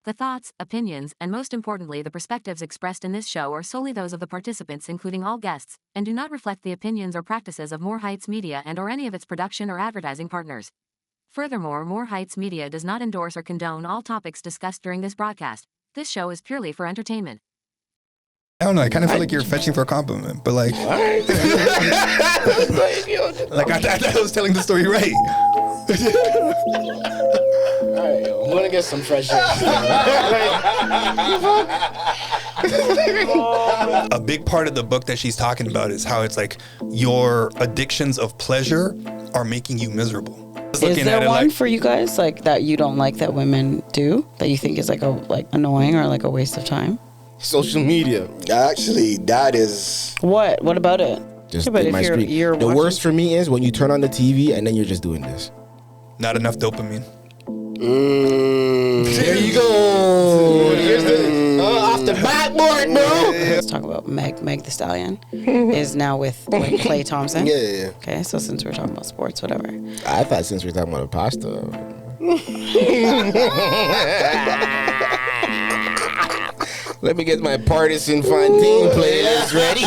The thoughts, opinions, and most importantly the perspectives expressed in this show are solely those of the participants including all guests, and do not reflect the opinions or practices of More Heights Media and or any of its production or advertising partners. Furthermore, More Heights Media does not endorse or condone all topics discussed during this broadcast. This show is purely for entertainment. I don't know. I kind of feel like you're fetching for a compliment, but like, like I thought I was telling the story right. Alright, I'm gonna get some fresh air. A big part of the book that she's talking about is how it's like your addictions of pleasure are making you miserable. Is there one for you guys like that you don't like that women do that you think is like annoying or like a waste of time? Social media. Actually, that is... What about it? Just but hit if my screen. The worst for me is when you turn on the TV and then you're just doing this. Not enough dopamine. There you go. Here's the off the backboard, bro. Let's talk about Meg the Stallion is now with like, Clay Thompson. Yeah. Okay, so since we're talking about sports, whatever. I thought since we're talking about pasta. Let me get my partisan Fontaine playlist ready.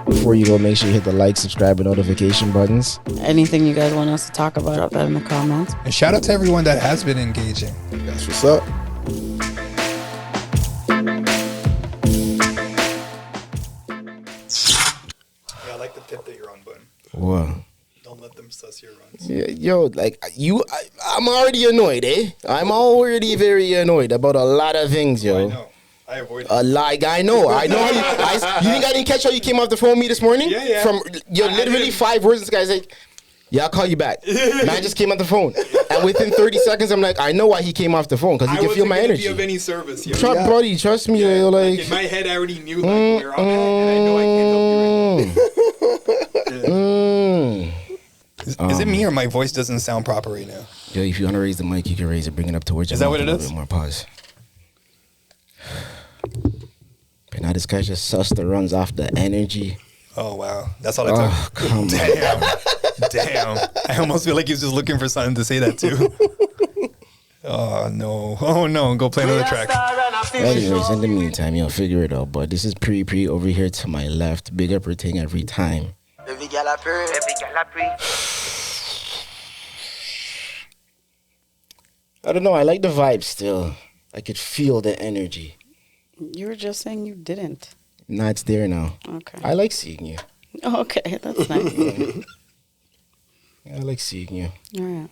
Before you go, make sure you hit the like, subscribe, and notification buttons. Anything you guys want us to talk about, drop that in the comments. And shout out to everyone that has been engaging. That's what's up. Yeah, I like the tip that you're on, Bun. What? Don't let them suss your runs. Yeah, yo, like I'm already annoyed, eh? I'm already very annoyed about a lot of things, yo. I know. I avoid I know. How you think I didn't catch how you came off the phone with me this morning? Yeah. From literally 5 words. This guy's like, "Yeah, I'll call you back." Man just came off the phone, and within 30 seconds, I'm like, I know why he came off the phone because he can feel my energy. I wasn't be of any service. Yo. Buddy, trust me. Yo, like in my head, I already knew like you're on that, and I know I can't help you right now. Is it me or my voice doesn't sound proper right now? Yo, if you want to raise the mic, you can raise it. Bring it up towards your Is that mouth what it a little is? bit more. Pause. But now this guy just sussed the runs off the energy. Oh, wow. That's all I took. Oh, come on. Damn. I almost feel like he's just looking for something to say that too. Oh, no. Go play another track. Anyways, in the meantime, you'll figure it out. But this is Pree over here to my left. Big upper thing every time. I don't know. I like the vibe still. I could feel the energy. You were just saying you didn't. Nah, it's there now. Okay. I like seeing you. Okay, that's nice. I like seeing you. All right.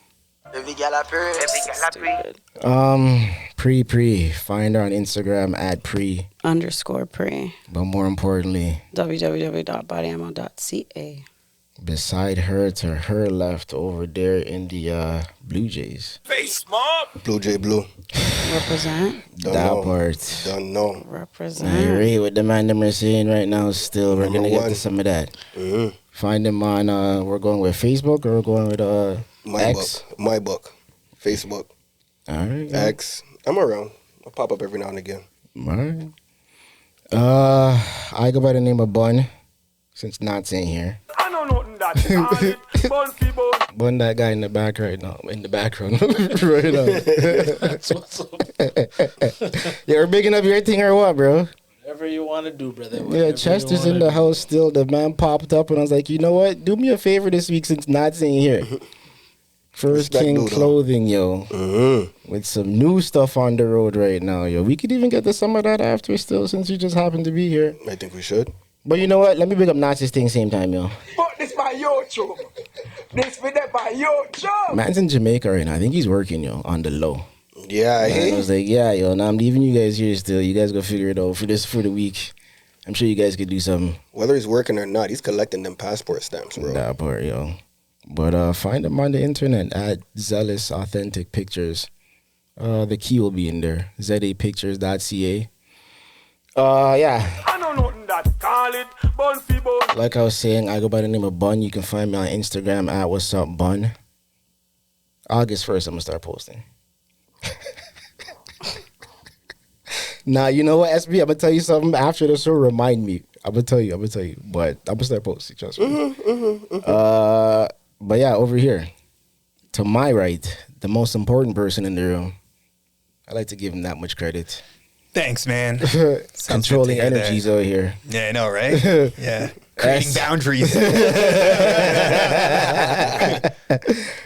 Pree. Find her on Instagram at _Pree. But more importantly, www.bodyammo.ca. beside her, to her left over there in the Blue Jays. Face mob. Blue Jay Blue. Represent. That part. Don't know. I Represent. agree with the man that we're seeing right now still. We're going to get to some of that. Mm-hmm. Find them on, we're going with Facebook or we're going with X? My book. Facebook. All right. X. I'm around. I'll pop up every now and again. All right. I go by the name of Bun, since Nat's in here. I know nothing that. Bun. Bun that guy in the back right now. In the background. Right now. That's what's up. Yeah, we're bigging up your thing or what, bro? Whatever you want to do, brother. Yeah, Chester's in the house still. The man popped up and I was like, you know what? Do me a favor this week since Nat's in here. First Respect King Ludo. Clothing, yo. Mm-hmm. With some new stuff on the road right now, yo. We could even get to some of that after still since you just happened to be here. I think we should. But you know what? Let me big up Nat's thing same time, yo. But this my YouTube. This for that my YouTube. Man's in Jamaica right now. I think he's working, yo, on the low. Yeah, And I was like, yeah, yo, now I'm leaving you guys here still. You guys go figure it out for the week. I'm sure you guys could do something. Whether he's working or not, he's collecting them passport stamps, bro. That part, yo. But find him on the internet at Zealous Authentic Pictures. The key will be in there. ZAPictures.ca. Yeah. I know nothing that. Call it bun. Like I was saying, I go by the name of Bun. You can find me on Instagram at wha'SUP Bun. August 1st, I'm going to start posting. Nah, you know what, SB? I'm going to tell you something after the show. Remind me. I'm gonna tell you. But I'm gonna start posting. Trust me. But yeah, over here, to my right, the most important person in the room. I like to give him that much credit. Thanks, man. Controlling energies over here. Yeah, I know, right? Yeah. Creating boundaries.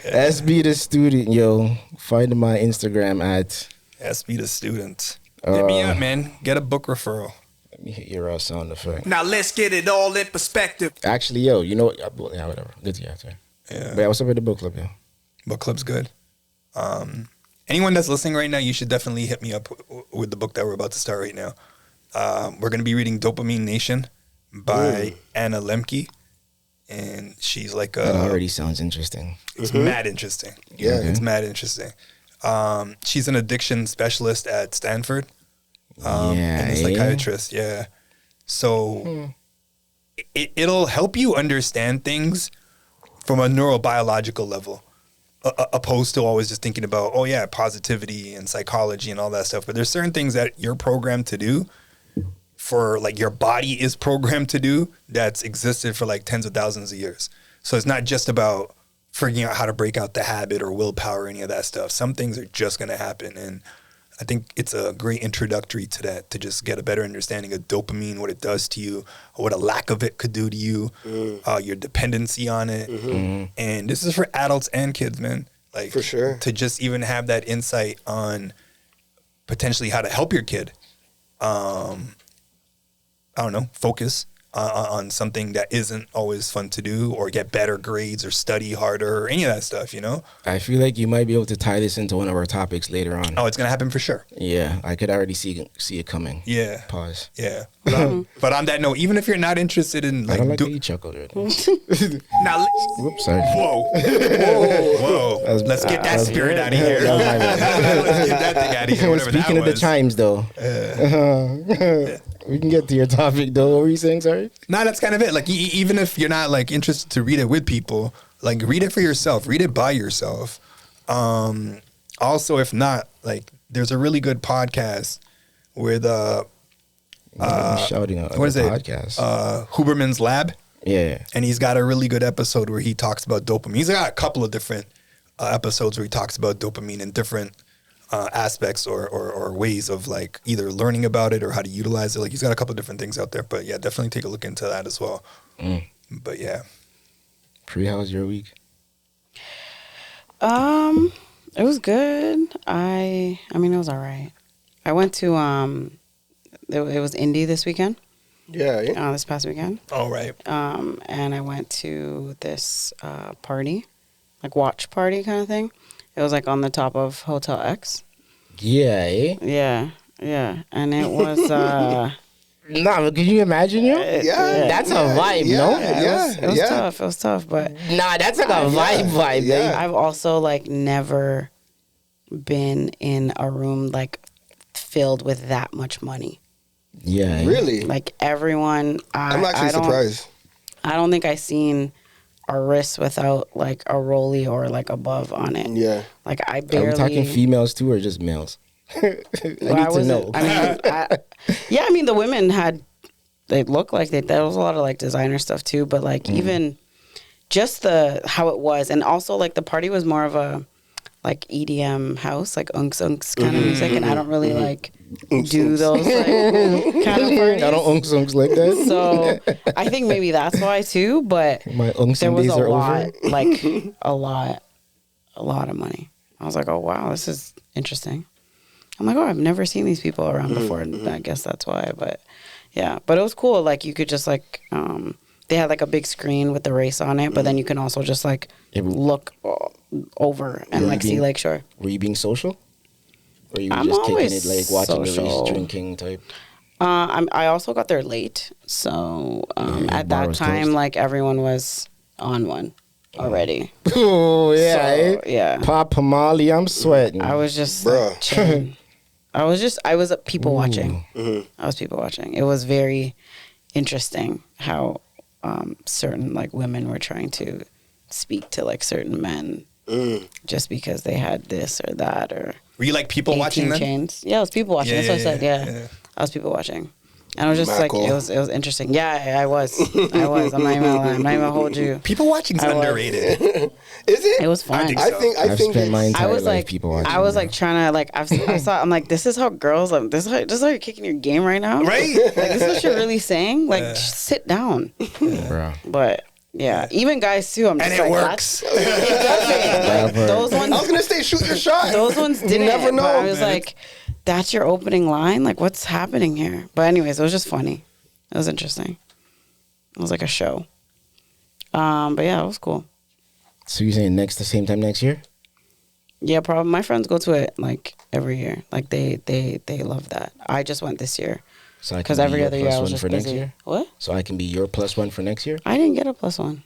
SB the student, yo. Find my Instagram at SB the student. Hit me up, man. Get a book referral. Let me hit your sound effect. Now let's get it all in perspective. Actually, yo, you know what? Yeah, whatever. Good to you after. Yeah. But yeah, what's up with the book club, yo? Book club's good. Anyone that's listening right now, you should definitely hit me up with the book that we're about to start right now. We're going to be reading Dopamine Nation by Anna Lemke. And she's like That already sounds interesting. It's mad interesting. Yeah. Okay. It's mad interesting. She's an addiction specialist at Stanford. And a psychiatrist. Yeah. So it'll help you understand things from a neurobiological level. Opposed to always just thinking about, oh yeah, positivity and psychology and all that stuff. But there's certain things that you're programmed to do for like your body is programmed to do that's existed for like tens of thousands of years. So it's not just about figuring out how to break out the habit or willpower or any of that stuff. Some things are just going to happen. And I think it's a great introductory to that, to just get a better understanding of dopamine, what it does to you, what a lack of it could do to you, your dependency on it. And this is for adults and kids, man. Like, For sure. To just even have that insight on potentially how to help your kid, I don't know, focus on something that isn't always fun to do, or get better grades or study harder or any of that stuff, you know? I feel like you might be able to tie this into one of our topics later on. Oh, it's going to happen for sure. Yeah, I could already see it coming. Yeah. Pause. Yeah. But on that note, even if you're not interested in I like, don't like that you chuckled right now. Now Whoops, sorry. whoa, whoa, let's get that spirit out of here. Let's get that thing out of here. Whatever Speaking that of the was. chimes, though, we can get to your topic, though. What were you saying? Sorry. Nah, that's kind of it. Like, even if you're not like interested to read it with people, like read it for yourself, read it by yourself. Also, if not, like, there's a really good podcast where I'm shouting out what is the it? podcast. Huberman's Lab. Yeah. And he's got a really good episode where he talks about dopamine. He's got a couple of different episodes where he talks about dopamine in different aspects or ways of like either learning about it or how to utilize it. Like, he's got a couple of different things out there. But yeah, definitely take a look into that as well. But yeah. Pree, how was your week? It was good. I mean, it was all right. I went to it was Indie this weekend. Yeah. This past weekend. All right. And I went to this party, like watch party kind of thing. It was like on the top of Hotel X. Yeah, eh? Yeah. And it was Nah, but can you imagine, yo? Yeah. That's a vibe, no? it was tough. It was tough, but Nah, that's like a vibe, Yeah. I've also like never been in a room like filled with that much money. Yeah. Really? Like everyone, I'm actually surprised. I don't think I seen a wrist without like a rollie or like above on it. Yeah. Like I Are barely. we talking females too or just males? I need to know. I mean, the women they looked like there was a lot of like designer stuff too, but like even just how it was, and also like the party was more of a like EDM house, like unks kind of music, and I don't really like do those like kind of parties. I don't unks like that. So I think maybe that's why too, but My unks there was days a are lot, over. like a lot of money. I was like, oh wow, this is interesting. I'm like, oh, I've never seen these people around before. And I guess that's why. But yeah, but it was cool. Like you could just like, they had like a big screen with the race on it, but then you can also just like look over and like see Lakeshore. Were you being social? Or you were I'm just kicking always it, like watching the social. race, drinking type? I also got there late, so at bar that was time, closed. like everyone was on one already. Oh, yeah. So, eh? yeah. Pop Molly, I'm sweating. I was just Bruh. like, chilling. I was people watching. I was people watching. It was very interesting how certain like women were trying to speak to like certain men just because they had this or that or Were you like people 18 watching then? chains. Yeah, I was people watching. That's what I said. Yeah. I was people watching. And I was just Mackerel. like, it was interesting. Yeah, I was. I'm not even gonna lie. I'm not even gonna hold you. People watching's I was. underrated. Is it? It was fun. think I so. think. I I've think. spent my entire I was life like, people watching. I was bro. like trying to like, I saw. I'm like, this is how girls. This is how you're kicking your game right now. Right? Like this is what you're really saying. Like, just sit down. bro. But yeah, even guys too. I'm just And it like, works. It doesn't. Like, but- those I was ones. gonna say shoot your shot. Those ones You didn't. never know. But I was man. like, that's your opening line. Like, what's happening here? But anyways, it was just funny. It was interesting. It was like a show. But yeah, it was cool. So you saying the same time next year? Yeah, probably. My friends go to it like every year. Like they love that. I just went this year So I can because be every your other year plus I was one just for next busy. year. What? So I can be your +1 for next year. I didn't get a +1.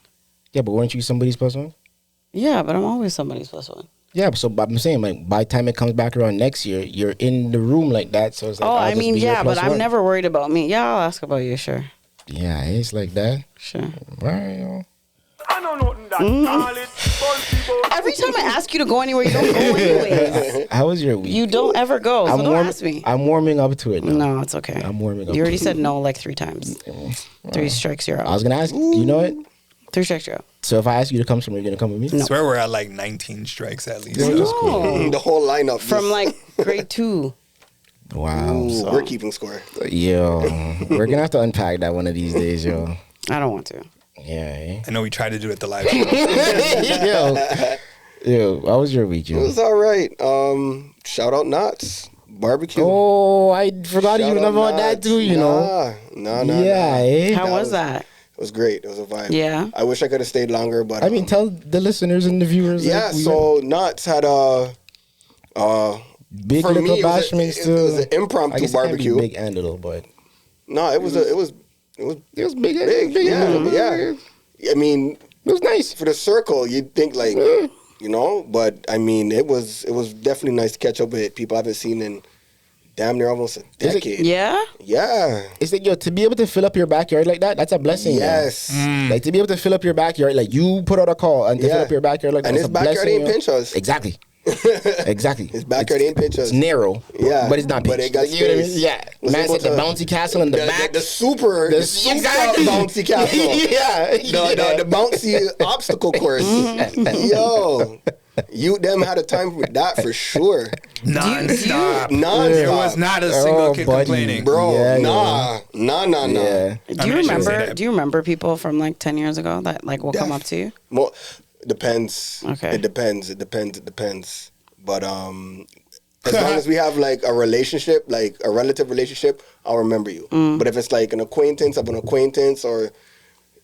Yeah, but weren't you somebody's +1? Yeah, but I'm always somebody's +1. Yeah, so I'm saying like by the time it comes back around next year, you're in the room like that. So it's like, Oh, I'll I just mean, be your yeah, but I'm +1. never worried about me. Yeah, I'll ask about you. Sure, Yeah, it's like that. sure. Right. Yo. I know nothing that. Call it bumpy. Every time I ask you to go anywhere, you don't go anyways. How was your week? You don't ever go, so don't ask me. I'm warming up to it now. No, it's okay. I'm warming up. You already to said no like 3 times. 3 strikes, you're I out. was gonna ask. You know what? 3 strikes, you're out. So if I ask you to come somewhere, you're gonna come with me? I swear we're at like 19 strikes at least. No. The whole lineup. From like grade 2. Wow. Ooh, we're keeping score. Yo, we're gonna have to unpack that one of these days, yo. I don't want to. Yeah. I know we tried to do it the live show. Yo, how was your week, It yo? was all right. Shout out Knots Barbecue. Oh, I forgot Shout even out about that Knots. too. You know. Nah. Yeah. Eh? How That was was- that? It was great. It was a vibe. Yeah. I wish I could have stayed longer, but I mean, tell the listeners and the viewers. yeah. like, we So Knots had a big for little me, bashments it was an I impromptu guess it can't be barbecue. big and little, but No, it was big. it was Big. yeah. I mean, It was nice. for the circle, you'd think like, you know, but I mean, it was definitely nice to catch up with people I haven't seen in damn near almost a Is it- decade. Yeah? Yeah. It's like, yo, to be able to fill up your backyard like that, that's a blessing. yo. Yes. Like to be able to fill up your backyard, like you put out a call and to fill Yeah. up your backyard like that. And that's his a backyard blessing, ain't yo. pinch us. Exactly. Exactly. His backyard ain't pinch us. It's narrow. Yeah. But it's not But pinch. it got You know what I mean? space. Yeah. Was Man able said the to- bouncy castle in the back. The super Exactly. bouncy castle. yeah. The bouncy obstacle course. Yo, you them had a time with that for sure. Non-stop. Non-stop. There was not a single Oh, kid buddy. complaining. Bro, Yeah, nah. Yeah. Do I you mean, I shouldn't say remember? that. Do you remember people from like 10 years ago that like will come up to you? Well, depends. Okay. It depends. But as long as we have like a relationship, like a relative relationship, I'll remember you. But if it's like an acquaintance of an acquaintance or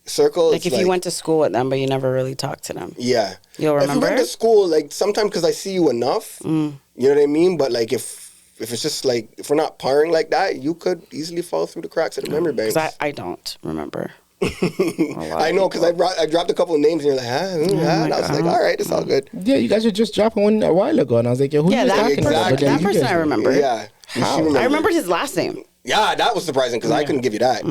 circle, Like it's if you went to school with them, but you never really talked to them. yeah, You'll If remember? you went to school, like sometimes because I see you enough, you know what I mean. But like if it's just like if we're not parring like that, you could easily fall through the cracks of the memory banks. Because I don't remember. I know because I dropped a couple of names and you're like, and I was like, all right, it's all good. Yeah, you guys were just dropping one a while ago, and I was like, yo, who Yeah, you that talking person- about? But then that you person guys I were- remember. Yeah, she How? remembered. I remembered his last name. Yeah, that was surprising because I couldn't give you that.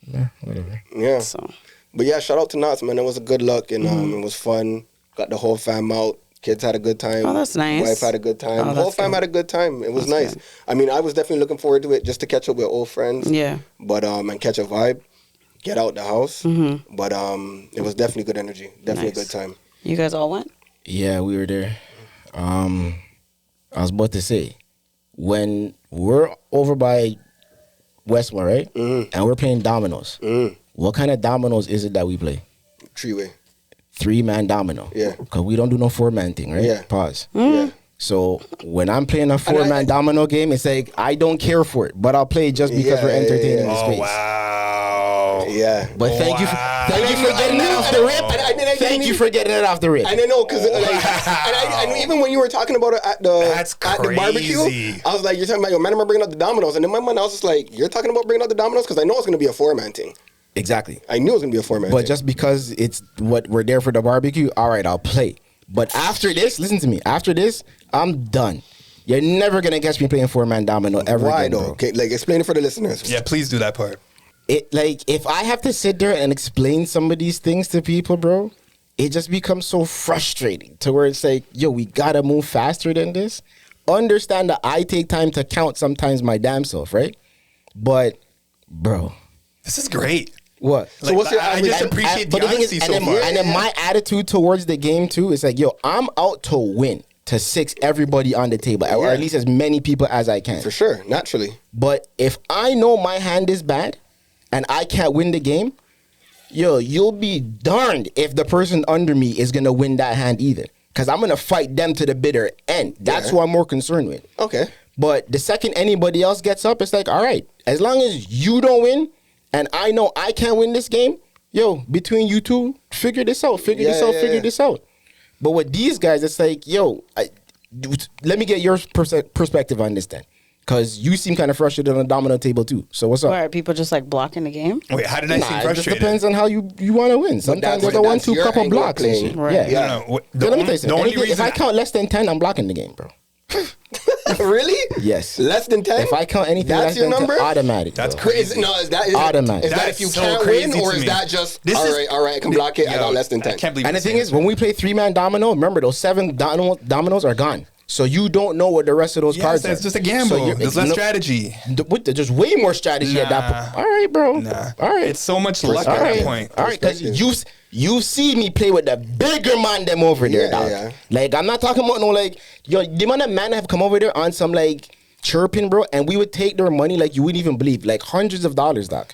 Yeah, whatever. Yeah, So but yeah, shout out to Knots, man. It was a good look and it was fun. Got the whole fam out. Kids had a good time. Oh, that's nice. Wife had a good time. Oh, The whole that's fam good. had a good time. It was That's nice. good. I mean, I was definitely looking forward to it just to catch up with old friends. yeah. But and catch a vibe, get out the house. But it was definitely good energy. Definitely a Nice. good time. You guys all went? Yeah, we were there. I was about to say, when we're over by Westmore, right? And we're playing dominoes. What kind of dominoes is it that we play? Treeway. 3-man domino. Yeah. Because we don't do no 4-man thing, right? Yeah. Pause. Yeah. So when I'm playing a 4-man domino game, it's like I don't care for it, but I'll play it just because Yeah, we're yeah, entertaining yeah. the Oh, space. wow. Yeah. But thank you for getting it off the rip. Thank you for getting it off the rip. And I know because and even when you were talking about it at That's the barbecue, crazy. I was like, you're talking about, yo, man, am I bringing out the dominoes? And in my mind, I was just like, you're talking about bringing out the dominoes because I know it's going to be a 4-man thing. Exactly. I knew it was going to be a 4-man But thing. just because it's what we're there for the barbecue, all right, I'll play. But after this, listen to me. After this, I'm done. You're never gonna catch me playing 4-man domino ever Why again, though? bro. Okay, like explain it for the listeners. Yeah, please do that part. It like if I have to sit there and explain some of these things to people, bro, it just becomes so frustrating to where it's like, yo, we gotta move faster than this. Understand that I take time to count sometimes my damn self, right? But bro. This is great. What? So what's your I average? just appreciate the But the thing honesty is, so and far. then my attitude towards the game too is like, yo, I'm out to win, to six everybody on the table, or Yeah. at least as many people as I can. For sure, naturally. But if I know my hand is bad and I can't win the game, yo, you'll be darned if the person under me is gonna win that hand either. Because I'm gonna fight them to the bitter end. That's who I'm more concerned with. Okay. But the second anybody else gets up, it's like, all right, as long as you don't win and I know I can't win this game, yo, between you two, figure this out, figure this out. But with these guys, it's like, yo, let me get your perspective on this then. Because you seem kind of frustrated on the domino table too. So what's up? Why are people just like blocking the game? Wait, how did I seem It just frustrated? depends on how you want to win. Sometimes there's a that's 1-2 your couple angle of blocks and playing. shit. Right. Yeah. Yeah. No, no. So let me tell you The something. only Anything- if reason I count less than 10, I'm blocking the game, bro. Really? Yes. Less than 10? If I count anything That's less your than 10, number? automatic. That's bro. crazy. Is that Automatic. Is that That's if you so can't crazy win, or to is me. that just This all is- right, I can block it. I Yo, got less than I 10. can't believe And the you're thing saying is, when we play 3-man domino, remember those 7 dominoes are gone. So you don't know what the rest of those Yes, cards are. it's just a gamble. There's less strategy. There's way more strategy at that point. All right, bro. Nah. All right. It's so much luck All at right. that point. All right, because you see me play with the bigger man them over there, Yeah, dog. yeah. Like, I'm not talking about no, like, yo, the amount of man have come over there on some, like, chirping, bro, and we would take their money like you wouldn't even believe. Like, hundreds of dollars, dog.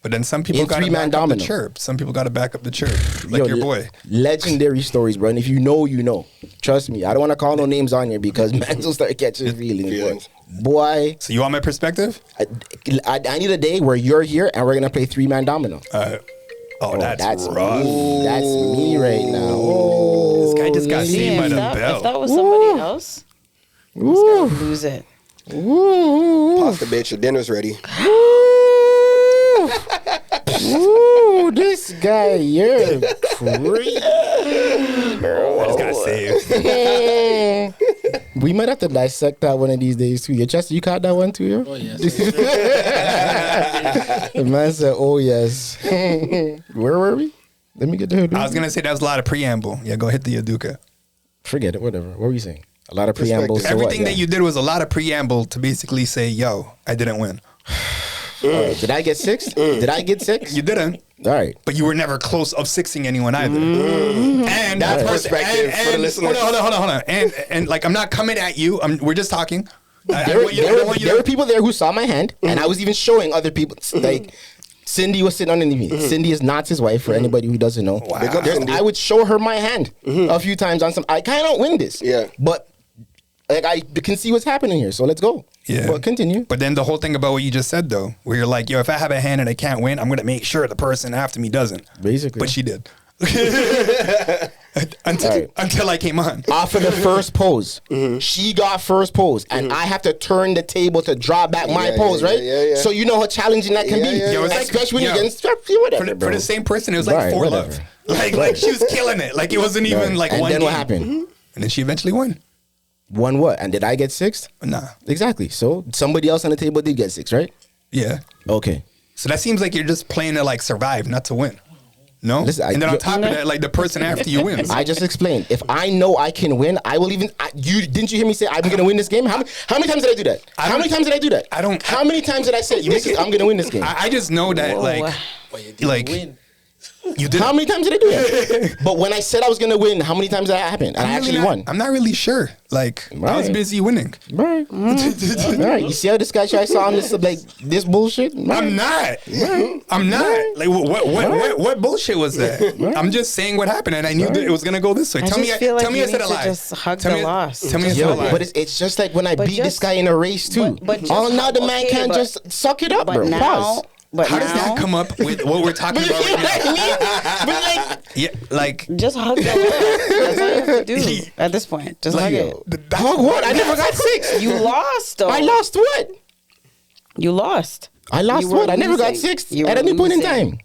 But then some people In got to 3-man back up the domino. chirp. Some people got to back up the chirp, like Yo, your boy. Legendary stories, bro. And if you know, you know. Trust me. I don't want to call no names on here because man will start catching feelings. Boy, So you want my perspective? I need a day where you're here and we're going to play 3-man domino. That's rough. me. That's me right now. Oh, This guy just got lady. saved by the if bell. that was somebody else, Ooh. lose it. Ooh. Pasta, bitch, your dinner's ready. Ooh, this guy, you're crazy. I just got saved. We might have to dissect that one of these days too. Your Chester, you caught that one too, yo? Oh, yes. The man said, "Oh yes." Where were we? Let me get the hood. I was gonna say that was a lot of preamble. Yeah, go hit the Yaduka. Forget it. Whatever. What were you saying? A lot of preambles. So Everything what? that you did was a lot of preamble to basically say, "Yo, I didn't win." Did I get 6? Did I get 6? You didn't. All right. But you were never close of sixing anyone either. And That's that perspective for the listeners. Hold on. And like, I'm not coming at you. We're just talking. There were people there who saw my hand, and I was even showing other people. Like, Cindy was sitting underneath me. Cindy is not his wife, for anybody who doesn't know. Wow. Big up, Cindy. I would show her my hand a few times on some. I kind of win this. Yeah. But, like, I can see what's happening here, so let's go. Yeah. But continue. But then the whole thing about what you just said, though, where you're like, yo, if I have a hand and I can't win, I'm going to make sure the person after me doesn't. Basically. But she did. Right. Until I came on. Off of the first pose, she got first pose, and I have to turn the table to draw back my Yeah, pose, yeah, right? yeah. So you know how challenging that can Yeah, be, yeah, Yo, it's like- especially when yo, you're getting whatever, For bro. the same person, it was like Right, 4 whatever. love. Like she was killing it. Like it wasn't even Right. like and one then game. what happened? And then she eventually won. Won what? And did I get 6? Nah. Exactly. So somebody else on the table did get 6, right? Yeah. Okay. So that seems like you're just playing to like survive, not to win. No? Listen, and then on top of that, like the person after you wins. I just explained. If I know I can win, I will even. Didn't you hear me say I'm going to win this game? How many times did I do that? How many times did I do that? I don't- How many times did I say I'm going to win this game? I just know that like Well, you didn't Like- win. you did. How many times did I do that? But when I said I was going to win, how many times did that happen? And I actually won. I'm not really sure. Like I was Right. busy winning. Right. Right. You see how this guy tried to sound this like this bullshit? I'm not. I'm not. Like what bullshit was that? I'm just saying what happened, and I knew that it was gonna go this way. I Tell just me, feel like tell me you I said need a to lie. just hug Tell the me- loss. Tell me I said a Yo, lie. but it's just like when I But beat this just- guy in a race too. but just- Oh, now the man okay, can't but- just suck it up, But bro. now, Pause. but How now, does that come up with what we're talking But you about know right what now? I mean? But like, Yeah, like just hug the loss. That's all you have to do at this point. Just hug it. hug what? I never got 6. You lost, though. I lost what? You lost. I lost You were what? I never got losing. 6 You at were any point in losing. time.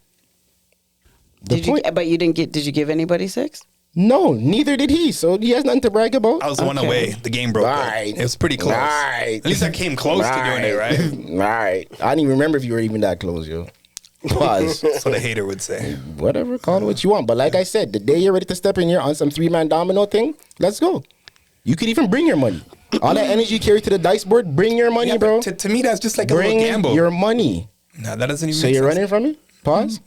The Did you? point- But you didn't get. Did you give anybody 6? No, neither did he. So he has nothing to brag about. I was one Okay. away. The game broke. though. Right. It was pretty close. Right. At least I came close to doing it, right? Right. I didn't even remember if you were even that close, yo. Pause. So the hater would say. Whatever, call it what you want. But like I said, the day you're ready to step in here on some 3-man domino thing, let's go. You could even bring your money. All that energy you carry to the dice board, bring your money, Yeah, bro. but to me, that's just like a Bring little gamble. your money. No, that doesn't even. So make you're sense. running from me? Pause.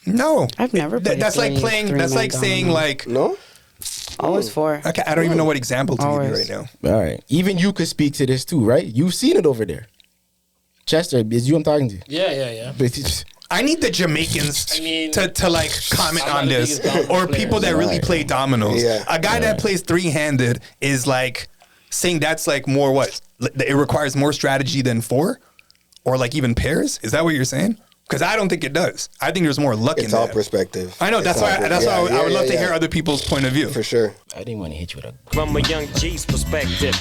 No, I've never played That's like three- playing. three That's men like saying domino. like. No? Always 4. Okay, I don't even know what example to give you Always. right now. All right. Even you could speak to this too, right? You've seen it over there. Chester, it's you I'm talking to. Yeah. But I need the Jamaicans I mean, to like comment I'm not on the this, biggest domino or player, people that really play dominoes. Yeah. A guy that plays 3-handed is like saying that's like more what it requires more strategy than 4, or like even pairs. Is that what you're saying? Because I don't think it does. I think there's more luck in It's all that. perspective. I know. That's why. I would love to hear yeah. other people's point of view. For sure. I didn't want to hit you with From a young G's perspective.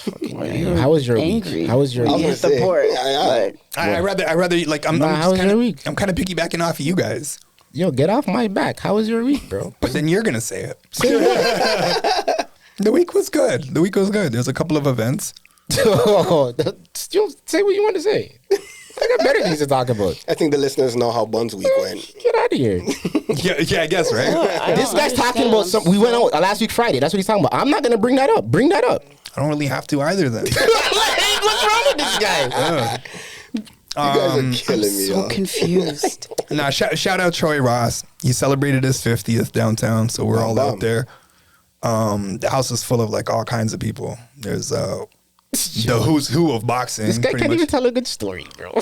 a. How was your Angry. week? How was your I was week? gonna say, Support. yeah. I rather like I'm. Nah, I'm how was kind your of. week? I'm kind of piggybacking off of you guys, Yo, get off my back. How was your week, bro? but then you're gonna say it. The week was good. There's a couple of events. Still say what you want to say. I got better things to talk about. I think the listeners know how Bun's week went. Get out of here. Yeah, I guess right. This guy's talking about something. We went out last week Friday. That's what he's talking about. I'm not gonna bring that up. Bring that up. I don't really have to either. Then What's wrong with this guy? You guys are killing me, So y'all. confused. nah, shout out Troy Ross. He celebrated his 50th downtown, so we're all out there. The house is full of like all kinds of people. There's the who's who of boxing. This guy pretty can't much. even tell a good story, bro.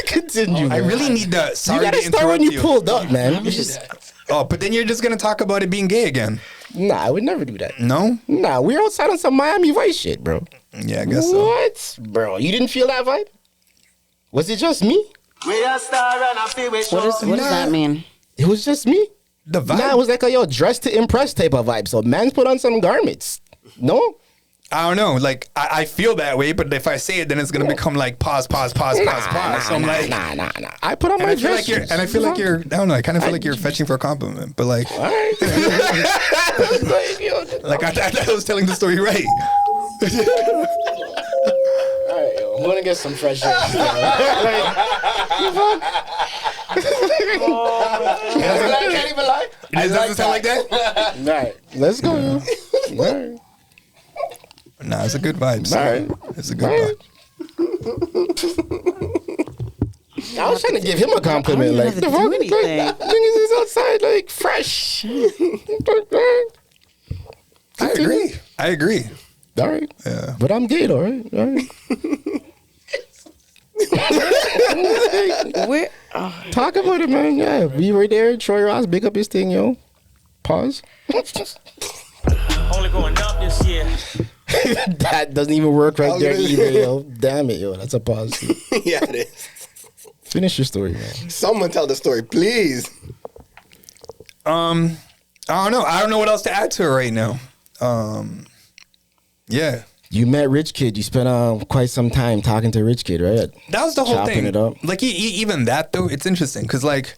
Continue. I man. really need the. You Sorry gotta to start when interrupt you pulled up, man. Oh, but then you're just gonna talk about it being gay again. Nah, I would never do that. No? Nah, we're outside on some Miami Vice shit, bro. Yeah, I guess so. What, bro? You didn't feel that vibe? Was it just me? What does that mean? It was just me. The vibe. Nah, it was like a dress to impress type of vibe. So man's put on some garments. No? I don't know. Like I feel that way, but if I say it, then it's gonna become like pause. So I'm like, Nah. I put on and my I feel dress. like you're, and I feel like you're. I don't know. I kind of feel like you're fetching for a compliment, but like, All right. like I was telling the story right. I'm gonna get some fresh air. I can't even lie. It doesn't sound like that. All right, let's go. All right. Nah, it's a good vibe. So. All right. It's a good All vibe. I was trying to give him a compliment. I Like, don't the even fuck? have to do anything. Like, niggas is outside, like, fresh. I agree. All right. Yeah. But I'm gay, all right? All right. Where? Talk about it, man. Yeah, we were there. Troy Ross, big up his thing, yo. Pause. Only going up this year. That doesn't even work right there gonna either, say- yo. Damn it, yo. That's a pause. Yeah, it is. Finish your story, man. Someone tell the story, please. I don't know. I don't know what else to add to it right now. Yeah. You met Rich Kid. You spent quite some time talking to Rich Kid, right? That was the whole Chopping thing. it up. Like even that though, it's interesting because like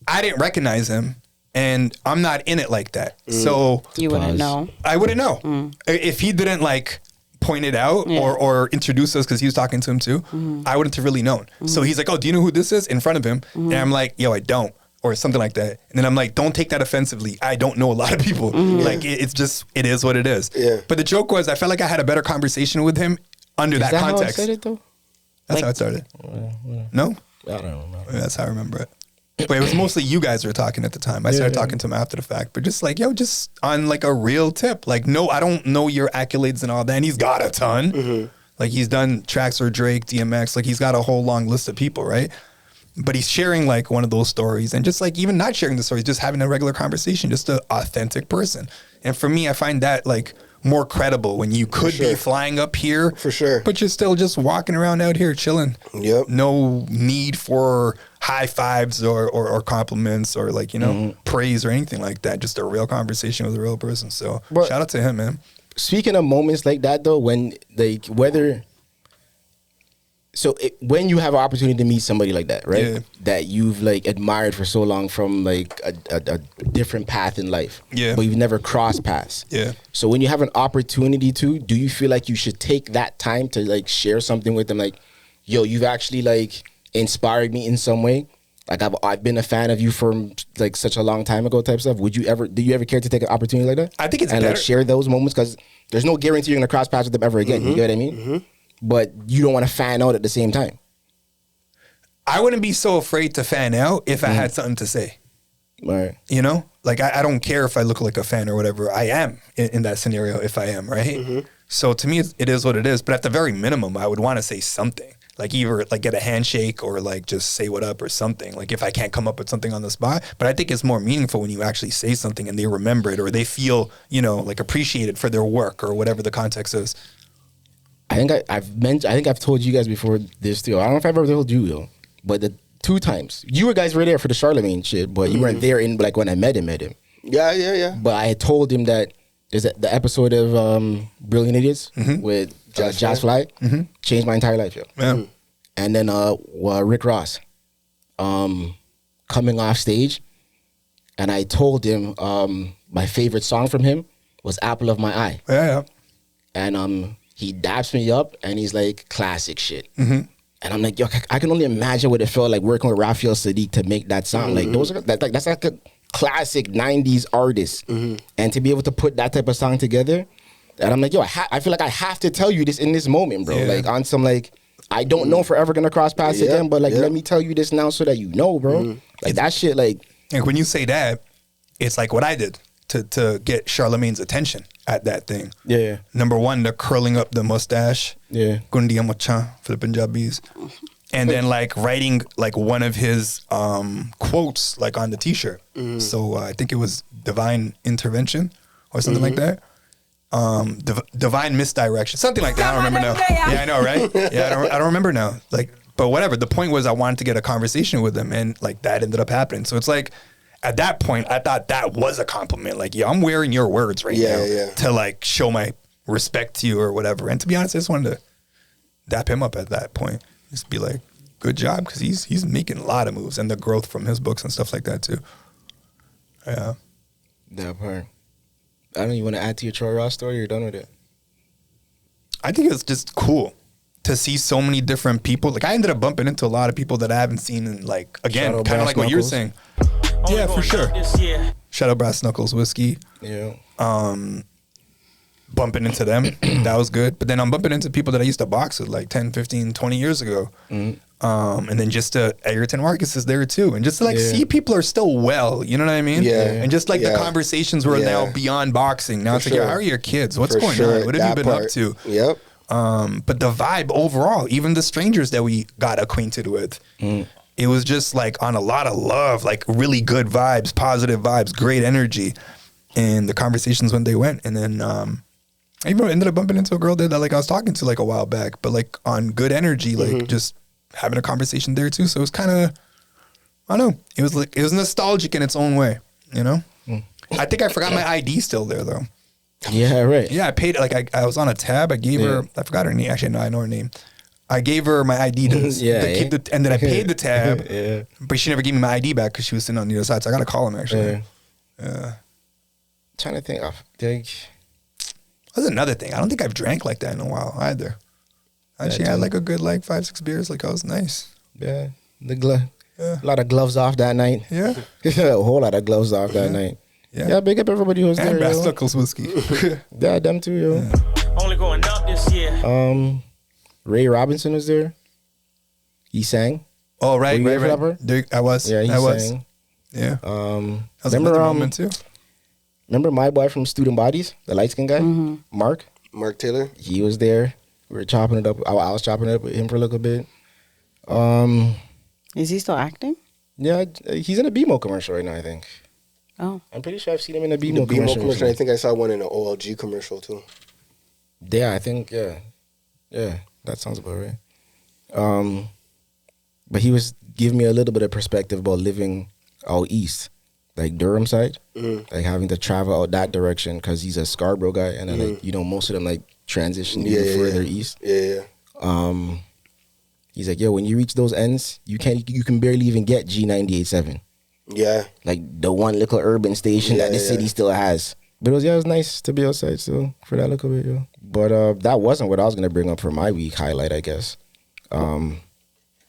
I didn't recognize him, and I'm not in it like that. So You wouldn't know. I wouldn't know if he didn't like point it out or introduce us because he was talking to him too. I wouldn't have really known. So he's like, "Oh, do you know who this is?" in front of him, and I'm like, "Yo, I don't." Or something like that. And then I'm like, don't take that offensively. I don't know a lot of people. Like, it's just, it is what it is. Yeah. But the joke was, I felt like I had a better conversation with him under that Is that how I context. said it, though? That's how it started. No? I don't know. That's how I remember it. But it was mostly you guys were talking at the time. I started talking to him after the fact. But just like, yo, just on like a real tip. Like, no, I don't know your accolades and all that. And he's got a ton. Like, he's done tracks for Drake, DMX. Like, he's got a whole long list of people, right? But he's sharing like one of those stories, and just like even not sharing the stories, just having a regular conversation, just an authentic person. And for me, I find that like more credible when you could be flying up here, For sure. but you're still just walking around out here chilling. Yep. No need for high fives or compliments or like, you know, praise or anything like that. Just a real conversation with a real person. So But- shout out to him, man. Speaking of moments like that, though, when like when you have an opportunity to meet somebody like that, right? Yeah. That you've like admired for so long from like a different path in life. Yeah. But you've never crossed paths. Yeah. So when you have an opportunity to, do you feel like you should take that time to like share something with them? Like, yo, you've actually like inspired me in some way. Like I've been a fan of you from like such a long time ago type stuff. Do you ever care to take an opportunity like that? I think it's and better. like share those moments, because there's no guarantee you're gonna cross paths with them ever again. You get what I mean? but you don't want to fan out at the same time. I wouldn't be so afraid to fan out if I had something to say. Right. You know, like I don't care if I look like a fan or whatever. I am in that scenario if I am, right? So to me, it is what it is. But at the very minimum, I would want to say something. Like either like get a handshake or like just say what up or something. Like if I can't come up with something on the spot. But I think it's more meaningful when you actually say something and they remember it or they feel, you know, like appreciated for their work or whatever the context is. I think I've told you guys before this too. I don't know if I've ever told you though, but the 2 times you guys were there for the Charlemagne shit, but you weren't there in like when I met him. Yeah. But I had told him that there's the episode of Brilliant Idiots with Josh Fly changed my entire life, yo. Yeah. And then Rick Ross coming off stage, and I told him my favorite song from him was Apple of My Eye. Yeah. And he daps me up, and he's like, classic shit. And I'm like, yo, I can only imagine what it felt like working with Raphael Sadiq to make that song. Like that's like a classic 90s artist. And to be able to put that type of song together, and I'm like, yo, I feel like I have to tell you this in this moment, bro. Like on some like, I don't know if we're ever gonna cross paths again, but like, let me tell you this now so that you know, bro. Like that shit, like when you say that, it's like what I did to get Charlemagne's attention at that thing. Yeah. Number one, the curling up the mustache. Yeah. Gundiya Machan for the Punjabis. And then like writing like one of his quotes like on the t-shirt. So I think it was divine intervention or something like that. Divine misdirection, something like that. I don't remember now. Yeah, I know, right? Yeah, I don't remember now. Like, but whatever. The point was I wanted to get a conversation with him, and like that ended up happening. So it's like at that point I thought that was a compliment. Like, yeah, I'm wearing your words right now to like show my respect to you or whatever. And to be honest, I just wanted to dap him up at that point. Just be like, good job, because he's making a lot of moves and the growth from his books and stuff like that too. Yeah. that part. I don't know, you want to add to your Troy Ross story, or you're done with it? I think it's just cool to see so many different people. Like I ended up bumping into a lot of people that I haven't seen in like, again, kind of like what you're saying. Yeah, for sure. Shout out Brass Knuckles Whiskey. Yeah. Bumping into them, that was good. But then I'm bumping into people that I used to box with like 10, 15, 20 years ago. And then just Egerton Marcus is there too. And just to like see people are still well, you know what I mean? Yeah. And just like the conversations were now beyond boxing. Now it's like, how are your kids? What's going on? What have you been up to? Yep. But the vibe overall, even the strangers that we got acquainted with, it was just like on a lot of love, like really good vibes, positive vibes, great energy. And the conversations when they went. And then I even ended up bumping into a girl that like I was talking to like a while back, but like on good energy, like just having a conversation there too. So it was kind of, I don't know, it was nostalgic in its own way, you know? I think I forgot my ID still there though. Yeah, right. Yeah, I paid, like I was on a tab. I gave her, I forgot her name. Actually, no, I know her name. I gave her my ID to keep the, and then I paid the tab, but she never gave me my ID back because she was sitting on the other side. So I got to call him actually. Trying to think of, that's another thing. I don't think I've drank like that in a while either. I actually had like a good like 5-6 beers. Like I was nice. Yeah, a lot of gloves off that night. Yeah, a whole lot of gloves off that night. Yeah, big up everybody who was and there. Brass Knuckles Whiskey. Yeah, them too, yo. Only going up this year. Ray Robinson was there. He sang. Oh right, Were you there right. for that part? I was. Yeah, he sang. Yeah. That was another moment too. Remember my boy from Student Bodies, the light skinned guy, Mark Taylor. He was there. We were chopping it up. I was chopping it up with him for a little bit. Is he still acting? Yeah, he's in a BMO commercial right now, I think. Oh, I'm pretty sure I've seen him in a The BMO BMO commercial. commercial. I think I saw one in an OLG commercial too. Yeah, I think yeah, that sounds about right. But he was giving me a little bit of perspective about living out east, like Durham side, like having to travel out that direction because he's a Scarborough guy, and then like most of them like transition even further east. He's like, yo, when you reach those ends, you can barely even get G98.7. Yeah, like the one little urban station that the city still has. But it was nice to be outside still for that little bit, yo. But that wasn't what I was gonna bring up for my week highlight, I guess. I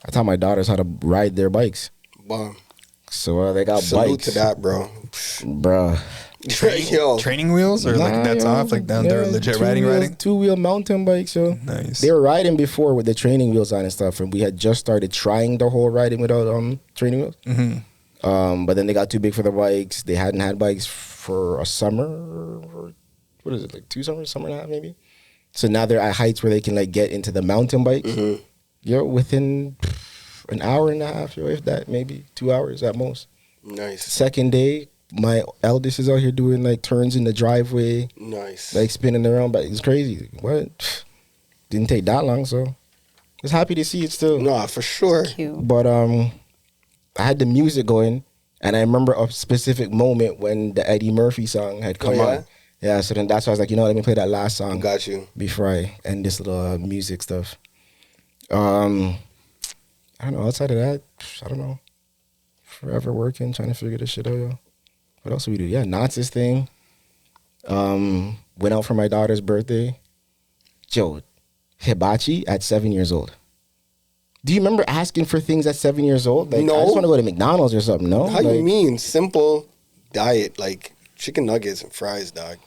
taught my daughters how to ride their bikes. Wow. So they got Salute bikes. to that, bro. Bruh. training wheels or like that's off? Like they're legit riding? 2-wheel mountain bikes, yo. Nice. They were riding before with the training wheels on and stuff, and we had just started trying the whole riding without training wheels. Mm-hmm. But then they got too big for the bikes. They hadn't had bikes for a summer, or what is it, like 2 summers, summer and a half maybe? So now they're at heights where they can like get into the mountain bikes, within an hour and a half, if that, maybe 2 hours at most. Nice. Second day, my eldest is out here doing like turns in the driveway. Nice. Like spinning around, but it's crazy. What? Didn't take that long, so I was happy to see it still. No, for sure. Cute. But I had the music going, and I remember a specific moment when the Eddie Murphy song had come on. Yeah, so then that's why I was like, let me play that last song. Got you. Before I end this little music stuff. I don't know. Outside of that, I don't know. Forever working, trying to figure this shit out, yo. What else do we do? Yeah, Nazis thing. Went out for my daughter's birthday. Yo, hibachi at 7 years old. Do you remember asking for things at 7 years old? Like, No. I just want to go to McDonald's or something, no? How you mean? Simple diet, like chicken nuggets and fries, dog.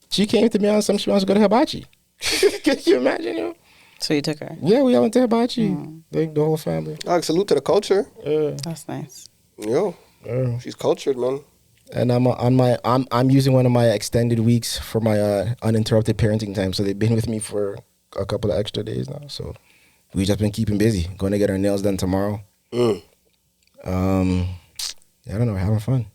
She came to me on something, she wants to go to hibachi. Can you imagine, yo? So you took her. Yeah, we all went to hibachi. Like, the whole family. Dog, salute to the culture. That's nice. Yo, she's cultured, man. And I'm using one of my extended weeks for my uninterrupted parenting time. So they've been with me for a couple of extra days now. So we've just been keeping busy. Going to get our nails done tomorrow. Yeah, I don't know, having fun.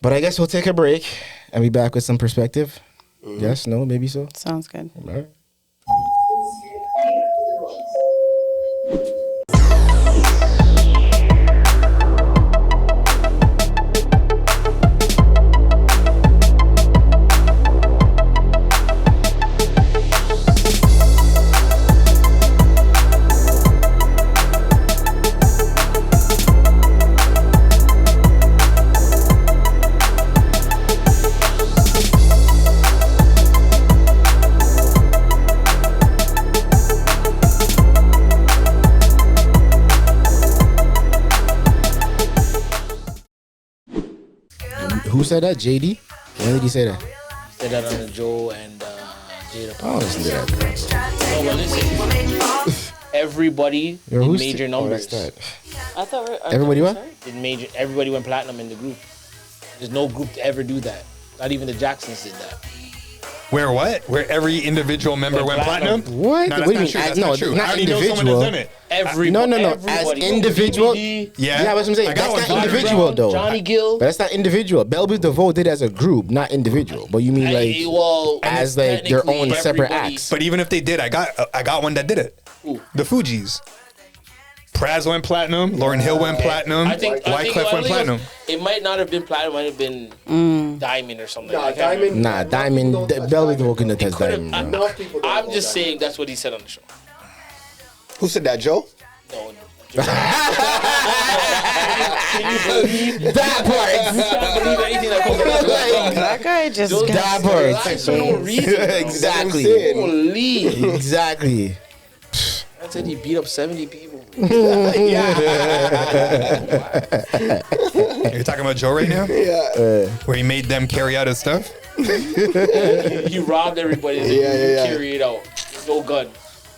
But I guess we'll take a break and be back with some perspective. Yes, no, maybe so. Sounds good. All right. Who said that? JD? When did he say that? Said that on the Joe and Jada. I don't listen to that. No, but listen. Everybody Yo, in who's major oh, numbers. that's that. I thought Everybody what? Everybody went platinum in the group. There's no group to ever do that. Not even the Jacksons did that. Where what? Where every individual member went platinum? What? No, what do you mean? that's No, not true. not I already know someone individual. that's done it. As Everybody. individual. DVD, Yeah, Yeah, that's what I'm saying. I got That's one not platinum. individual, Brown, though. Johnny Gill. But that's not individual. Belby DeVoe did as a group, not individual. But you mean like as like their own technically separate everybody- acts? But even if they did, I got one that did it. Who? The Fugees. Praz went platinum. Lauryn Hill went platinum. Wyclef went platinum. It might not have been platinum. It might have been diamond or something. Nah, I can't remember. Nah, Diamond. Belby DeVoe couldn't test Could've- Diamond. Bro. I'm just saying that's what he said on the show. Who said that, Joe? No. That part. You can't believe anything that comes out of his mouth. That guy just Those got That Lies part. for no reason. Bro. Exactly. Holy. Exactly. I said he beat up 70 people. You're talking about Joe right now? Yeah. Where he made them carry out his stuff? He robbed everybody and Yeah. carry it out. No gun,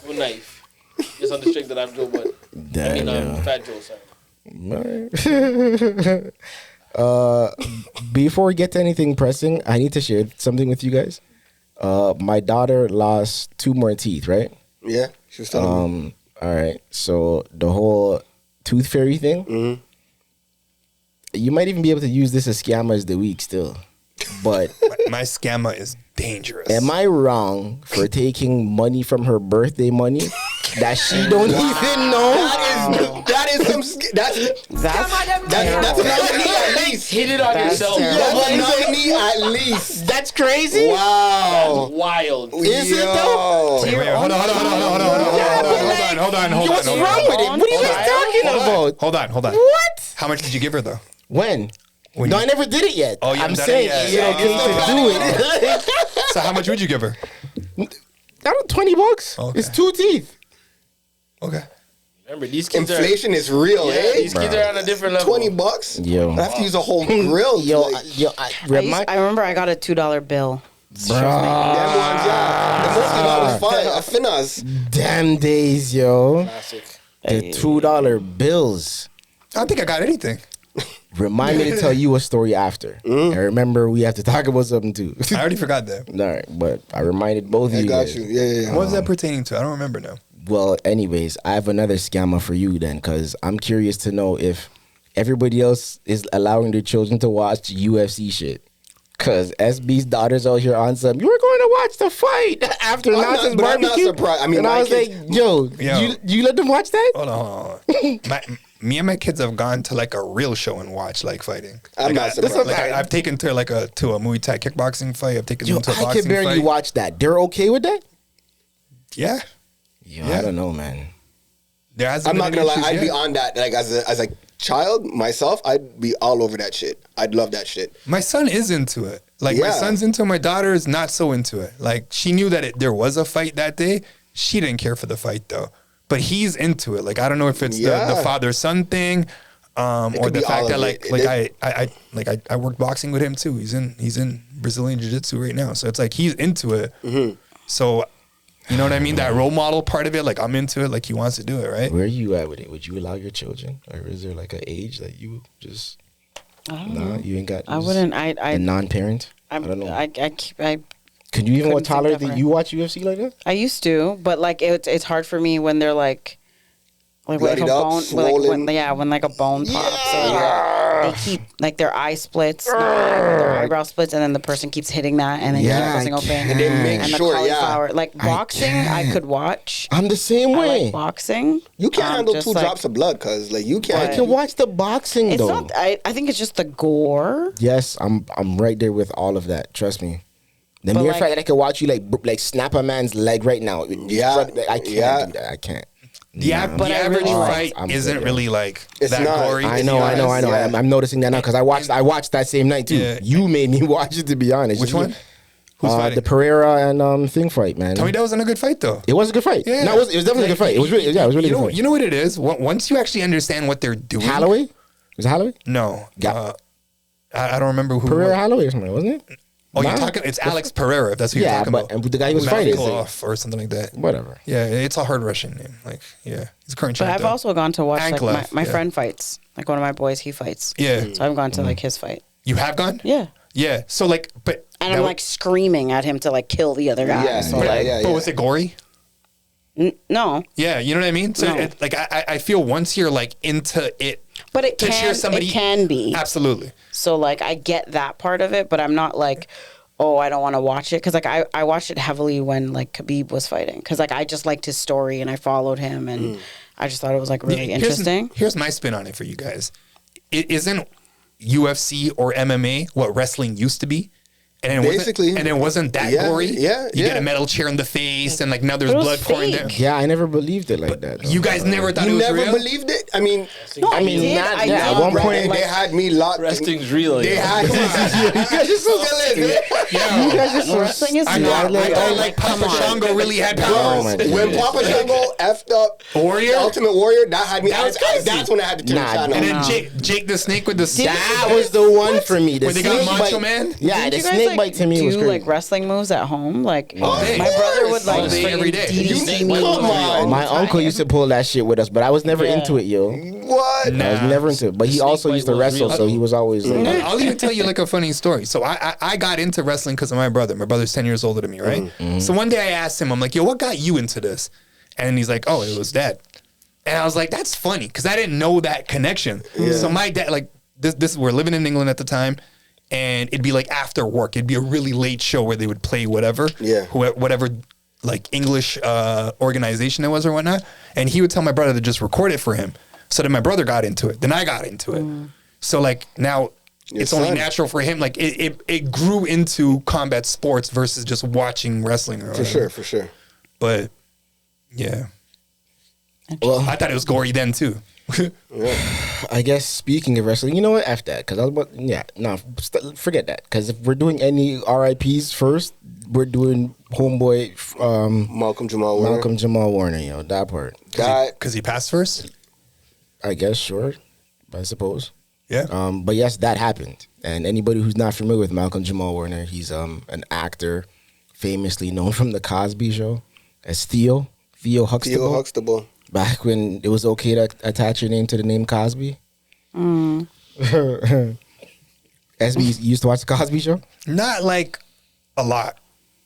no knife. Just on the strength that I'm Joe Budden. I mean, Fat Joe, sorry. Before we get to anything pressing, I need to share something with you guys. My daughter lost 2 more teeth, right? Yeah, she was telling me. All right. So the whole tooth fairy thing, you might even be able to use this as scammer as the week still. But My scammer is dangerous. am I wrong for taking money from her birthday money that she don't even know? That is some. That's nominee at least. Hit it on yourself. That's a nominee at least. That's crazy. Wow. Wild. Is it though? Wait, hold on. What's wrong with it? What are you guys talking about? Hold on. What? How much did you give her though? When? No, I never did it yet. Oh, you I'm haven't done saying it it's yet. okay to do it. So how much would you give her? That was $20. Okay. It's 2 teeth. Okay. Remember, these kids inflation is real, eh? These kids are on a different level. $20. Yo. I have to use a whole grill. I remember I got a $2 bill. Them ones, yeah. The $50 fine. A finesse. Damn days, yo. Classic. The $2 bills. I don't think I got anything. Remind me to tell you a story after. And remember, we have to talk about something too. I already forgot that. All right, but I reminded both of I you. got guys. you. Yeah. What was that pertaining to? I don't remember now. Well, anyways, I have another scammer for you then, because I'm curious to know if everybody else is allowing their children to watch UFC shit. Because SB's daughter's out here on some, you were going to watch the fight after Nonsense Barbecue. I'm not surprised. I mean, and I was like, yo, you let them watch that? Hold on. Me and my kids have gone to like a real show and watched like fighting. I'm not surprised. I've taken to like a Muay Thai kickboxing fight. I've taken them to a boxing fight. I can barely watch that. They're okay with that? Yeah. I don't know, man. I'm not gonna lie. I'd be on that. Like as a child myself, I'd be all over that shit. I'd love that shit. My son is into it. Like my son's into it. My daughter is not so into it. Like she knew that there was a fight that day. She didn't care for the fight though. But he's into it. Like I don't know if it's the father-son thing, or the fact that I worked boxing with him too. He's in Brazilian Jiu-Jitsu right now. So it's like he's into it. Mm-hmm. So you know what I mean? That role model part of it, like I'm into it, like he wants to do it, right? Where are you at with it? Would you allow your children? Or is there like an age that you just you ain't got I wouldn't a non-parent? I don't know. Can you even tolerate that you watch UFC like that? I used to, but like it's hard for me when they're like when like a bone, when like a bone pops, or they keep like their eye splits, their eyebrow splits, and then the person keeps hitting that, and then closing open, and they make and sure, the cauliflower. Like boxing, I could watch. I'm the same way. I like boxing. You can't handle 2 drops of blood, cause like you can't. I can watch the boxing it's though. Not, I think it's just the gore. Yes, I'm right there with all of that. Trust me. The mere fact that I can watch you like snap a man's leg right now. I can't do that. I can't. The average fight isn't really like that gory. I know. I'm noticing that now because I watched that same night too. Yeah. You made me watch it, to be honest. Which one? Who's fighting? The Pereira and Thing fight, man. Tell me that wasn't a good fight though. It was a good fight. Yeah. No, it was definitely a good fight. It was really good fight. You know what it is? Once you actually understand what they're doing. Holloway? Was it Holloway? No. I don't remember who. Pereira Holloway or something, wasn't it? Oh, you're talking. It's Alex Pereira. If that's who you're talking about. And the guy who was fighting or something like that. Whatever. Yeah, it's a hard Russian name. Like, yeah, he's a current champ. But I've also gone to watch Anklev, my friend fights. Like one of my boys, he fights. Yeah. So I've gone to like his fight. You have gone? Yeah. Yeah. So like, but and I'm like screaming at him to like kill the other guy. Yeah. So, but was it gory? No. Yeah, you know what I mean. So like, I feel once you're like into it, but it can be absolutely. So like, I get that part of it, but I'm not like, oh, I don't want to watch it because like I watched it heavily when like Khabib was fighting because like I just liked his story and I followed him and I just thought it was like really interesting. Here's my spin on it for you guys. It isn't UFC or MMA what wrestling used to be. And it wasn't that gory. Yeah, you get a metal chair in the face, and like now there's blood pouring down. Yeah, I never believed it like that. You guys never thought it was real? You never believed it? I mean, at one point they had me locked. Wrestling's real. They had me. You guys are so wrestling is like Papa Shango really had powers. When Papa Shango effed up Warrior, Ultimate Warrior, that had me. That's when I had to turn the channel. And then Jake the Snake with the that was the one for me. Where they got Macho Man. Yeah, the snake bite to me was crazy. Like wrestling moves at home, like my brother would like every day. DDT me. My uncle used to pull that shit with us, but I was never into it, yo. What? I was never into it. But he also used to wrestle, so he was always like... I'll even tell you like a funny story. So I got into wrestling because of my brother. My brother's 10 years older than me, right? Mm-hmm. So one day I asked him, I'm like, yo, what got you into this? And he's like, oh, it was Dad. And I was like, that's funny because I didn't know that connection. Yeah. So my dad, like, this we're living in England at the time. And it'd be like after work. It'd be a really late show where they would play whatever. Yeah. Whatever like English organization it was or whatnot. And he would tell my brother to just record it for him. So then my brother got into it. Then I got into it. So like now it's only natural for him. Like it grew into combat sports versus just watching wrestling. Or whatever. For sure. But yeah. Well, I thought it was gory then too. I guess speaking of wrestling, you know what? F that, because I was about, forget that. Because if we're doing any RIPs first, we're doing homeboy Malcolm Jamal Warner, yo, that part. Because he passed first? I guess, sure. I suppose. Yeah. But yes, that happened. And anybody who's not familiar with Malcolm Jamal Warner, he's an actor famously known from The Cosby Show as Theo Huxtable. Back when it was okay to attach your name to the name Cosby. SB, you used to watch The Cosby Show? Not like a lot.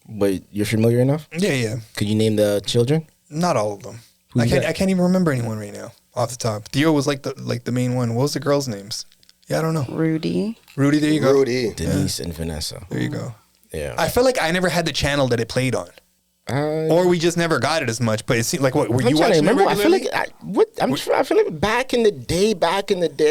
But you're familiar enough? Yeah. Could you name the children? Not all of them. Who's I that? can't even remember anyone right now off the top. Theo was like the main one. What was the girls' names? Yeah, I don't know. Rudy, there you go. Denise and Vanessa. There you go. Yeah. I feel like I never had the channel that it played on. Or we just never got it as much. But it seemed like, what, were you watching it regularly? I feel like back in the day, I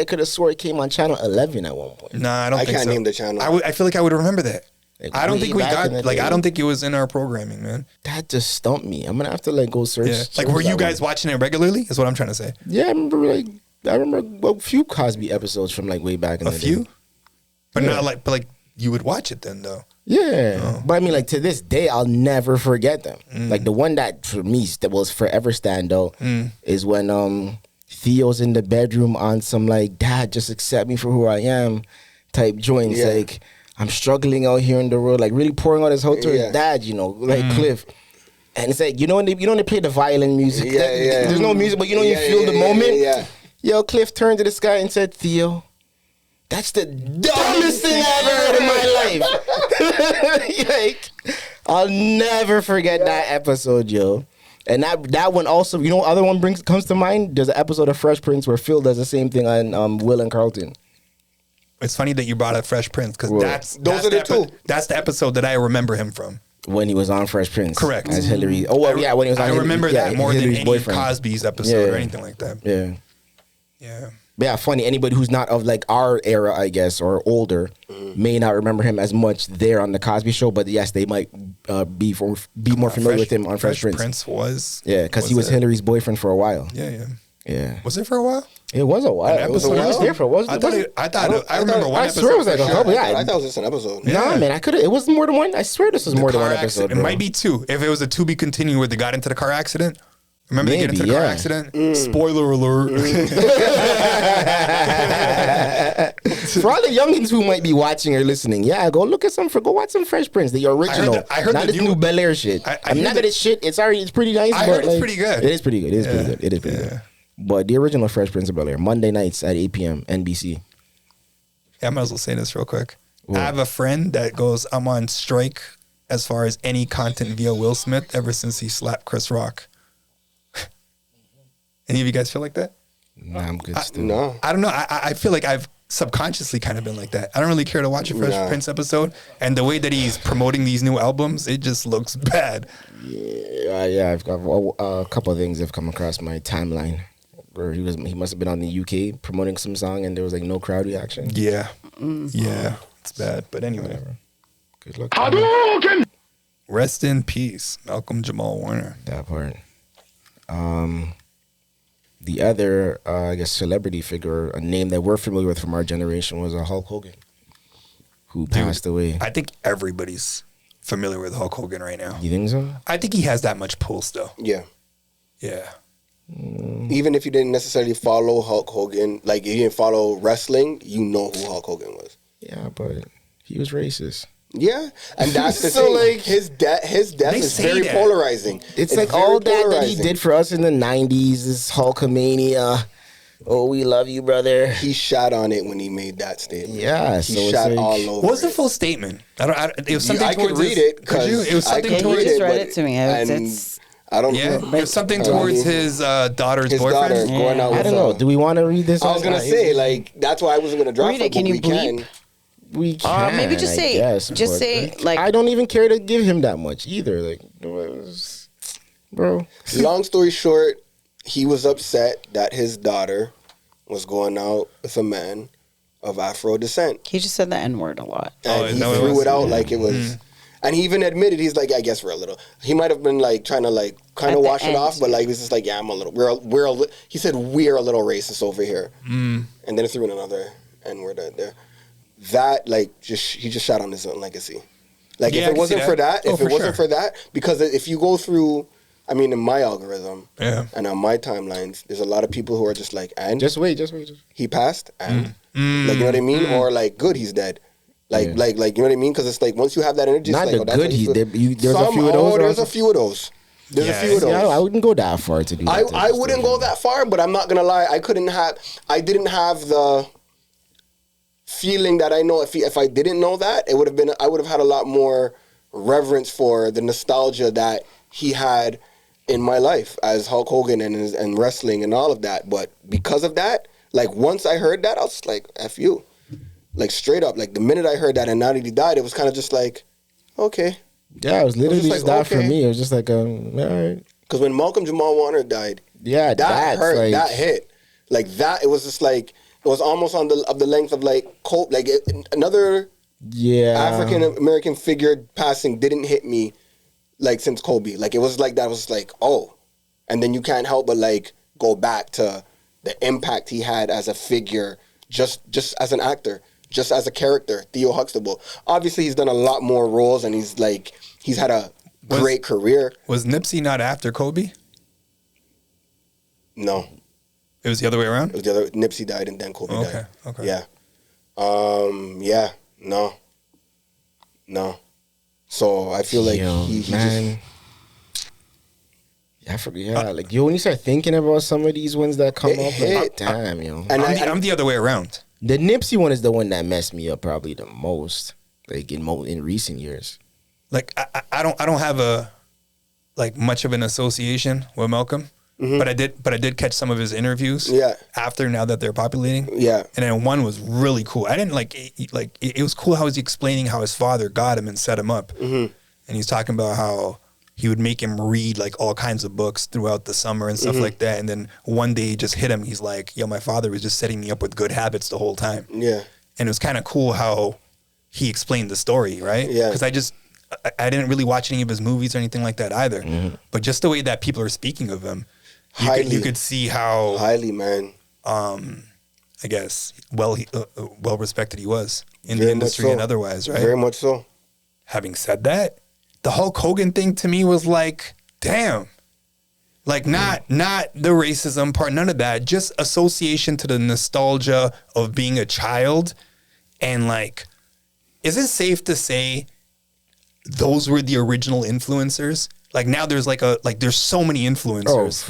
could have swore it came on channel 11 at one point. Nah, I don't think so. I can't name the channel. I feel like I would remember that. Like, I don't think we got, day. I don't think it was in our programming, man. That just stumped me. I'm gonna have to go search. Yeah. Like, were you guys watching it regularly? Is what I'm trying to say. Yeah, I remember a few Cosby episodes from way back in the day. A few? But not like you would watch it then though. Yeah. Oh. But I mean, to this day, I'll never forget them. Like, the one that for me that will forever stand out is when Theo's in the bedroom on some Dad, just accept me for who I am type joints. Yeah. Like, I'm struggling out here in the world, really pouring out his heart to his dad, Cliff. And it's like, when they play the violin music. There's no music, but you feel the moment. Yeah. Yo, Cliff turned to the sky and said, Theo, that's the dumbest thing I've ever heard in my life. I'll never forget that episode, yo. And that one also, other one comes to mind? There's an episode of Fresh Prince where Phil does the same thing on Will and Carlton. It's funny that you brought up Fresh Prince because those are the two. That's the episode that I remember him from. When he was on Fresh Prince. Correct. As Hillary. Oh, well, yeah, when he was on I remember that more than Hillary's any boyfriend. Cosby's episode or anything like that. Yeah. Yeah. But yeah, funny. Anybody who's not of our era, I guess, or older, may not remember him as much there on the Cosby Show. But yes, they might be more familiar with him on Fresh Prince. Prince was. Yeah, because he was Hillary's boyfriend for a while. Yeah. Was it for a while? It was a while. It was there for a while. I remember one episode. I swear it was a couple. Yeah, I thought it was just an episode. Nah, man, it wasn't more than one. I swear this was more than one episode. It might be two. If it was a to be continued where they got into the car accident. Remember they get into the car accident? Spoiler alert. For all the youngins who might be watching or listening, go watch some Fresh Prince, the original. I heard not this new Bel Air shit. Not that it's shit. It's pretty nice. I heard it's pretty good. It is pretty good. It is pretty good. But the original Fresh Prince of Bel Air, Monday nights at 8 p.m. NBC. Yeah, I might as well say this real quick. What? I have a friend that goes, I'm on strike as far as any content via Will Smith ever since he slapped Chris Rock. Any of you guys feel like that? Nah, I'm good still. No. I don't know. I feel like I've subconsciously kind of been like that. I don't really care to watch a Fresh Prince episode. And the way that he's promoting these new albums, it just looks bad. Yeah, I've got a couple of things that have come across my timeline where he must have been on the UK promoting some song and there was no crowd reaction. Yeah. Yeah. It's bad. But anyway. Whatever. Good luck. Rest in peace, Malcolm Jamal Warner. That part. The other, I guess, celebrity figure, a name that we're familiar with from our generation was Hulk Hogan, who passed away. I think everybody's familiar with Hulk Hogan right now. You think so? I think he has that much pull still. Yeah. Yeah. Even if you didn't necessarily follow Hulk Hogan, you didn't follow wrestling, you know who Hulk Hogan was. Yeah, but he was racist. Yeah, and that's the So, thing. His death is very polarizing. It's very all that he polarizing. did for us in the 90s, this Hulkamania. Oh, we love you, brother. He shot on it when he made that statement. Yeah, he so it's shot like- all over. What was the it. full statement? It was something I could towards read his, it. Could you? It was something I could towards. read just it, read but- it to me. It's I don't Yeah, know. it was something towards his daughter's His boyfriend. daughter going out with I don't know. Do we want to read this? I was gonna say that's why I wasn't gonna drop Read it. it. Can but you we bleep? can. we can. maybe just I say- guess, just but, say, I don't even care to give him that much either. Bro. Long story short, he was upset that his daughter was going out with a man of Afro descent, he just said the N word a lot. and he no, it threw was- it out like it was. And he even admitted he's like, I guess we're a little. He might have been trying to kind At of the wash it end. off, but he was just like, yeah, I'm a little. He said we're a little racist over here, and then he threw in another N word out there. That he just shot on his own legacy. Like Yeah, if I it can wasn't see for that. that, Oh, if for it wasn't sure. for that, because if you go through, I mean, in my algorithm Yeah. and on my timelines, there's a lot of people who are just like, and Just wait. he passed, and like you know what I mean, or like good, he's dead. Like, Yeah. like you know what I mean? Because it's like once you have that energy, Not it's the like, oh, that's good what you he's feel. dead. There's a few of those. There's a few of those. There's Yeah, a few of those. Yeah, I wouldn't go that far to do that. I wouldn't go that far, but I'm not gonna lie. I didn't have the feeling that I know. If I didn't know that, I would have had a lot more reverence for the nostalgia that he had in my life as Hulk Hogan and wrestling and all of that. But because of that, like once I heard that, I was just like, F you. Like straight up, like the minute I heard that and now that he died, it was kind of just like, okay. Yeah, it was literally just just like, that for okay. me. It was just like, all right. Because when Malcolm Jamal Warner died, Yeah, that that's hurt. like, That hit. Like that. It was just like it was almost on the length of like Colt. Like another yeah. African American figure passing didn't hit me like since Kobe. Like it was like that was like oh, and then you can't help but like go back to the impact he had as a figure, just as an actor, just as a character. Theo Huxtable. Obviously, he's done a lot more roles, and he's had a great career. Was Nipsey not after Kobe? No. It was the other way around? It was the other. Nipsey died and then Kobe died. Okay. Yeah. Yeah. No. So I feel like Yo, he man. I forget. Yeah, like when you start thinking about some of these ones that come It up, hit. like, damn, yo. And I'm the other way around. The Nipsey one is the one that messed me up probably the most, like in recent years. Like I don't have a like much of an association with Malcolm, but I did catch some of his interviews. Yeah. After now that they're populating. Yeah. And then one was really cool. I didn't it was cool how he was explaining how his father got him and set him up, and he's talking about how he would make him read like all kinds of books throughout the summer and stuff like that. And then one day it just hit him. He's like, yo, my father was just setting me up with good habits the whole time. Yeah. And it was kind of cool how he explained the story, right? Yeah. Because I didn't really watch any of his movies or anything like that either. But just the way that people are speaking of him, you could see how highly, man. I guess well respected he was in Very the industry much so. and otherwise, right? Very much so. Having said that, the Hulk Hogan thing to me was like, damn. Like not the racism part, none of that. Just association to the nostalgia of being a child, and like, is it safe to say those were the original influencers? Like now there's there's so many influencers.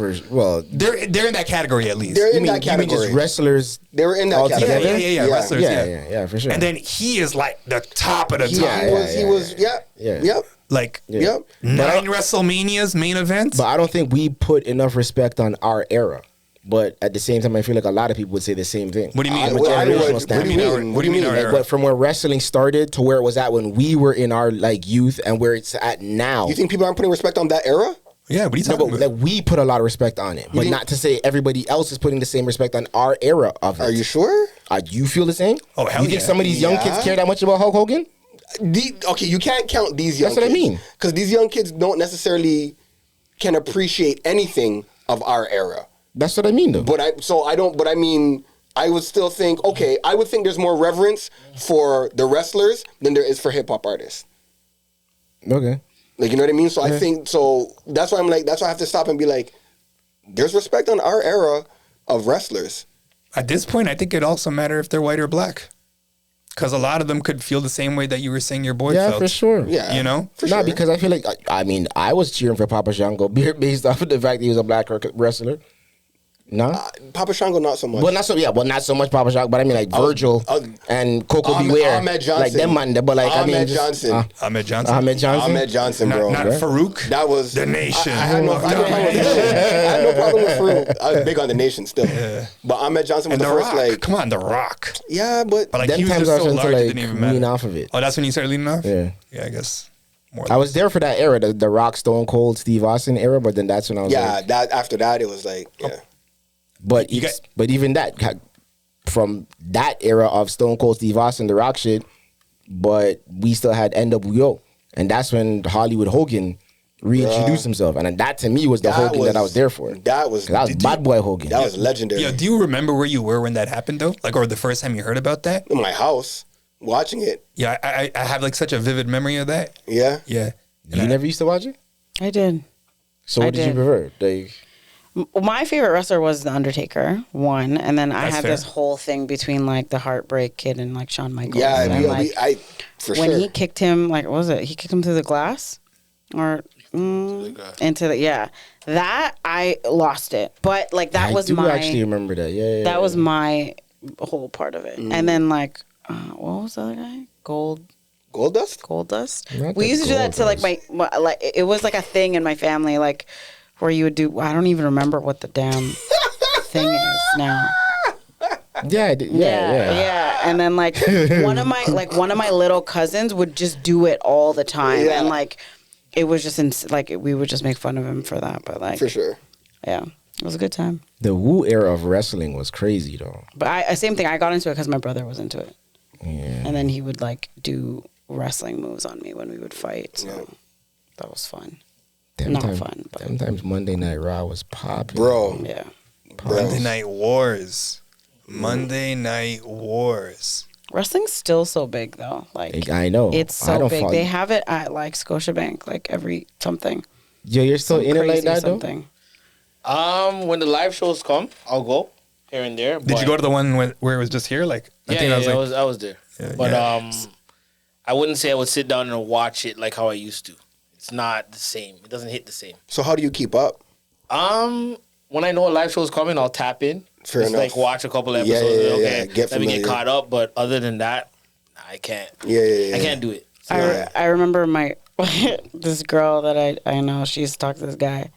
They're in that category at least. They're in You that mean category. just wrestlers? They were in that all category. together? Yeah, wrestlers. Yeah, for sure. And then he is like the top of the top. Yeah. Yep. Like Yep. 9 WrestleManias main events. But I don't think we put enough respect on our era. But at the same time, I feel like a lot of people would say the same thing. What do you mean? From a generational standpoint. What do you mean? Like, but from where wrestling started to where it was at when we were in our like youth and where it's at now. You think people aren't putting respect on that era? Yeah, what are you No, talking but about? like, we put a lot of respect on it, but think- not to say everybody else is putting the same respect on our era of it. Are you sure? You feel the same? Oh, hell You think yeah. some of these young kids Yeah. care that much about Hulk Hogan? Okay, you can't count these young That's what I kids. mean. Because these young kids don't necessarily can appreciate anything of our era. That's what I mean, though. But I mean, I would still think, okay, I would think there's more reverence for the wrestlers than there is for hip hop artists. Okay. Like, you know what I mean? So I think, so that's why that's why I have to stop and be like, there's respect on our era of wrestlers. At this point, I think it also matter if they're white or black. Because a lot of them could feel the same way that you were saying your boy Yeah, felt. for sure. Yeah. You know? For Nah, sure. because I feel like, I mean, I was cheering for Papa Shango based off of the fact that he was a black wrestler. No? Papa Shango, not so much. Well, not so much Papa Shango, but I mean like Virgil and Coco Beware. Ahmed Johnson. Like them man, but like, I mean, Ahmed just, Johnson. Ahmed Johnson. Ahmed Johnson. Ahmed Johnson, bro. Not Farouk. That was The Nation. I had no problem with Farouk. I was big on the Nation still. But Ahmed Johnson was And the The first, Rock. like, Come on, The Rock. yeah, but But like Them he was times just I so was large, into it like didn't even matter. lean off of it. Oh, that's when you started leaning off? Yeah. Yeah, I guess. More I was there for that era, the Rock, Stone Cold, Steve Austin era, but then that's when I was yeah, like, that after that it was like, yeah. but You got- but even that from that era of Stone Cold, Steve Austin, the Rock shit, but we still had NWO, and that's when Hollywood Hogan reintroduced himself, and that to me was the Hogan that I was there for. That was Bad Boy Hogan. That was legendary. Yeah, do you remember where you were when that happened though? Like, or the first time you heard about that? In my house. watching it. Yeah, I have like such a vivid memory of that. Yeah. Yeah. You never used to watch it? I did. So what did you prefer? Like, My favorite wrestler was The Undertaker, one, and then I That's had fair. this whole thing between like the Heartbreak Kid and like Shawn Michaels. Yeah, and, like, for when sure. he kicked him, like, what was it? He kicked him through the glass, or into the that I lost it. But like that was my. I actually remember that. Yeah. That was my whole part of it. And then like, what was the other guy? Goldust. Not We the used to do that to like my like it was like a thing in my family, like where you would do. I don't even remember what the damn thing is now. Yeah. And then like one of my little cousins would just do it all the time, and like it was just like we would just make fun of him for that. But like For sure. yeah, it was a good time. The Wu era of wrestling was crazy though. But I same thing. I got into it because my brother was into it, Yeah. and then he would like do wrestling moves on me when we would fight. So that was fun. Fun, but Sometimes Monday Night Raw was popping. Bro. yeah. Monday Night Wars. Monday Night Wars. Wrestling's still so big though. Like I know. it's I so don't big. follow- They have it at like Scotiabank, like every something. Yo, you're still Some in it like crazy that though? something. When the live shows come, I'll go here and there. Did you go to the one where it was just here? Like, I was there. But I wouldn't say I would sit down and watch it like how I used to. It's not the same. It doesn't hit the same. So how do you keep up? When I know a live show is coming, I'll tap in. Fair Just enough. like watch a couple episodes. Yeah. Let me familiar. get caught up. But other than that, I can't. Yeah. I can't do it. I remember my this girl that I know. She used to talk to this guy,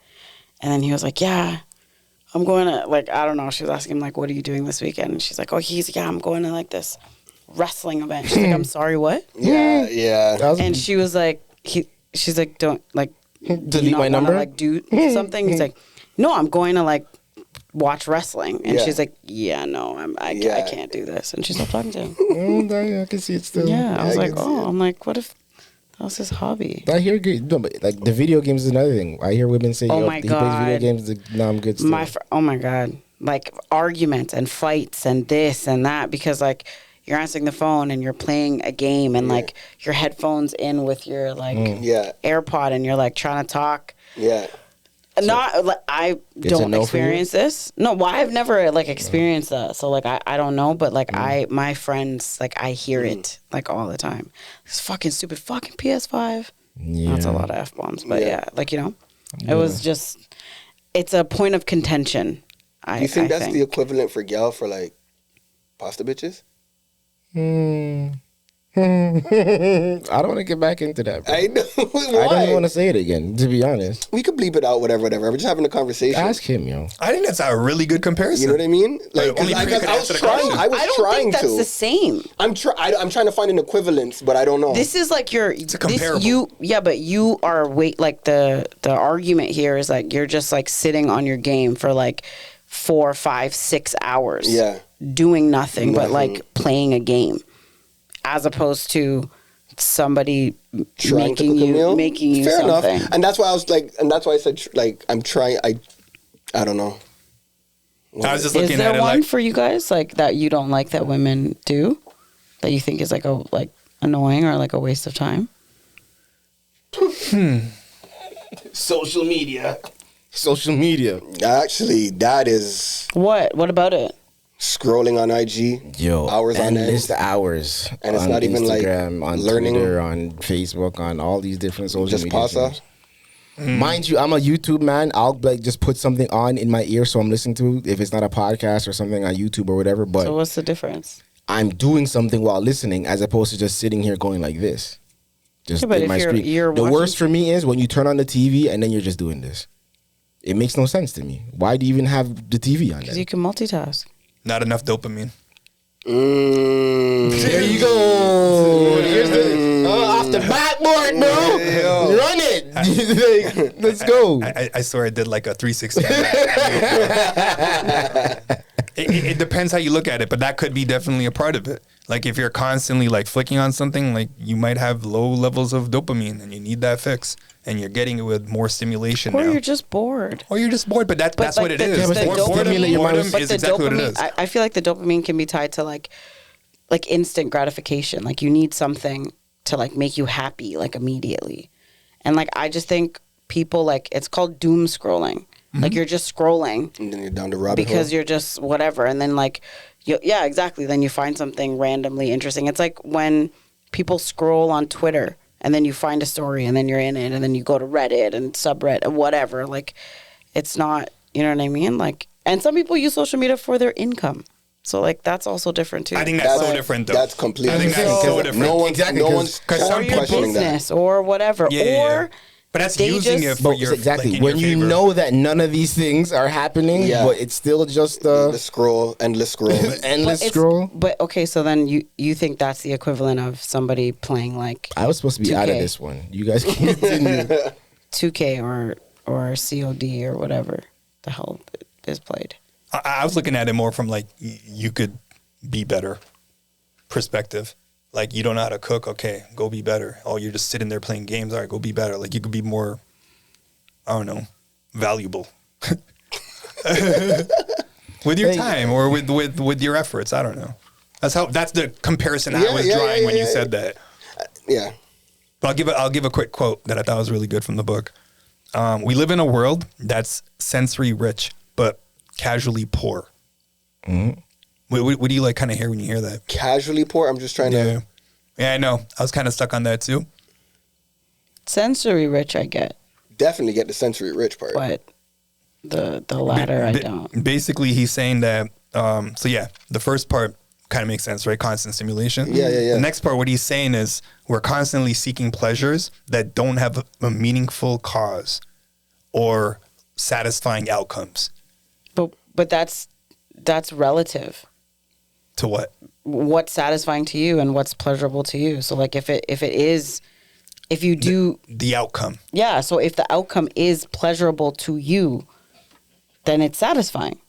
and then he was like, "Yeah, I'm going to like I don't know." She was asking him like, "What are you doing this weekend?" And she's like, "Oh, I'm going to like this wrestling event." She's like, "I'm sorry, what?" Yeah. And she was like, she's like, "Don't like Delete my number? like do something." He's like, "No, I'm going to like watch wrestling." And Yeah. she's like, "Yeah, no, I can't do this." And she stopped talking to him. I can see it still. Yeah, I was I like, can see it. I'm like, what if that was his hobby? I hear no, but like the video games is another thing. I hear women say, Oh "Yo, my he plays video God. games." No, I'm good. Still. Oh my God, like arguments and fights and this and that because like you're answering the phone and you're playing a game and like your headphones in with your like AirPod and you're like trying to talk. Yeah. Not like I don't no for you? experience this. No, well, I've never like experienced that. So like I don't know, but like my friends like I hear it like all the time. This fucking stupid fucking PS5. Yeah. That's a lot of F bombs, but yeah, like it was just it's a point of contention. Do you think that's the equivalent for gal for like pasta bitches? I don't want to get back into that. Bro. I know. I don't even want to say it again. To be honest, We could bleep it out, whatever. We're just having a conversation. ask him, yo. I think that's a really good comparison. You know what I mean? Like, only 'cause Pree could I was answer the trying. question. I was I don't trying think that's to. the same. I'm trying to find an equivalence, but I don't know. This is like a comparable. but you are like the argument here is like you're just like sitting on your game for like 4, 5, 6 hours. Yeah. Doing nothing but like playing a game. As opposed to somebody Trying to cook a meal? making you Fair something. enough. And that's why I was like, and that's why I said like I'm trying. I don't know. I was just Is looking there at it one like, for you guys like that you don't like that women do? That you think is like annoying or like a waste of time? Social media. Social media, Actually, that is What? What about it? scrolling on IG. yo. Hours on end. It's the hours, And it's on not even, like, Instagram, on learning. Twitter, on Facebook, on all these different social Just media. pasa. things. Mind you, I'm a YouTube man. I'll like just put something on in my ear so I'm listening to if it's not a podcast or something on YouTube or whatever. But So what's the difference? I'm doing something while listening as opposed to just sitting here going like this. Just Yeah, but in if my you're- screen. you're The watching- worst for me is when you turn on the TV and then you're just doing this. It makes no sense to me. Why do you even have the TV on Because there? you can multitask. not enough dopamine. There you go. Here's the off the backboard, bro. Run it. Like, let's go. I swear I did like a 360. It depends how you look at it, but that could be definitely a part of it. Like if you're constantly like flicking on something, like you might have low levels of dopamine and you need that fix, and you're getting it with more stimulation Or now. you're just bored. Or you're just bored, but that's like what it the- is. Yeah, but the boredom dopamine- your mind Boredom but is the exactly what it dopamine, is. I feel like the dopamine can be tied to like instant gratification. Like you need something to like make you happy like immediately. And like I just think people like it's called doom scrolling. Like you're just scrolling And then you're down the rabbit because hole. you're just whatever, and then like yeah, exactly. Then you find something randomly interesting. It's like when people scroll on Twitter and then you find a story and then you're in it and then you go to Reddit and subreddit and whatever. Like it's not, you know what I mean? Like, and some people use social media for their income. So like that's also different too. I think that's so different though. That's completely I think that's so different. No one's Exactly, no one's because some or your questioning that. business or whatever. Yeah. Or But that's they using just- it for But your exactly like, in when your you favor. know that none of these things are happening, Yeah. but it's still just The scroll, endless scroll. endless it's- scroll. But okay, so then you think that's the equivalent of somebody playing like I was supposed to be out of 2K. this one. You guys can continue. 2K or COD or whatever the hell is played. I was looking at it more from like you could be better perspective. Like you don't know how to cook, okay, go be better. Oh, you're just sitting there playing games. All right, go be better. Like you could be more, I don't know, valuable with your time or with your efforts. I don't know. That's the comparison I was drawing when you said that. Yeah. But I'll give a quick quote that I thought was really good from the book. We live in a world that's sensory rich but casually poor. What do you like kind of hear when you hear that? Casually poor. I'm just trying to. Yeah, I know. I was kind of stuck on that too. Sensory rich, I get, Definitely get the sensory rich part. but the latter I don't. Basically, he's saying that. So yeah, the first part kind of makes sense, right? Constant stimulation. Yeah. The next part, what he's saying is we're constantly seeking pleasures that don't have a meaningful cause or satisfying outcomes. But that's relative. To what? What's satisfying to you and what's pleasurable to you. So like if you do The outcome. yeah, so if the outcome is pleasurable to you, then it's satisfying.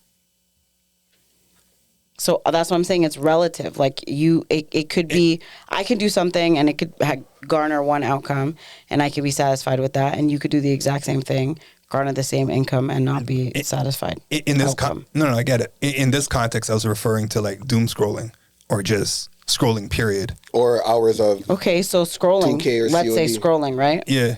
So that's what I'm saying. It's relative. Like it could be, I can do something and it could garner one outcome and I could be satisfied with that. And you could do the exact same thing, garner the same income and not be satisfied. In this outcome. no, I get it. In this context, I was referring to like doom scrolling or just scrolling, period. Or hours of. Okay, so scrolling. 2K or Let's say COD. scrolling, right? Yeah.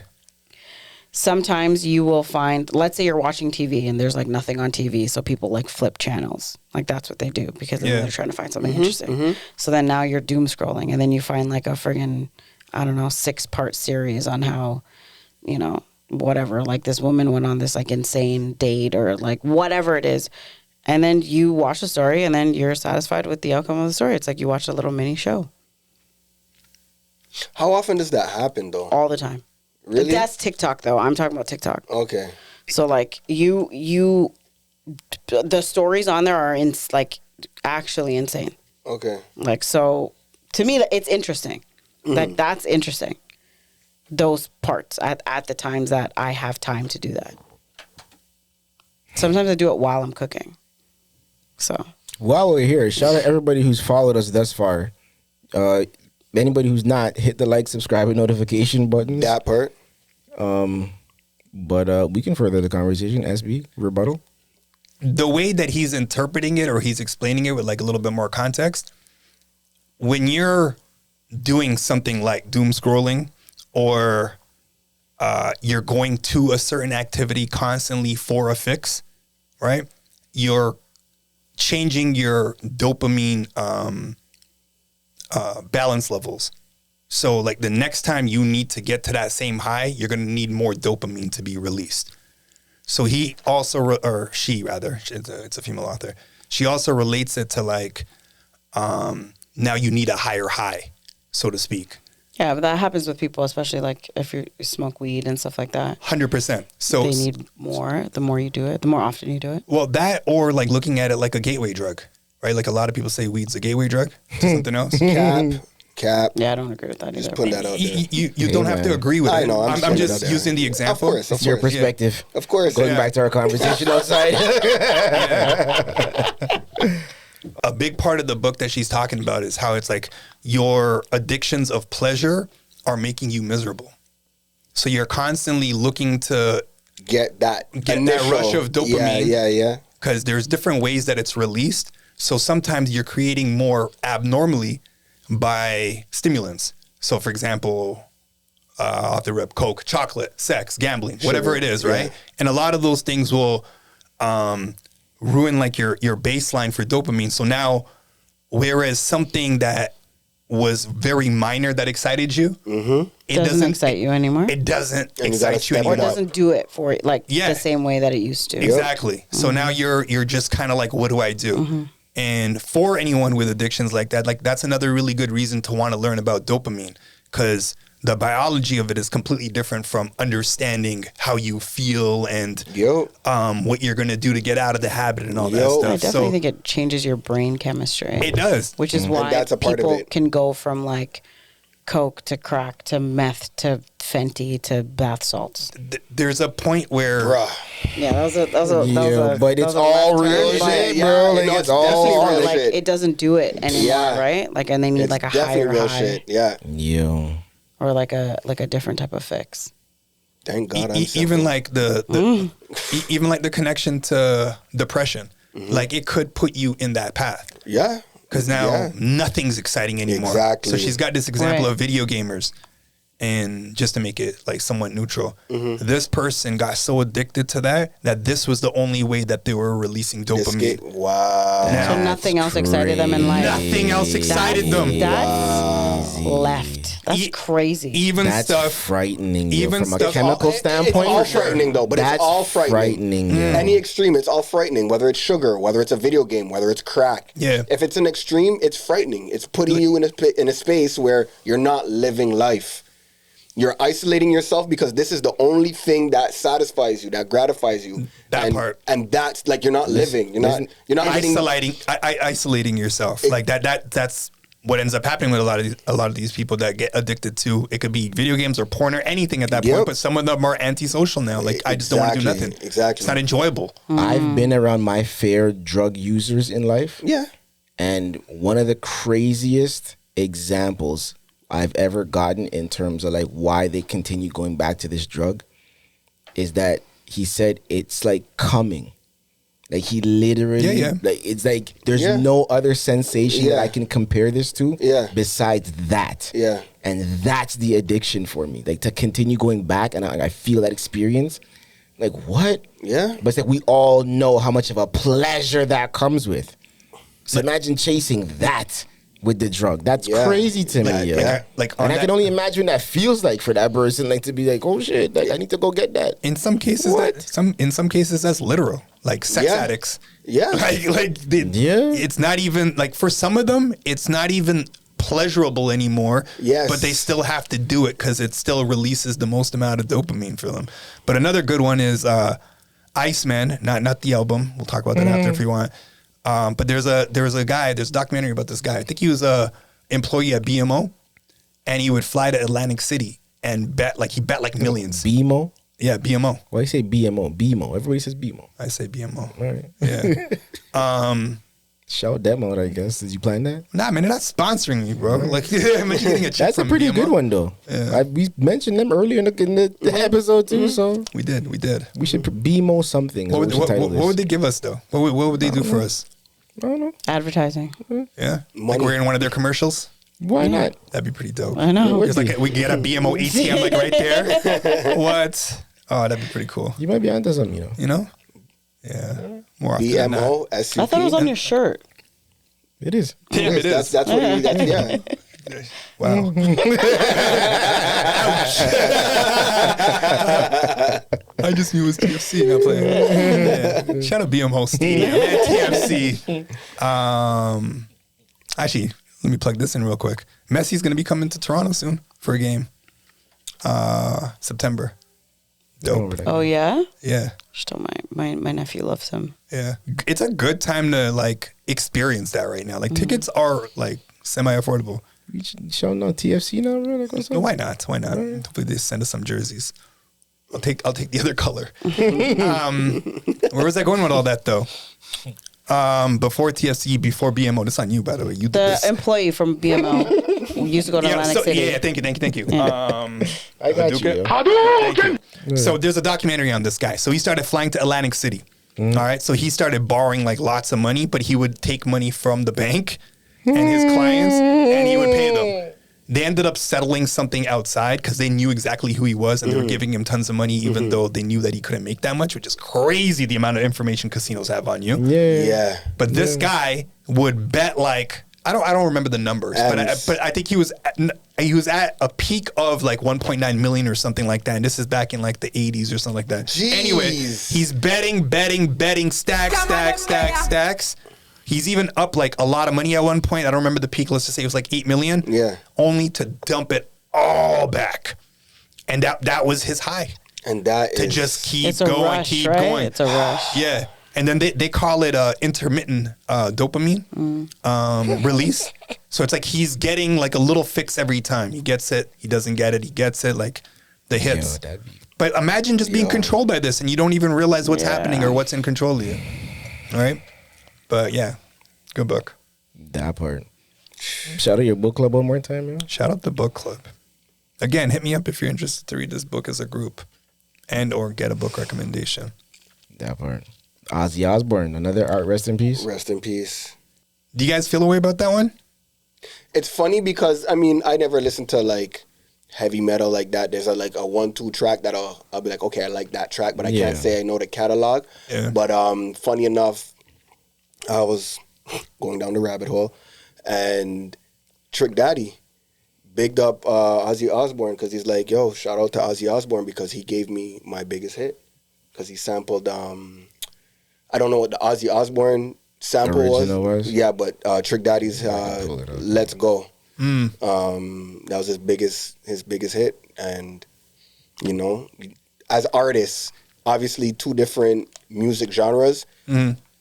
Sometimes you will find, let's say you're watching TV and there's like nothing on TV, so people like flip channels. Like that's what they do because they're trying to find something interesting. So then now you're doom scrolling and then you find like a friggin', I don't know, 6-part series on how, you know, whatever, like this woman went on this like insane date or like whatever it is. And then you watch the story and then you're satisfied with the outcome of the story. It's like you watch a little mini show How often does that happen though? all the time. Really? That's TikTok though. I'm talking about TikTok. Okay. So like the stories on there are like actually insane. Okay. Like so to me it's interesting. Like that's interesting. Those parts at the times that I have time to do that. Sometimes I do it while I'm cooking. So While we're here, shout out everybody who's followed us thus far. Anybody who's not, hit the like, subscribe, and notification buttons. That part. But we can further the conversation. SB, rebuttal. The way that he's interpreting it or he's explaining it with like a little bit more context, when you're doing something like doom scrolling or you're going to a certain activity constantly for a fix, right? You're changing your dopamine balance levels. So like the next time you need to get to that same high, you're going to need more dopamine to be released. So he also, or she rather, it's a female author. She also relates it to like, now you need a higher high, so to speak. yeah, but that happens with people, especially like if you smoke weed and stuff like that. 100%. So They need more. The more you do it, the more often you do it. well, that or like looking at it like a gateway drug, right? Like a lot of people say weed's a gateway drug to something else. Cap. Yeah, I don't agree with that either. Just putting that out there. You don't have to agree with it. I know, I'm just just using the Of example. course. It's your perspective. Of course. Going back to our conversation outside. A big part of the book that she's talking about is how it's like your addictions of pleasure are making you miserable. So you're constantly looking to Get that that rush of dopamine. Yeah. because there's different ways that it's released. So sometimes you're creating more abnormally by stimulants. So, for example, off the rip, Coke, chocolate, sex, gambling, whatever it is, right? And a lot of those things will ruin like your baseline for dopamine. So now, whereas something that was very minor that excited you, it doesn't excite you anymore. It doesn't excite you anymore. Or doesn't do it for it like the same way that it used to. Exactly. So now you're just kind of like, what do I do? And for anyone with addictions like that, like that's another really good reason to want to learn about dopamine, because the biology of it is completely different from understanding how you feel and what you're going to do to get out of the habit and all that stuff. I definitely think it changes your brain chemistry. It does. Which is why people can go from like Coke to crack to meth to Fenty to bath salts. There's a point where... Yeah, that was a but it's all real shit, bro. Like, it's all real like shit. It doesn't do it anymore, right? Like, and they need like a higher real high. Shit. Yeah. Or like a different type of fix. Thank God. Even like even like the connection to depression, like it could put you in that path. Yeah. Because now nothing's exciting anymore. Exactly. So she's got this example of video gamers. And just to make it like somewhat neutral, this person got so addicted to that this was the only way that they were releasing dopamine. Wow. So nothing else excited them in life. Nothing else excited them. That's left. That's crazy. Even that's stuff frightening. Even from stuff, a chemical standpoint, it's all frightening though. But that's it's all frightening. Any extreme, it's all frightening. Whether it's sugar, whether it's a video game, whether it's crack. Yeah. If it's an extreme, it's frightening. It's putting you in a space where you're not living life. You're isolating yourself because this is the only thing that satisfies you, that gratifies you. And that's like you're not living. You're not isolating yourself. Like that's what ends up happening with a lot of these people that get addicted to. It could be video games or porn or anything at that point. But some of them are antisocial now. Like I just don't want to do nothing. Exactly. It's not enjoyable. I've been around my fair drug users in life. Yeah. And one of the craziest examples I've ever gotten in terms of like why they continue going back to this drug is that he said it's like coming. Like he literally, like it's like there's no other sensation that I can compare this to besides that. Yeah. And that's the addiction for me. Like to continue going back and I feel that experience. Like what? Yeah. But it's like we all know how much of a pleasure that comes with. So imagine chasing that with the drug. That's crazy to me. And I can only imagine what that feels like for that person, like to be like, oh shit, like I need to go get that. In some cases, in some cases that's literal. Like sex addicts. Yeah. It's not even like for some of them, it's not even pleasurable anymore. Yes. But they still have to do it because it still releases the most amount of dopamine for them. But another good one is Iceman, not the album. We'll talk about that after if you want. But there's a documentary about this guy. I think he was a employee at BMO, and he would fly to Atlantic City and bet like millions. BMO? Yeah, BMO. Why you say BMO? BMO. Everybody says BMO. I say BMO. All right. Yeah. Shout them out, I guess. Did you plan that? Nah, man, they're not sponsoring me, bro. Like, imagine getting a check That's a pretty BMO. good one, though. Yeah. We mentioned them earlier in the episode, too, so. We did. We should BMO something. What would they give us, though? What would they do for us? I don't know. Advertising. Yeah. Like we're in one of their commercials? Why not? That'd be pretty dope. I know. It's like we get a BMO ATM like right there. What? Oh, that'd be pretty cool. You might be onto something, You know? Yeah. More often BMO, than SCP. I thought it was on your shirt. It is. Damn, it is. That's what it is. Yeah. Wow. I just knew it was TFC. Not playing. Yeah. Shout out BMO Stadium and TFC. Actually, let me plug this in real quick. Messi's going to be coming to Toronto soon for a game. September. Dope. Oh yeah? Yeah. Just told my nephew loves him. Yeah. It's a good time to like experience that right now. Like tickets are like semi-affordable. You showing no TFC now, bro? Like, No, why not? Why not? Hopefully they send us some jerseys. I'll take the other color. Where was I going with all that though? Before TFC, before BMO. That's on you, by the way. You did this. Employee from BMO who used to go to Atlantic City. Yeah, thank you. I got you. Thank you. So there's a documentary on this guy. So he started flying to Atlantic City. All right. So he started borrowing like lots of money, but he would take money from the bank and his clients, and he would pay them. They ended up settling something outside because they knew exactly who he was, and they were giving him tons of money, even though they knew that he couldn't make that much, which is crazy, the amount of information casinos have on you. Yeah. But this guy would bet like, I don't remember the numbers, but I think he was at a peak of like 1.9 million or something like that. And this is back in like the 80s or something like that. Jeez. Anyway, he's betting, stacks. He's even up like a lot of money at one point. I don't remember the peak. Let's just say it was like 8 million. Yeah. Only to dump it all back. And that was his high. And that to is... just keep It's a going, rush, keep right? going. It's a rush. Yeah. And then they call it intermittent dopamine release. So it's like he's getting like a little fix every time. He gets it. He doesn't get it. He gets it. Like the hits. But imagine just being controlled by this and you don't even realize what's happening or what's in control of you. All right? But yeah, good book. That part. Shout out your book club one more time, man. Shout out the book club. Again, hit me up if you're interested to read this book as a group and or get a book recommendation. That part. Ozzy Osbourne, another art, rest in peace. Rest in peace. Do you guys feel a way about that one? It's funny because, I mean, I never listened to like heavy metal like that. There's a 1-2 track that I'll be like, okay, I like that track, but I can't say I know the catalog. Yeah. But funny enough, I was going down the rabbit hole, and Trick Daddy bigged up Ozzy Osbourne because he's like, yo, shout out to Ozzy Osbourne because he gave me my biggest hit because he sampled, I don't know what the Ozzy Osbourne sample was. Yeah, but Trick Daddy's Let's Go. That was his biggest hit. And, you know, as artists, obviously 2 different music genres,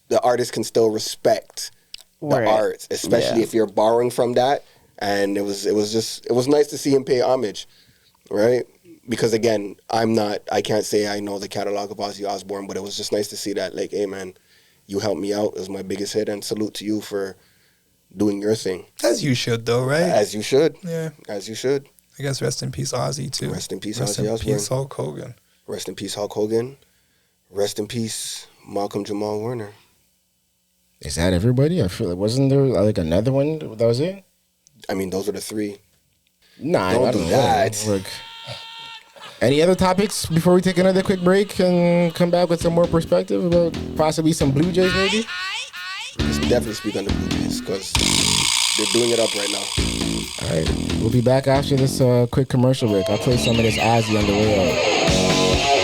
the artist can still respect the art, especially if you're borrowing from that. And it was nice to see him pay homage, right? Because again, I can't say I know the catalog of Ozzy Osbourne, but it was just nice to see that, like, hey man, you helped me out. It was my biggest hit, and salute to you for doing your thing. As you should, though, right? As you should. Yeah. As you should. I guess rest in peace, Ozzy, too. Rest in peace, Rest Ozzy in Osbourne. peace, Hulk Hogan. Rest in peace, Hulk Hogan. Rest in peace, Malcolm Jamal Warner. Is that everybody? I feel like, wasn't there like another one that was it? I mean, those are the 3. Nah, Don't I do don't that. know. Look, any other topics before we take another quick break and come back with some more perspective about possibly some Blue Jays, maybe? Let's definitely speak on the Blue Jays because they're doing it up right now. All right, we'll be back after this quick commercial break. I'll play some of this Ozzy on the way out.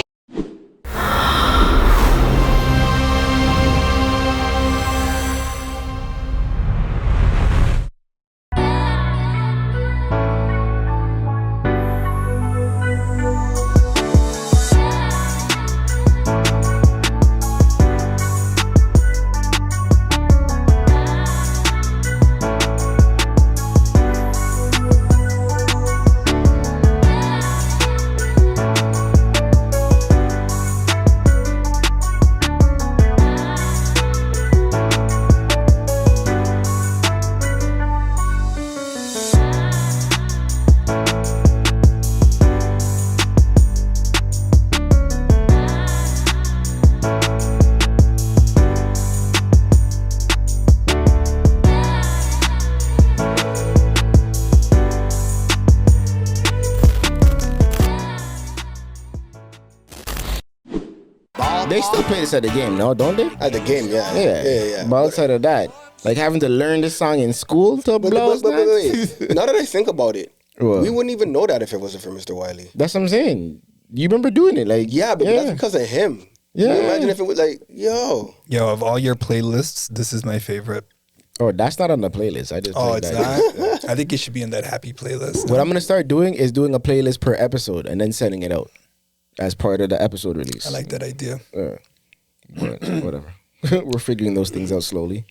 They still play this at the game, no? Don't they? At the game, yeah. But outside of that, like having to learn this song in school to blow But wait. Now that I think about it, What? we wouldn't even know that if it wasn't for Mr. Wiley. That's what I'm saying. You remember doing it, like Yeah, but that's because of him. Yeah. Can you imagine if it was like, yo. Yo, of all your playlists, this is my favorite. Oh, that's not on the playlist. I just Oh, played it's that. not? I think it should be in that happy playlist. What I'm gonna start doing is doing a playlist per episode and then sending it out as part of the episode release. I like that idea. But whatever. We're figuring those things out slowly.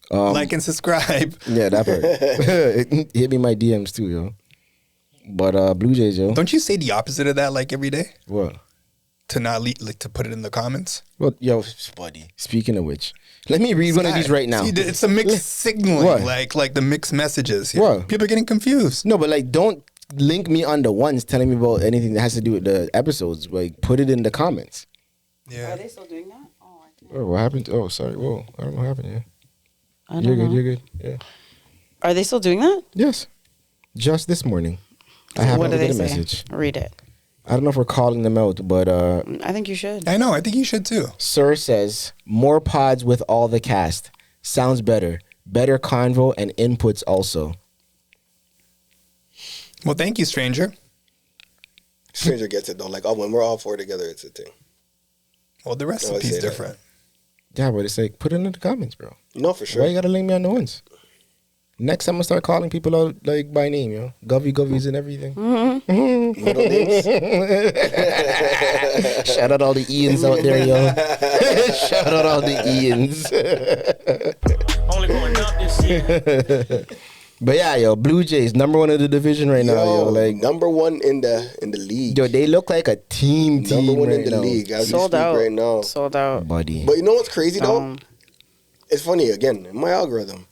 Like and subscribe. Yeah, that part. Hit me my DMs too, yo. But Blue Jays, yo. Don't you say the opposite of that like every day? What? To not like to put it in the comments? Well, yo, buddy. Speaking of which, let me read one of these right now. See, it's a mixed signaling, What? like the mixed messages. Here. What? People are getting confused. No, but like, don't link me on the ones telling me about anything that has to do with the episodes. Like, put it in the comments. Yeah. Are they still doing that? Oh, I think. Oh, what happened? Oh, sorry. Whoa, I don't know what happened. Yeah, I don't you're know. good. You're good. Yeah. Are they still doing that? Yes. Just this morning. I haven't What do they get a say? message. Read it. I don't know if we're calling them out, but I think you should. I know. I think you should too. Sir says, more pods with all the cast. Sounds better. Better convo and inputs also. Well, thank you, stranger. Stranger gets it though. Like, oh, when we're all four together, it's a thing. Well, the I recipe's would say that. different. Yeah, but it's like, put it in the comments, bro. No, for sure. Why you gotta link me on the ones? Next time I start calling people out like by name, yo. Govies and everything. Middle names. Shout out all the Ians out there, yo. Shout out all the Ians. Only going up this year. But yeah, yo, Blue Jays #1 in the division right now, yo. Like number one in the league. yo, they look like a team Number one right in the now. league. As we Sold speak out. right now. Sold out. Buddy. But you know what's crazy though? Um, It's funny again in my algorithm.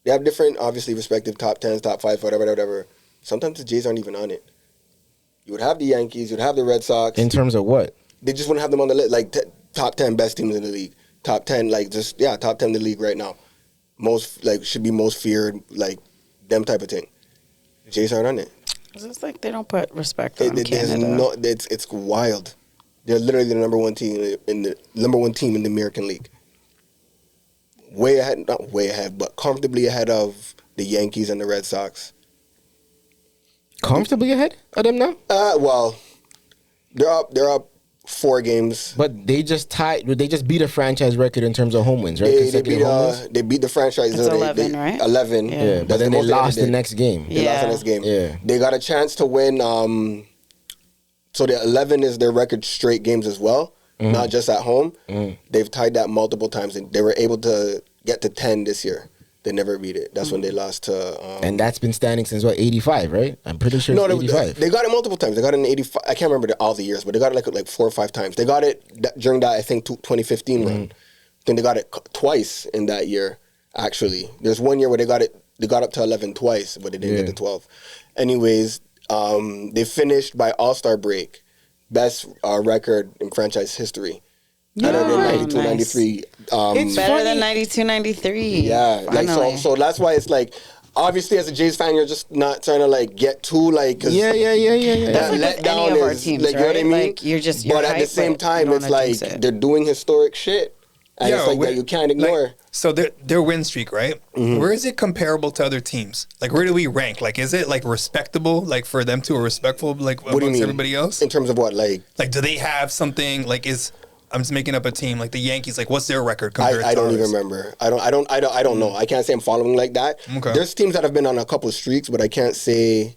They have different, obviously, respective top 10s, top 5, whatever. Sometimes the Jays aren't even on it. You would have the Yankees, you'd have the Red Sox. In terms of what? They just wouldn't have them on the list, like top 10 best teams in the league. Top 10, like top 10 in the league right now. Most, like, should be most feared, like, them type of thing. The Jays aren't on it. It's just like they don't put respect on Canada. It's wild. They're literally the number one team in the American League. Way ahead, not way ahead, but comfortably ahead of the Yankees and the Red Sox. Comfortably ahead of them now? Well, they're up 4 games. But they just beat a franchise record in terms of home wins, right? They beat the franchise. It's 11, right? 11. Yeah, but then they lost the next game. They lost the next game. Yeah. They got a chance to win. So the 11 is their record straight games as well, not just at home. They've tied that multiple times, and they were able to get to 10 this year. They never beat it. That's when they lost to... and that's been standing since, what, 85, right? I'm pretty sure it's 85. They got it multiple times. They got it in 85. I can't remember all the years, but they got it like 4 or 5 times. They got it during that, I think, 2015 run. I think they got it twice in that year, actually. There's one year where they got up to 11 twice, but they didn't get to 12. Anyways, they finished by All-Star break. Best record in franchise history. Better than 92, 93. It's better than 92, 93. Yeah, like so that's why it's like, obviously as a Jays fan, you're just not trying to like get too like, cause yeah. That's like with any of our teams, like, right? You know what I mean? Like you're but at the same time, it's like they're doing historic shit, and it's like that you can't ignore. Like, so their win streak, right? Where is it comparable to other teams? Like, where do we rank? Like, is it like respectable, like for them to, or respectful, like amongst everybody else? In terms of what, like do they have something like I'm just making up a team like the Yankees. Like, what's their record compared to I don't ours? even remember. I don't know. I can't say I'm following like that. Okay. There's teams that have been on a couple of streaks, but I can't say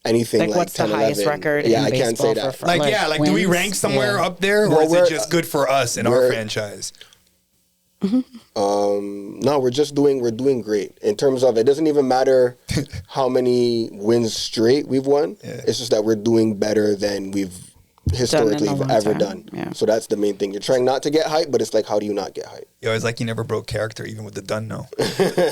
anything like what's 10, the highest 11. record Yeah, in I can't say baseball that. for Like, do we wins? rank somewhere up there, or Well, is it just good for us in our franchise? No, we're doing great in terms of, it doesn't even matter how many wins straight we've won. Yeah. It's just that we're doing better than we've historically ever done. Yeah. So that's the main thing. You're trying not to get hype, but it's like, how do you not get hype? Yo, it's like you never broke character even with the done no.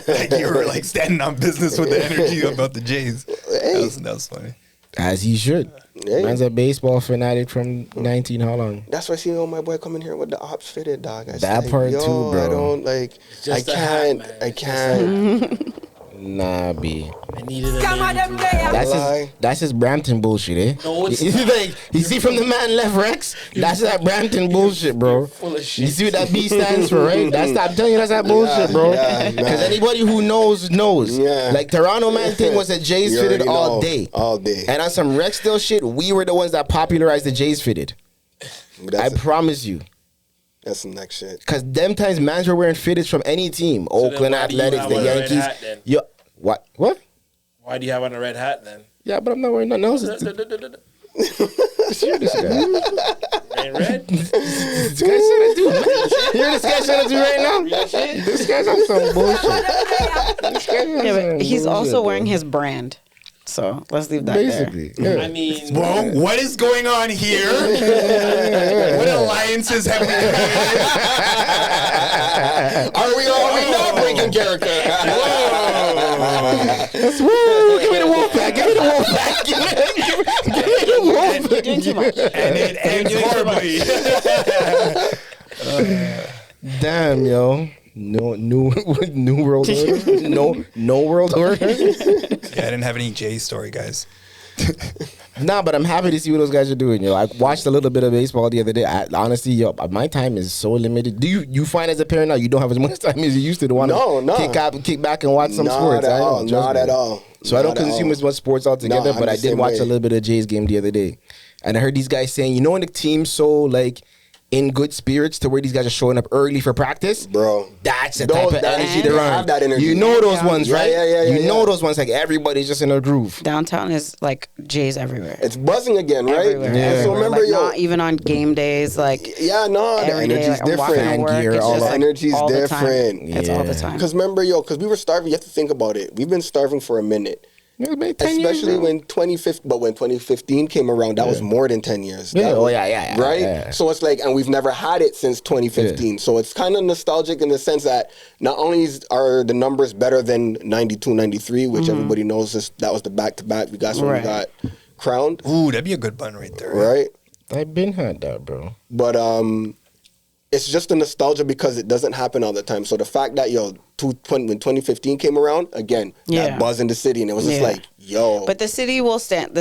Like you were like standing on business with the energy about the Jays. That was funny. As he should. Hey. Man's a baseball fanatic from 19, how long? That's why I see my boy coming here with the ops fitted, dog. That like, part too, bro. I don't like. Just I can't. Nah, B. I needed a That's his Brampton bullshit, eh? No, it's You not. like, you see from the man left, Rex? That's that Brampton bullshit, bro. full of shit. You see what that B stands for, right? I'm telling you, that's that bullshit, bro. yeah, Because nah. anybody who knows. Yeah. Like, Toronto man thing was that Jays You fitted already all know. day. All day. And on some Rex still shit, we were the ones that popularized the Jays fitted. I promise you. That's some next shit. Because them times, mans were wearing fitteds from any team. Oakland why do you Athletics, have the on a red Yankees. hat, then? Yo, what? Why do you have on a red hat then? Yeah, but I'm not wearing nothing else. Ain't This guy. red? This guy's trying to do. You hear this guy trying to do right now? This guy's on some bullshit. Yeah, but he's also wearing his brand. So let's leave that basically. there. Yeah. I mean, Whoa, what is going on here? What alliances have we created? Are we not breaking character? That's woo. Give me the wolf pack. Give me the wolf pack. Give me the wolf pack. Doing too much. And it ends horribly. Damn, yo. No new world order. No world order. Yeah, I didn't have any Jay story, guys. Nah, but I'm happy to see what those guys are doing. Yo, I watched a little bit of baseball the other day. Honestly, yo, my time is so limited. Do you find as a parent now you don't have as much time as you used to want to kick back and watch some sports? Not at all. So I don't consume as much sports altogether, but I did watch a little bit of Jay's game the other day, and I heard these guys saying, you know, when the team's so like in good spirits to where these guys are showing up early for practice, bro. That's the type of energy they're on. Have that energy. You know those ones, right? Yeah. You know those ones, like everybody's just in a groove. Downtown is like Jay's everywhere. It's buzzing again, right? Everywhere. Yeah. So remember, like, not even on game days, like the energy's different. The energy's different. It's all the time. Because remember, because we were starving. You have to think about it. We've been starving for a minute. Especially when 2015 came around, that was more than 10 years. Right? Yeah. So it's like, and we've never had it since 2015. So it's kind of nostalgic in the sense that not only are the numbers better than 92, 93, which everybody knows that was the back-to-back. We got we got crowned. Ooh, that'd be a good bun right there. Right? I've been had that, bro. But it's just a nostalgia because it doesn't happen all the time. So the fact that, when 2015 came around, again, that buzz in the city, and it was just like, yo. But the city will stand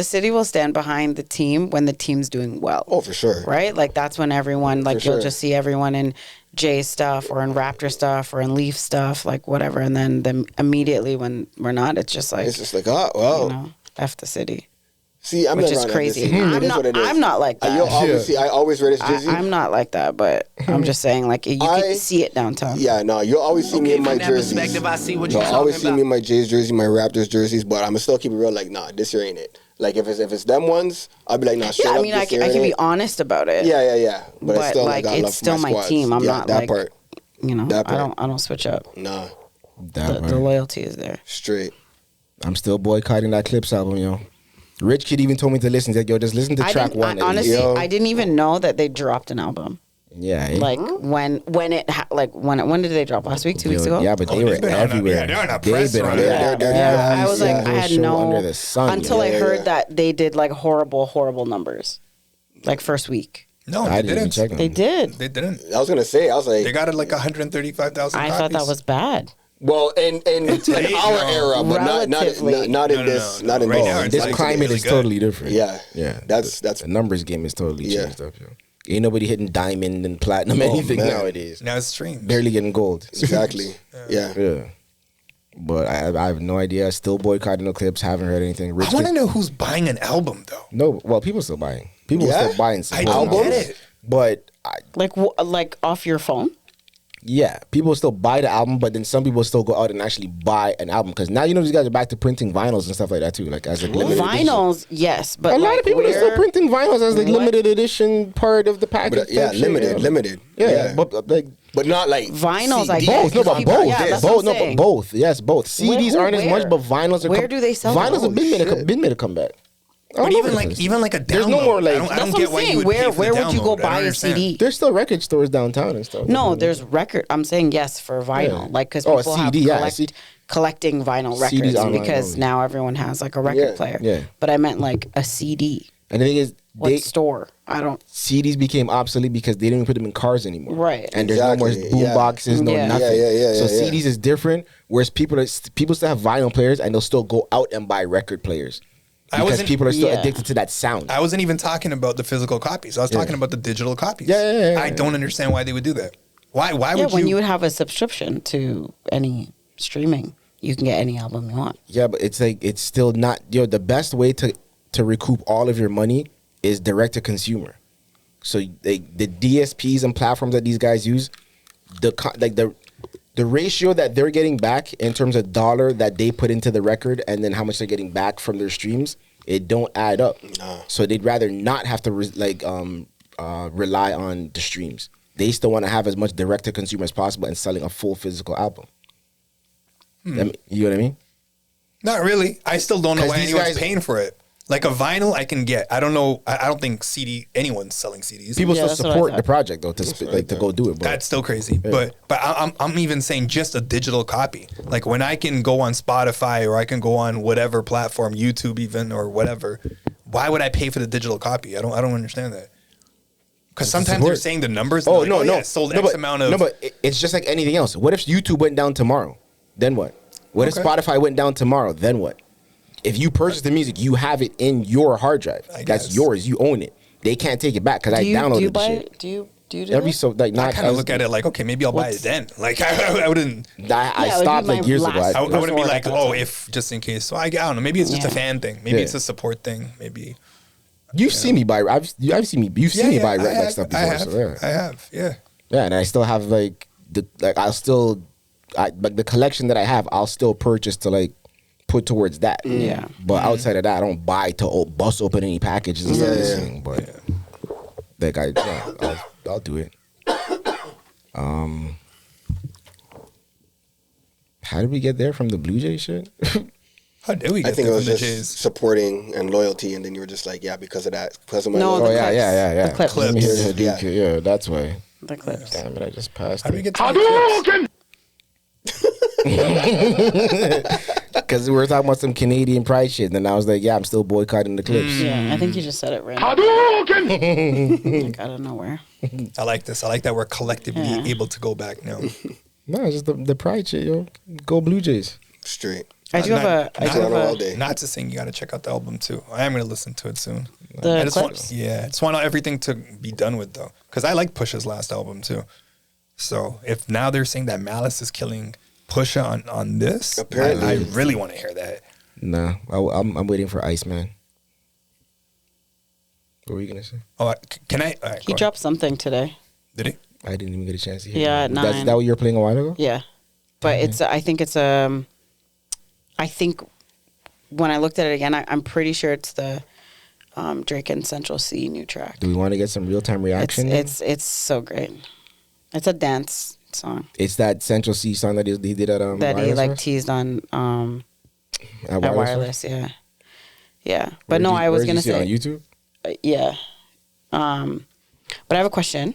behind the team when the team's doing well. Oh, for sure. Right? Like, that's when everyone, like, you'll just see everyone in Jay stuff or in Raptor stuff or in Leaf stuff, like, whatever. And then immediately when we're not, it's just like, oh, well. You know, F the city. See, I'm which is crazy. I'm not like that. I always read his jersey. I'm not like that, but I'm just saying, like, you can see it downtown. Yeah, no, you'll always see me in my jerseys. I see what you'll always see me in my Jays jersey, my Raptors jerseys, but I'm gonna still keep it real. Like, nah, this year ain't it. Like, if it's them ones, I'll be like, nah. Yeah, I mean, I can be honest about it. Yeah. But it's still like it's still my team. I'm not that like part. You know, I don't switch up. Nah, the loyalty is there. Straight. I'm still boycotting that Clips album, yo. Rich Kid even told me to listen. He's like, yo, just listen to track one. Honestly, I didn't even know that they dropped an album. Yeah. Like when did they drop? Last week, 2 weeks ago? Yeah, but they were everywhere. They're on a press run. I was like, I had no under the sun, until I heard that they did like horrible numbers, like first week. No, I they didn't didn't. check them. They did. They didn't. I was gonna say, they got it like 135,000. I thought that was bad. Well, in our era, but not in this. Not in right this. now, This like climate really is good. totally different. Yeah. That's the numbers game is totally changed up, yo. Ain't nobody hitting diamond and platinum anything nowadays. Now it's streams. Barely getting gold. exactly. Yeah. But I have no idea. Still boycotting the Clips. Haven't heard anything. I want to know who's buying an album though. No, well, people still buying. People still buying. I don't get it. But like off your phone. Yeah, people still buy the album, but then some people still go out and actually buy an album because now these guys are back to printing vinyls and stuff like that too, like as a limited vinyls. Edition. Yes, but a lot of people are still printing vinyls as like limited edition part of the package. But, limited. Yeah, but not like vinyls. CD. Both, no, but both. Yeah, that's both, what I'm no, saying. but both. Yes, both. CDs aren't as much, but vinyls are. Where do they sell? Vinyls have been made a comeback. But even like a download. There's no more like. I don't get why you would pay for where the would you go download. buy a CD? There's still record stores downtown and stuff. No, there's record. I'm saying yes for vinyl, like because people have collecting vinyl records because now everyone has like a record player. Yeah. But I meant like a CD. And the thing is, what store? I don't. CDs became obsolete because they didn't even put them in cars anymore. Right. And there's no more boom boxes, nothing. So CDs is different. Whereas people still have vinyl players and they'll still go out and buy record players. Because people are still addicted to that sound. I wasn't even talking about the physical copies. I was talking about the digital copies. Yeah. I don't understand why they would do that. Why would you? When you would have a subscription to any streaming, you can get any album you want. Yeah, but it's like it's still not. The best way to recoup all of your money is direct to consumer. So the DSPs and platforms that these guys use, the ratio that they're getting back in terms of dollar that they put into the record and then how much they're getting back from their streams, it don't add up. No. So they'd rather not have to rely on the streams. They still want to have as much direct to consumer as possible and selling a full physical album. You know what I mean? Not really. I still don't know why anyone's paying for it. Like a vinyl, I can get. I don't know. I don't think anyone's selling CDs. People still support the project though to go do it. Bro. That's still crazy. Yeah. But I'm even saying just a digital copy. Like when I can go on Spotify or I can go on whatever platform, YouTube even or whatever. Why would I pay for the digital copy? I don't understand that. Because sometimes they're saying the numbers. Oh, like, no, no. Sold no, X but, amount of. No, but it's just like anything else. What if YouTube went down tomorrow? Then what? What if Spotify went down tomorrow? Then what? If you purchase the music, you have it in your hard drive. That's yours. You own it. They can't take it back because I downloaded the shit. Do you do every that? so like not. I kind of look at it like, okay, maybe I'll buy it then. Like I wouldn't. I stopped like years ago. I wouldn't be like, oh, if just in case. So I don't know. Maybe it's just a fan thing. Maybe it's a support thing. Maybe. You've seen me buy. You've seen me buy like stuff before. I have. Yeah. Yeah, and I still have like like the collection that I have. I'll still purchase to like put towards that. Yeah. But outside of that, I don't buy to bust open any packages and stuff. But like I'll do it. How did we get there from the Blue Jay shit? How did we get I think there it was from the just Jays? supporting and loyalty, and then you were just like, yeah, because of that, because of my No, loyalty. Yeah. The clips. Let me hear the DQ. Yeah, that's why. The clips. Damn it, I just passed. How did we get to the clips? Because we were talking about some Canadian pride shit, and then I was like, yeah, I'm still boycotting the clips. Yeah, I think you just said it right. Like out of nowhere. I like this. I like that we're collectively able to go back now. No, it's just the pride shit, yo. Go Blue Jays. Straight. I do have all day. Not to sing, you got to check out the album too. I am going to listen to it soon. The I just clips? I just want everything to be done with though, because I like Pusha's last album too. So if now they're saying that Malice is killing Pusha on this, Apparently. I really want to hear that. Nah, I'm waiting for Iceman. What were you gonna say? Oh, can I? All right, He dropped something today. Did he? I didn't even get a chance to hear. Yeah, it. at That's 9. that what you were playing a while ago? Yeah, but it's. I think it's I think when I looked at it again, I'm pretty sure it's the Drake and Central C new track. Do we want to get some real time reaction? It's so great. It's a dance song It's that Central C song that he did at that he Wireless like Fest? teased on At at Wireless Fest? Wireless. Yeah. But no, I was gonna say on YouTube. yeah. But I have a question.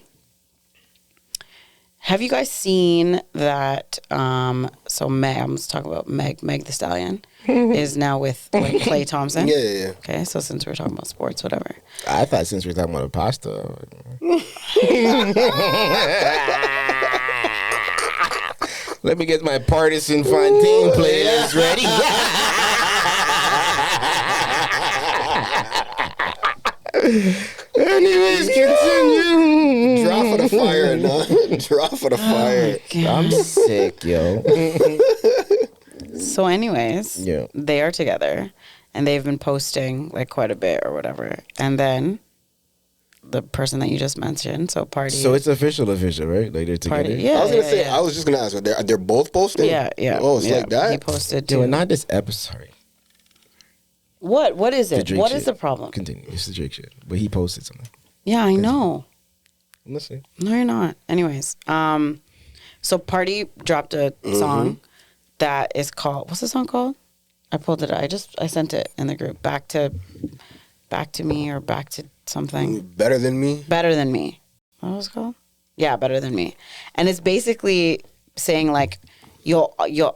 Have you guys seen that? So Meg, I'm just talking about Meg the Stallion, is now with like Klay Thompson. Yeah. Okay, so since we're talking about sports, whatever. I thought since we were talking about pasta. Let me get my partisan Fontaine playlist ready. Anyways, continue. Draw for the fire, no. Draw for the fire. I'm sick, yo. So, anyways, Yeah. they are together, and they've been posting like quite a bit or whatever. And then the person that you just mentioned, so Party. So it's official, right? Like they're together. Party, yeah. I was gonna say, yeah. I was just gonna ask, they're both posting? Yeah. Oh, it's yeah. like that? He posted Yo, too. not this episode. Sorry. What is The it? Drake What shit. is the problem? Continue. It's the Drake shit. But he posted something. Yeah, I know. I'm listening. No, you're not. Anyways, so Party dropped a song that is called, what's the song called? I pulled it out. I sent it in the group. Back to me or back to something. Better Than Me? Better Than Me. What was it called? Yeah, Better Than Me. And it's basically saying like you'll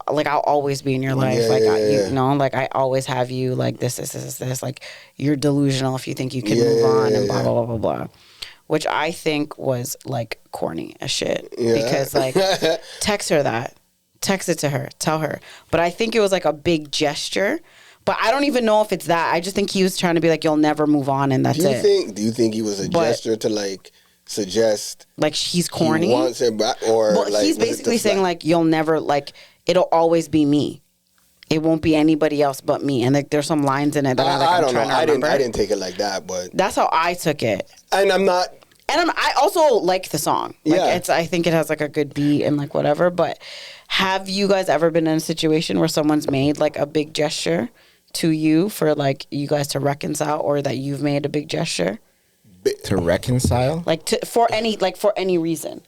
like I'll always be in your life. Yeah, like yeah. you know, like I always have you, like this. Like you're delusional if you think you can move on and blah blah blah blah blah. Which I think was like corny as shit. Yeah. Because like text her that. Text it to her. Tell her. But I think it was like a big gesture. But I don't even know if it's that. I just think he was trying to be like, you'll never move on and that's it. Do you think he was a But- gesture to like suggest Like he's corny. he wants it back, or Well, like he's was it basically the saying fact- like you'll never like it'll always be me. It won't be anybody else but me. And like there's some lines in it that I I'm don't know. trying to remember. I didn't take it like that, but That's how I took it. and I'm not. And I also like the song. Like Yeah. I think it has like a good beat and like whatever. But have you guys ever been in a situation where someone's made like a big gesture to you for like you guys to reconcile, or that you've made a big gesture To reconcile? like for any reason?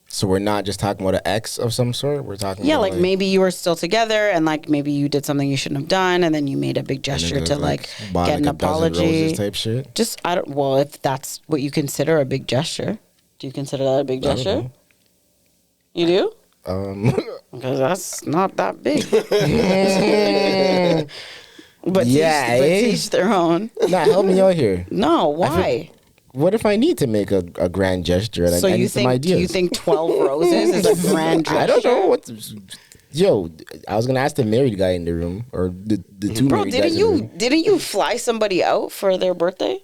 So we're not just talking about an ex of some sort? We're talking Yeah, about like maybe you were still together and like maybe you did something you shouldn't have done, and then you made a big gesture to like buy get an like a dozen apology. roses type shit? Just well, if that's what you consider a big gesture, do you consider that a big I don't gesture? know. You do? Um, Because that's not that big. But Yeah, to eh? each their own. nah, help me out here. No, why? what if I need to make a grand gesture? And So I you need some think? ideas? Do you think 12 roses is a grand gesture? I don't know Yo, I was gonna ask the married guy in the room or the two Bro, married guys in the room. didn't you fly somebody out for their birthday?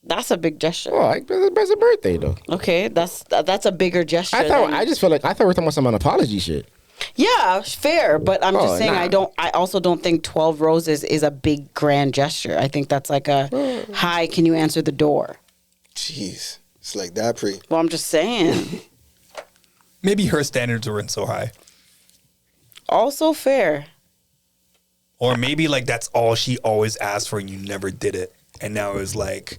That's a big gesture. Oh, it's a birthday though. Okay, that's a bigger gesture. I just felt like I thought we were talking about some apology shit. Yeah, fair, but I'm just saying nah. I also don't think 12 roses is a big grand gesture. I think that's like a hi, can you answer the door? Jeez, it's like that, Pree. Well, I'm just saying. Maybe her standards weren't so high. Also fair. Or maybe like that's all she always asked for and you never did it. And now it's like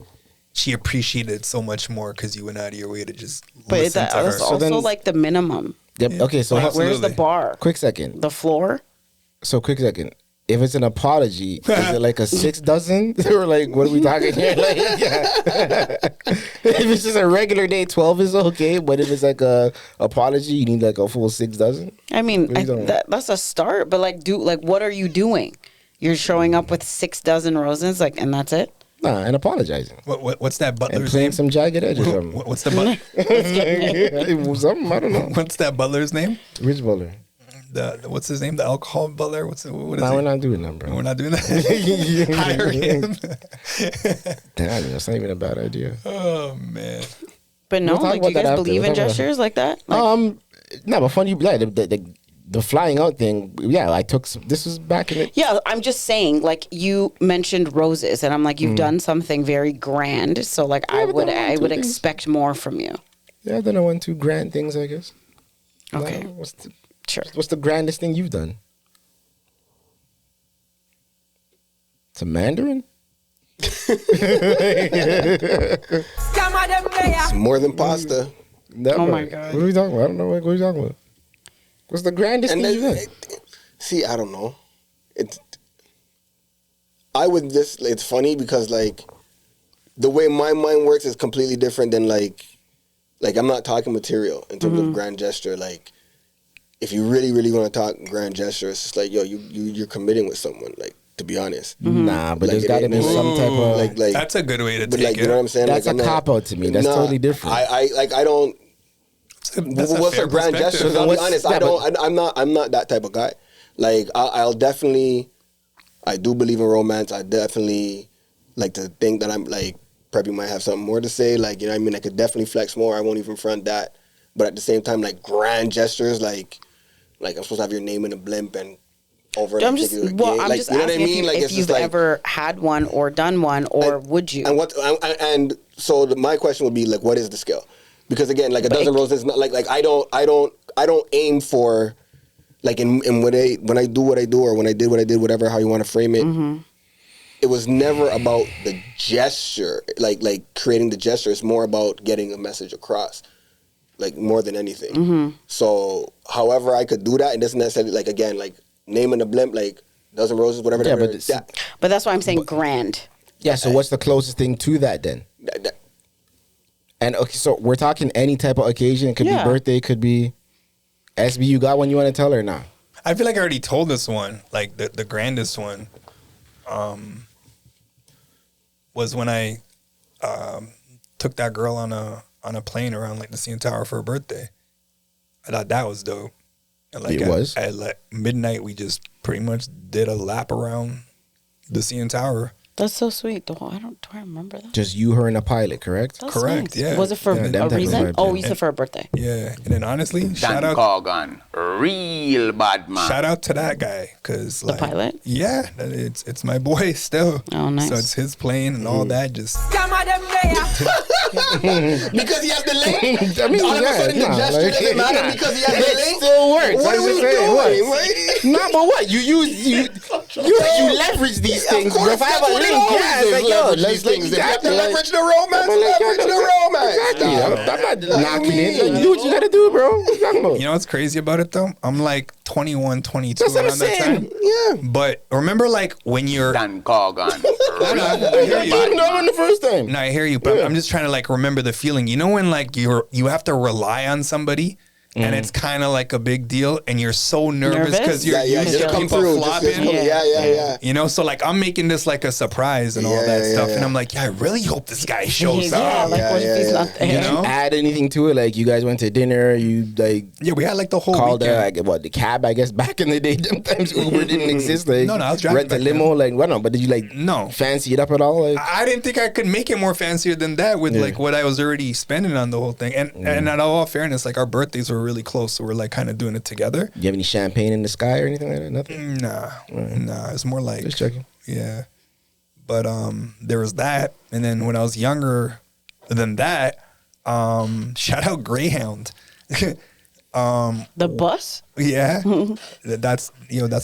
she appreciated it so much more because you went out of your way to just listen to her. That's also like the minimum. Yep. Yeah. Okay, so Like, Where's the Absolutely. bar? quick second. The floor? Quick second. If it's an apology, is it like a 6 dozen? Or like, what are we talking here? Like, if it's just a regular day, 12 is okay. But if it's like a apology, you need like a full 6 dozen? I mean, What are you talking about? that's a start, but what are you doing? You're showing up with 6 dozen roses, and that's it? Nah, and apologizing. What's that And butler's playing name? some jagged edge or something. What's the butler? Something, I don't know. What's that butler's name? Which butler? What's his name? The alcohol butler? What is Nah, we're it? not doing that, bro. We're not doing that. Hire him. Damn, that's not even a bad idea. Oh man. But no, We'll talk do you about that guys after. believe We'll in talk about gestures like that? No, but funny, yeah, the flying out thing. Yeah, I took this was back in the. Yeah, I'm just saying, like, you mentioned roses, and I'm like, you've done something very grand, so like Yeah, I but would then I would two things. expect more from you. Yeah, I don't know 1, 2 grand things, I guess. Okay. No, Sure. what's the grandest thing you've done? It's a Mandarin. It's more than pasta. No, Oh bro. my God. What are we talking about? I don't know what are you talking about. What's the grandest And thing you've done? see, I don't know. It's funny because like the way my mind works is completely different than like I'm not talking material in terms of grand gesture. Like if you really, really want to talk grand gesture, it's just like, yo, you're committing with someone, like, to be honest. Nah, but Like, there's got to be some type of. like That's a good way to but take like, it. you know what I'm saying? That's like, a cop-out to me. That's totally different. I don't. That's a What's fair a grand perspective. gesture? I'll be honest. yeah, I'm not that type of guy. Like I'll definitely. I do believe in romance. I definitely like to think that I'm like Preppy might have something more to say. Like, you know what I mean? I could definitely flex more. I won't even front that. But at the same time, like grand gestures, like I'm supposed to have your name in a blimp and over. I'm and just take you to a well, gate. I'm Like, just you know what I asking mean? Like if it's you've just like ever had one or done one, or would you? and so my question would be like, what is the skill? Because again, like a dozen roses, is not like I don't aim for like in when I do what I do or when I did what I did, whatever how you want to frame it. It was never about the gesture, like creating the gesture. It's more about getting a message across, like more than anything. So, however I could do that, it doesn't necessarily like again like naming a blimp, like dozen roses, whatever. Yeah, whatever, but it's- that, But that's why I'm saying grand. Yeah, so what's the closest thing to that then? that- And okay, so we're talking any type of occasion. It could Yeah. be birthday, could be SB. You got one you want to tell her now? I feel like I already told this one, like the grandest one, was when I took that girl on a plane around like the CN Tower for her birthday. I thought that was dope. And like It was? at like midnight, we just pretty much did a lap around the CN Tower. That's so sweet. Do I remember that? Just you, her, and a pilot, correct? That's Correct, nice. yeah. Was it for Yeah, them a type of reason? vibes, Oh, yeah. you said for a birthday. Yeah, and then honestly, shout Dan out Corgan, real bad man. to that guy because The pilot? Yeah, it's my boy still. Oh, nice. So it's his plane and all that. Just because he has the link. I mean, All of a sudden, the gesture doesn't matter because he has the It link. still works. What I are was we just saying, doing? what? Right? Nah, but what? You leverage these things. Of Bro. course, If I have that's a what it link, always yeah, it's is, like, yo, leverage let's these things. If you have to leverage the romance, leverage the romance. Exactly. Nah. I'm not knocking it. Like, do what you gotta do, bro. What you talking about? you know what's crazy about it though? I'm like 21, 22 That's what I'm around that saying. time. Yeah. But remember, like when you're Dan Corgan, I hear You you. didn't know him the first time. No, I hear you, but I'm just trying to like remember the feeling. You know when like you have to rely on somebody and it's kind of like a big deal, and you're so nervous because you're used just to come people through. flopping. Yeah. You know, so like I'm making this like a surprise and all that stuff, and I'm like, I really hope this guy shows up. Like what if he's not there? You know? Add anything to it? Like you guys went to dinner, you like we had like the whole called weekend. the cab, I guess back in the day. Sometimes Uber didn't exist. Like No, I was driving rent a back limo. Like what? No, but did you like fancy it up at all? Like I didn't think I could make it more fancier than that with like what I was already spending on the whole thing. And and in all fairness, like our birthdays were really close, so we're like kind of doing it together. Do you have any champagne in the sky or anything like that? Nothing. Nah. It's more like Just checking. Yeah, but there was that, and then when I was younger than that, shout out Greyhound. The bus? Yeah, that's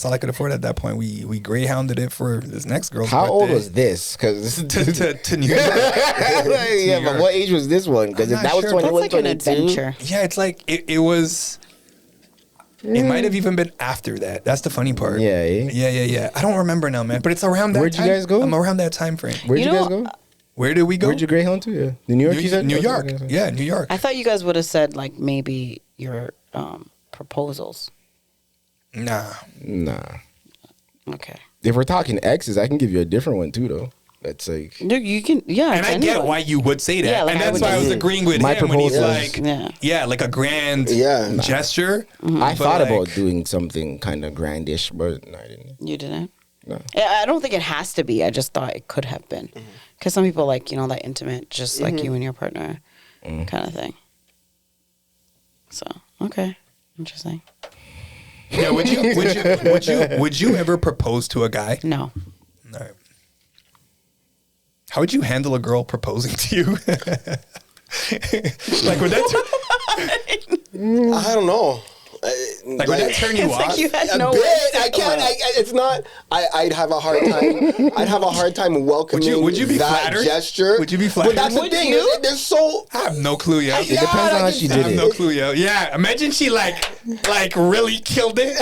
all I could afford at that point. We Greyhounded it for this next girl's How birthday. old was this? Because to New York. but what age was this one? Because if that was sure. 21, That's like an 22. adventure. Yeah, it's like it was. It might have even been after that. That's the funny part. Yeah. I don't remember now, man. But it's around that Where'd time. you guys go? I'm around that time frame. Where'd you guys go? Where did we go? Where'd you Greyhound to? Yeah, New York. You said New York. Yeah, New York. I thought you guys would have said like maybe your proposals. Nah. Okay. If we're talking exes, I can give you a different one too, though. That's like You can, yeah. And I get why you would say that. Yeah, like and I that's would why I was just- agreeing with My him when he's proposals. like, like a grand gesture. I But thought like- about doing something kind of grandish, but no, I didn't. You didn't? No. I don't think it has to be. I just thought it could have been. Because some people like, that intimate, just like you and your partner kind of thing. So, okay. Interesting. Yeah, would you ever propose to a guy? No. All right. How would you handle a girl proposing to you? Like would that I don't know. Like would that turn you It's off? like you had A no bit. way. I can't. It's not. I'd have a hard time. I'd have a hard time welcoming Would you be that flattered? gesture. Would you be But flattered? that's the Would thing. you? They're so. I have no clue, yo. It depends on how she I did have it. no clue, yo. Yeah, imagine she like really killed it.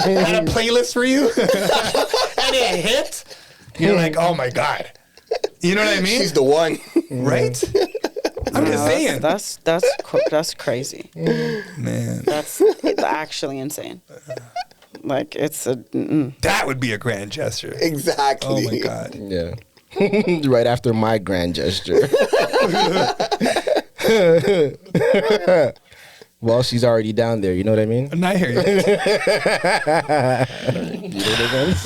Had a playlist for you, and it hit. You're like, oh my god. You know what I mean? She's the one. Right? I'm just saying. That's crazy. Man, That's actually insane. Like it's a. that would be a grand gesture. Exactly. Oh my god. Yeah. Right after my grand gesture. Well, she's already down there. You know what I mean? And I hear you. You know what I mean?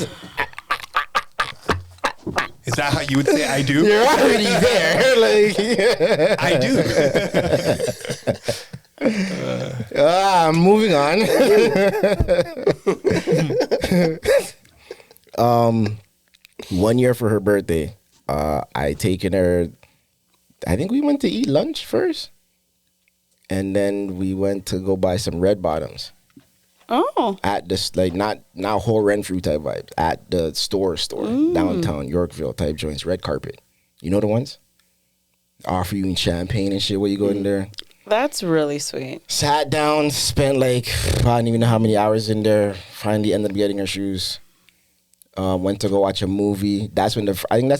Is that how you would say I do? You're already there. Like, I do. Moving on. 1 year for her birthday. I taken her. I think we went to eat lunch first, and then we went to go buy some red bottoms. Oh. At this, like, not whole Renfrew type vibes. At the store downtown Yorkville type joints, red carpet. You know the ones? Offer you champagne and shit while you go in there. That's really sweet. Sat down, spent like I don't even know how many hours in there. Finally ended up getting her shoes. Went to go watch a movie. That's when I think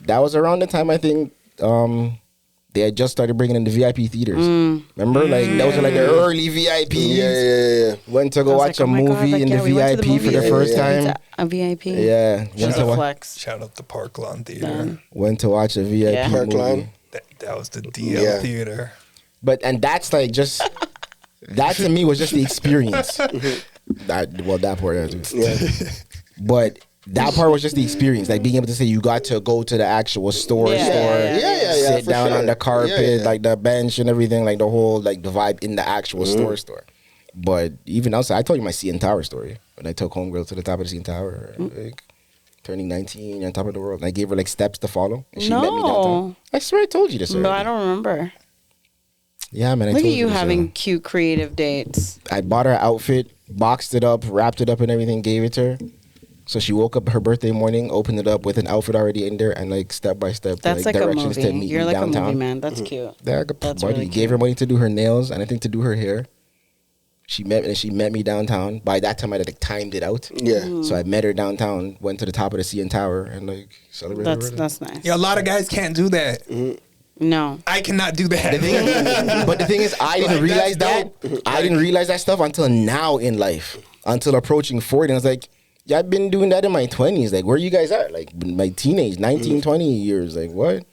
that was around the time I think they had just started bringing in the VIP theaters. Remember, like those were like the early VIPs. Yeah. Went to go watch a movie in the VIP for the first time. A VIP. Yeah, Just a flex. Shout out the Park Lawn Theater. went to watch a VIP Park movie. Lawn. That was the DL Theater. And that's like just that to me was just the experience. That part, too. Yeah. But that part was just the experience, like being able to say you got to go to the actual store, Yeah, sit for down sure. on the carpet, Yeah. like the bench and everything, like the whole like the vibe in the actual store. But even outside, I told you my CN Tower story when I took homegirl to the top of the CN Tower, like turning 19 on top of the world. And I gave her like steps to follow, and she met me downtown. I swear I told you this. No, already. I don't remember. Yeah, man. I Look told at you this having already. cute creative dates. I bought her an outfit, boxed it up, wrapped it up, and everything. Gave it to her. So she woke up her birthday morning, opened it up with an outfit already in there, and like step by step, That's like a directions to movie. meet You're me like downtown. a movie man. That's cute. Yeah, That's buddy. really Gave her money to do her nails and I think to do her hair. She met me downtown. By that time, I had like timed it out. Yeah. So I met her downtown, went to the top of the CN Tower, and like celebrated her birthday. That's nice. Yeah, a lot of guys can't do that. No. I cannot do that. But the thing is, I didn't realize that. I didn't realize that stuff until now in life. Until approaching 40. And I was like, yeah, I've been doing that in my 20s. Like, where you guys at? Like, my teenage, 19, 20 years. Like, what?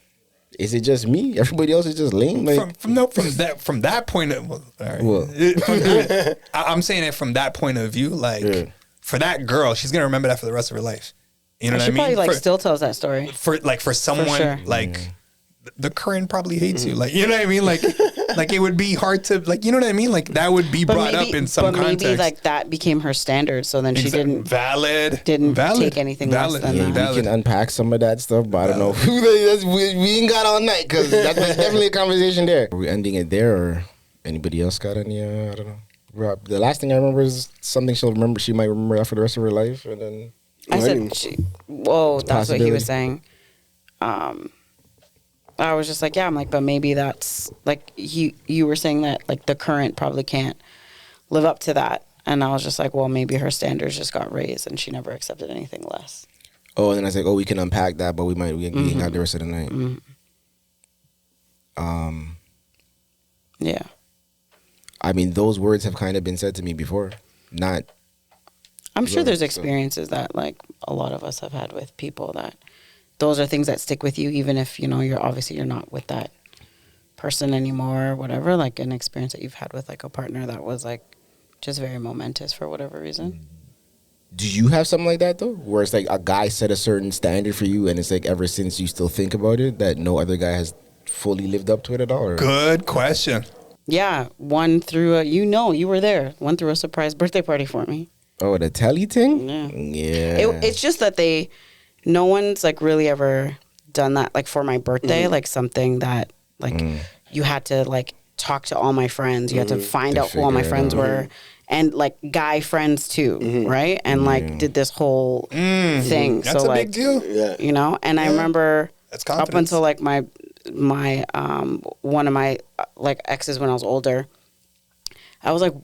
Is it just me? Everybody else is just lame? Like, from that point of... Well, all right. I'm saying it from that point of view. Like, for that girl, she's going to remember that for the rest of her life. You know what I mean? She probably still tells that story. For someone like the current probably hates you. Like, you know what I mean? Like it would be hard to, like, you know what I mean? Like that would be brought up in some context. But maybe like that became her standard. So then she didn't take anything less than that. We can unpack some of that stuff, but I don't know. we ain't got all night because that's definitely a conversation there. Are we ending it there, or anybody else got any? I don't know. Rob, the last thing I remember is something she'll remember. She might remember that for the rest of her life, and then. I said, that's what he was saying. I was just like, yeah, I'm like, but maybe that's like you were saying that like the current probably can't live up to that. And I was just like, well, maybe her standards just got raised and she never accepted anything less. Oh, and then I was like, we can unpack that, but we ain't got the rest of the night. Yeah. I mean, those words have kind of been said to me before. I'm sure there's experiences that like a lot of us have had with people that those are things that stick with you, even if, you know, you're not with that person anymore or whatever, like an experience that you've had with like a partner that was like just very momentous for whatever reason. Do you have something like that though? Where it's like a guy set a certain standard for you and it's like ever since you still think about it that no other guy has fully lived up to it at all? Or? Good question. Yeah. One through you were there. One through a surprise birthday party for me. Oh, the telly thing? Yeah. It's just that no one's like really ever done that like for my birthday, like something that like you had to like talk to all my friends. You had to find out who all my friends were and like guy friends too, right? And like did this whole thing. That's so, a like, big deal. You know, and I remember That's up until like my one of my like exes when I was older, I was like,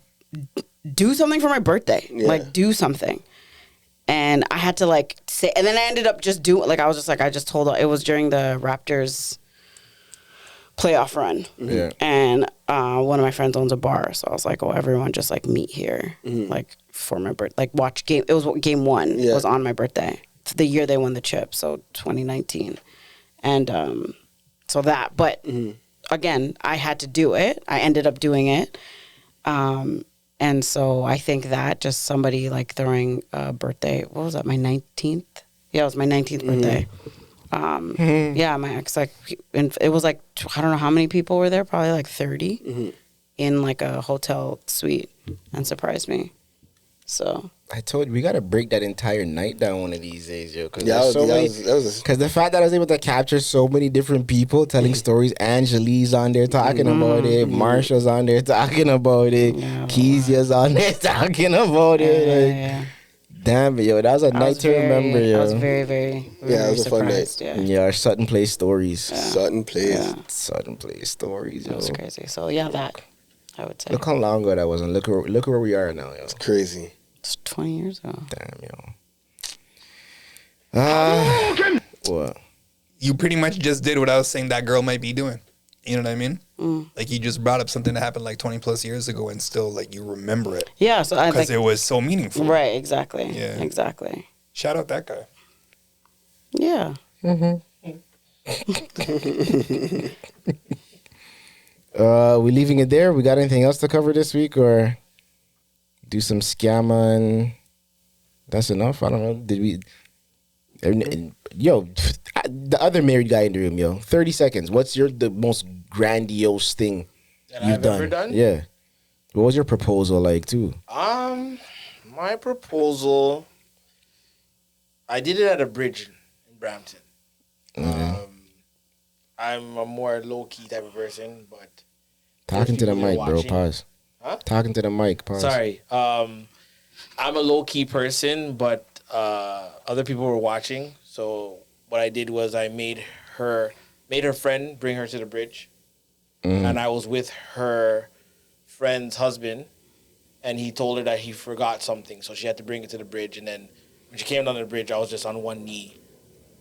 do something for my birthday. Like, do something. And I had to, like, say... And then I ended up just doing... Like, I was just like... I just told... It was during the Raptors playoff run. Yeah. And one of my friends owns a bar. So I was like, everyone just, like, meet here. Like, for my birthday. Like, watch game... It was game one. It was on my birthday. It's the year they won the chip. So, 2019. And so that... But, again, I had to do it. I ended up doing it. And so I think that just somebody like throwing a birthday, what was that, my 19th? Yeah, it was my 19th birthday. Yeah, my ex, like, and it was like, I don't know how many people were there, probably like 30 in like a hotel suite and surprised me. So. I told you, we got to break that entire night down one of these days, yo. Because the fact that I was able to capture so many different people telling stories. Angelique's on there talking about it. Marsha's on there talking about it. Kezia's on there talking about it. Damn it, yo. That was a night to remember, yo. I was very, very, it was a fun night. Yeah, our Sutton Place stories. Sutton Place. Yeah. Sutton Place stories, yo. That was crazy. So, yeah, that, I would say. Look how long ago that was, and look where we are now, yo. It's crazy. It's 20 years ago. Damn, yo. What? You pretty much just did what I was saying that girl might be doing. You know what I mean? Like, you just brought up something that happened like 20 plus years ago and still, like, you remember it. Yeah, so I because it was so meaningful. Right, exactly. Yeah. Exactly. Shout out that guy. Yeah. We leaving it there? We got anything else to cover this week, or do some scamming? That's enough. I don't know. Did we? Yo, the other married guy in the room, yo. 30 seconds. What's the most grandiose thing that you've I've ever done? Yeah. What was your proposal like too? My proposal, I did it at a bridge in Brampton. I'm a more low key type of person, but talking to the mic, bro. Pause. Huh? Talking to the mic. Pause. Sorry. I'm a low key person, but other people were watching. So what I did was I made her friend bring her to the bridge, and I was with her friend's husband, and he told her that he forgot something, so she had to bring it to the bridge. And then when she came down to the bridge, I was just on one knee,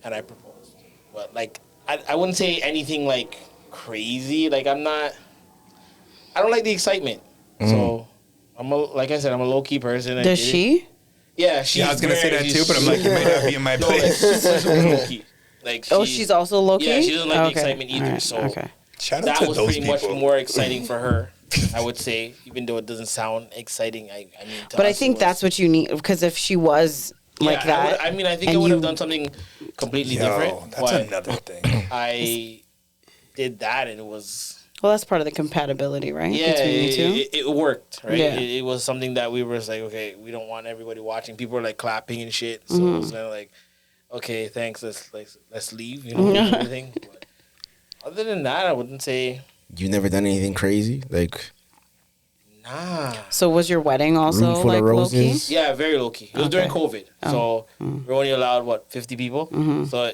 and I proposed. But like, I wouldn't say anything like crazy. Like I don't like the excitement. So like I said, I'm a low key person. Does she? Yeah, she's I was gonna say that too, but I'm like, you might not be in my place. low key. Like she's also low key. Yeah, she doesn't like the excitement either. Right. So Shout out that to was those pretty much people. more exciting for her, I would say, even though it doesn't sound exciting. I mean, but I think that's what you need, because if she was like that, I think I would have done something completely different. That's but another thing. I did that, and it was. Well, that's part of the compatibility, right? Yeah, Between you two? it worked, right? Yeah. It was something that we were just like, okay, we don't want everybody watching. People were like clapping and shit, so it was kind of like, okay, thanks, let's leave, you know, and everything. But other than that, I wouldn't say. You never done anything crazy, like? Nah. So was your wedding also Room full like of low key? roses? Yeah, very low key. It was during COVID, so we're only allowed 50 people. So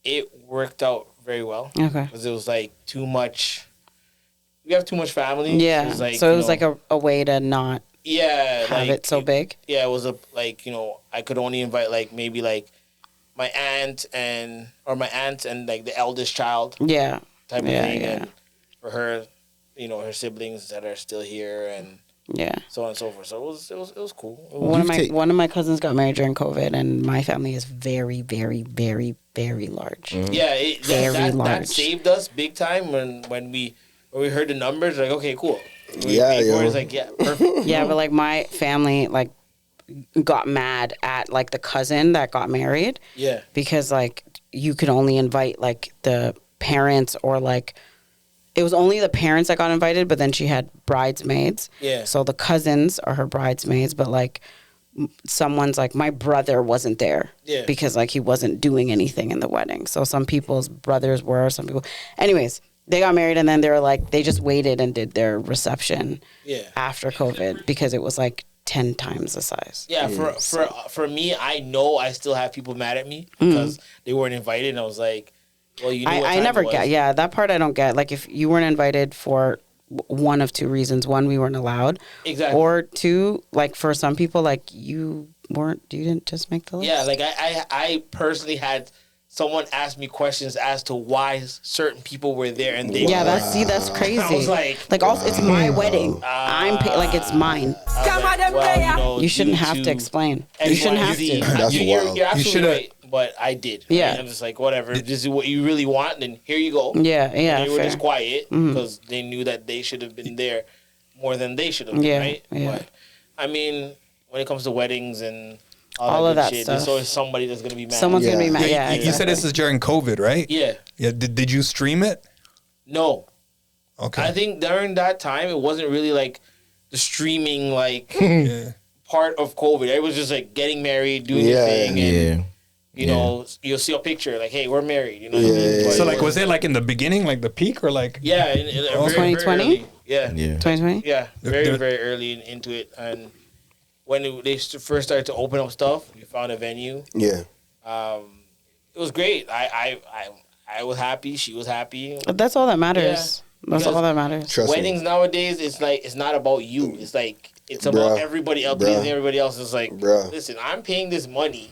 it worked out very well. Okay. Because it was like too much. We have too much family. Yeah. It was like, so it was like a way to not have it so big. Yeah, it was I could only invite maybe my aunt and like the eldest child. Yeah. Type of thing. Yeah. And for her, her siblings that are still here and so on and so forth. So it was cool. One of my cousins got married during COVID, and my family is very, very, very, very large. Yeah, Very large. That saved us big time when we heard the numbers. Like, okay, cool. It's like, yeah, perfect. Yeah, but like my family got mad at the cousin that got married. Yeah, because you could only invite the parents, or it was only the parents that got invited, but then she had bridesmaids. Yeah. So the cousins are her bridesmaids, but someone's my brother wasn't there. Yeah. Because he wasn't doing anything in the wedding. So some people's brothers were, some people. Anyways, they got married, and then they were they just waited and did their reception. Yeah. After COVID, because it was 10 times the size. Yeah, for me, I know I still have people mad at me because they weren't invited, and I was like, well, you know what I time never it was. get. Yeah, that part I don't get. If you weren't invited for one of two reasons: one, we weren't allowed, Exactly. or two, for some people, you didn't just make the list. Yeah, I personally had someone ask me questions as to why certain people were there, and they that's crazy. I was like, also, it's my wedding. I'm it's mine. You shouldn't have to explain. You shouldn't have to. That's wild. You're absolutely right, but I did. Right? Yeah. I'm just like, whatever. If this is what you really want, then here you go. Yeah. And they were Fair. just quiet because they knew that they should have been there more than they should have been, right? Yeah. But I mean, when it comes to weddings and all that of good that shit, stuff. there's always somebody that's gonna be mad. Someone's gonna be mad. Yeah. You said this is during COVID, right? Yeah. Yeah. Did you stream it? No. Okay. I think during that time it wasn't really the streaming part of COVID. It was just getting married, doing your thing, and you know, you'll see a picture hey, we're married. You know what I mean? So was it in the beginning, the peak, or Yeah, in very, 2020? very early. Yeah. 2020. Yeah, very very early into it, and when they first started to open up stuff, we found a venue. Yeah. It was great. I was happy. She was happy. That's all that matters. Yeah. That's all that matters. Trust me. Weddings nowadays, it's not about you. It's about everybody else. Pleasing everybody else. It's listen, I'm paying this money.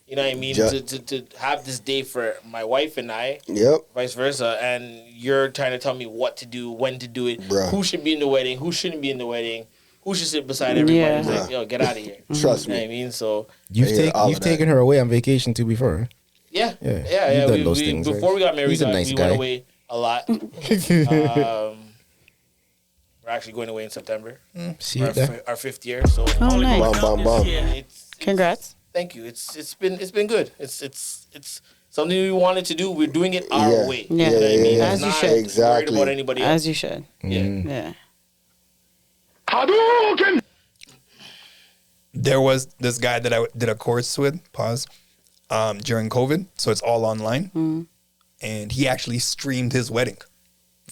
You know what I mean? To have this day for my wife and I. Yep. Vice versa. And you're trying to tell me what to do, when to do it, Bruh. who should be in the wedding, who shouldn't be in the wedding, who should sit beside everybody. Yeah. It's yo, get out of here. Trust You know me. what I mean? So You've taken her away on vacation too before, right? yeah. You've done those things, before right? we got married, He's a we nice went guy. away a lot. We're actually going away in September. See you there. Our 5th year. So Oh, nice. Bum, bum, bum. Congrats. Thank you. It's been good. It's something we wanted to do. We're doing it our Yeah. way. Yeah. You know what I mean? As It's you not should. worried Exactly. about anybody else. As you should. Mm. Yeah. There was this guy that I did a course with, during COVID, so it's all online. And he actually streamed his wedding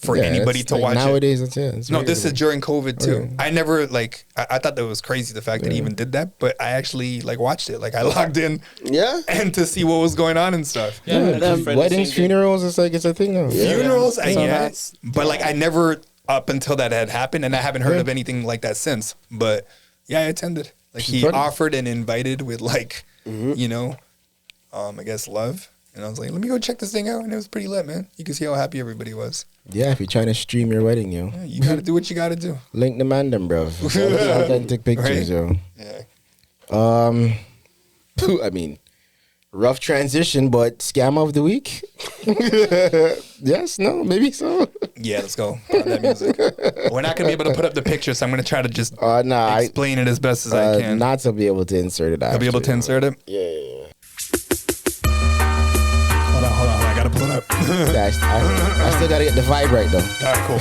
for anybody it's to watch nowadays, it. it's No, this is during COVID too. Okay. I never I thought that was crazy, the fact that he even did that, but I actually watched it. I logged in and to see what was going on and stuff. Weddings, funerals, it's a thing now. Funerals, So I get that's- it. But I never, up until that had happened, and I haven't heard of anything like that since. But yeah, I attended. He Funny. offered and invited with you know, I guess love. And I was like, let me go check this thing out. And it was pretty lit, man. You can see how happy everybody was. Yeah, if you're trying to stream your wedding, yo. Yeah, you got to do what you got to do. Link the man them, bro. Authentic pictures, Right? yo. Yeah. I mean, rough transition, but scam of the week? Yes, no, maybe so. Yeah, let's go. Put on that music. We're not going to be able to put up the picture, so I'm going to try to just explain it as best as I can. Not to be able to insert it. I'll be able to insert it? Yeah. Hold on. I got to pull it up. Yeah, I still got to get the vibe right, though. All right, cool.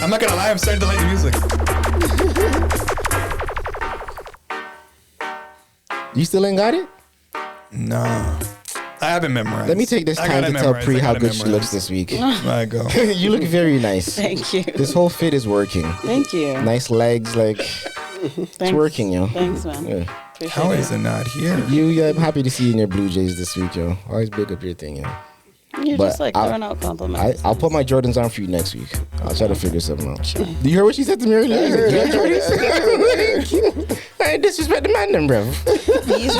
I'm not going to lie. I'm starting to like the music. You still ain't got it? No. I haven't memorized. Let me take this time to tell Pree how good she looks this week. I go. You look very nice. Thank you. This whole fit is working. Thank you. Nice legs, like it's working, yo. Thanks, man. Yeah. How is it not here? I'm happy to see you in your Blue Jays this week, yo. Always big up your thing, yo. You're But just like throwing out compliments. I'll put my Jordans on for you next week. I'll try to figure something out. Sure. Do you hear what she said to me earlier? I ain't disrespect the man, then, bro. This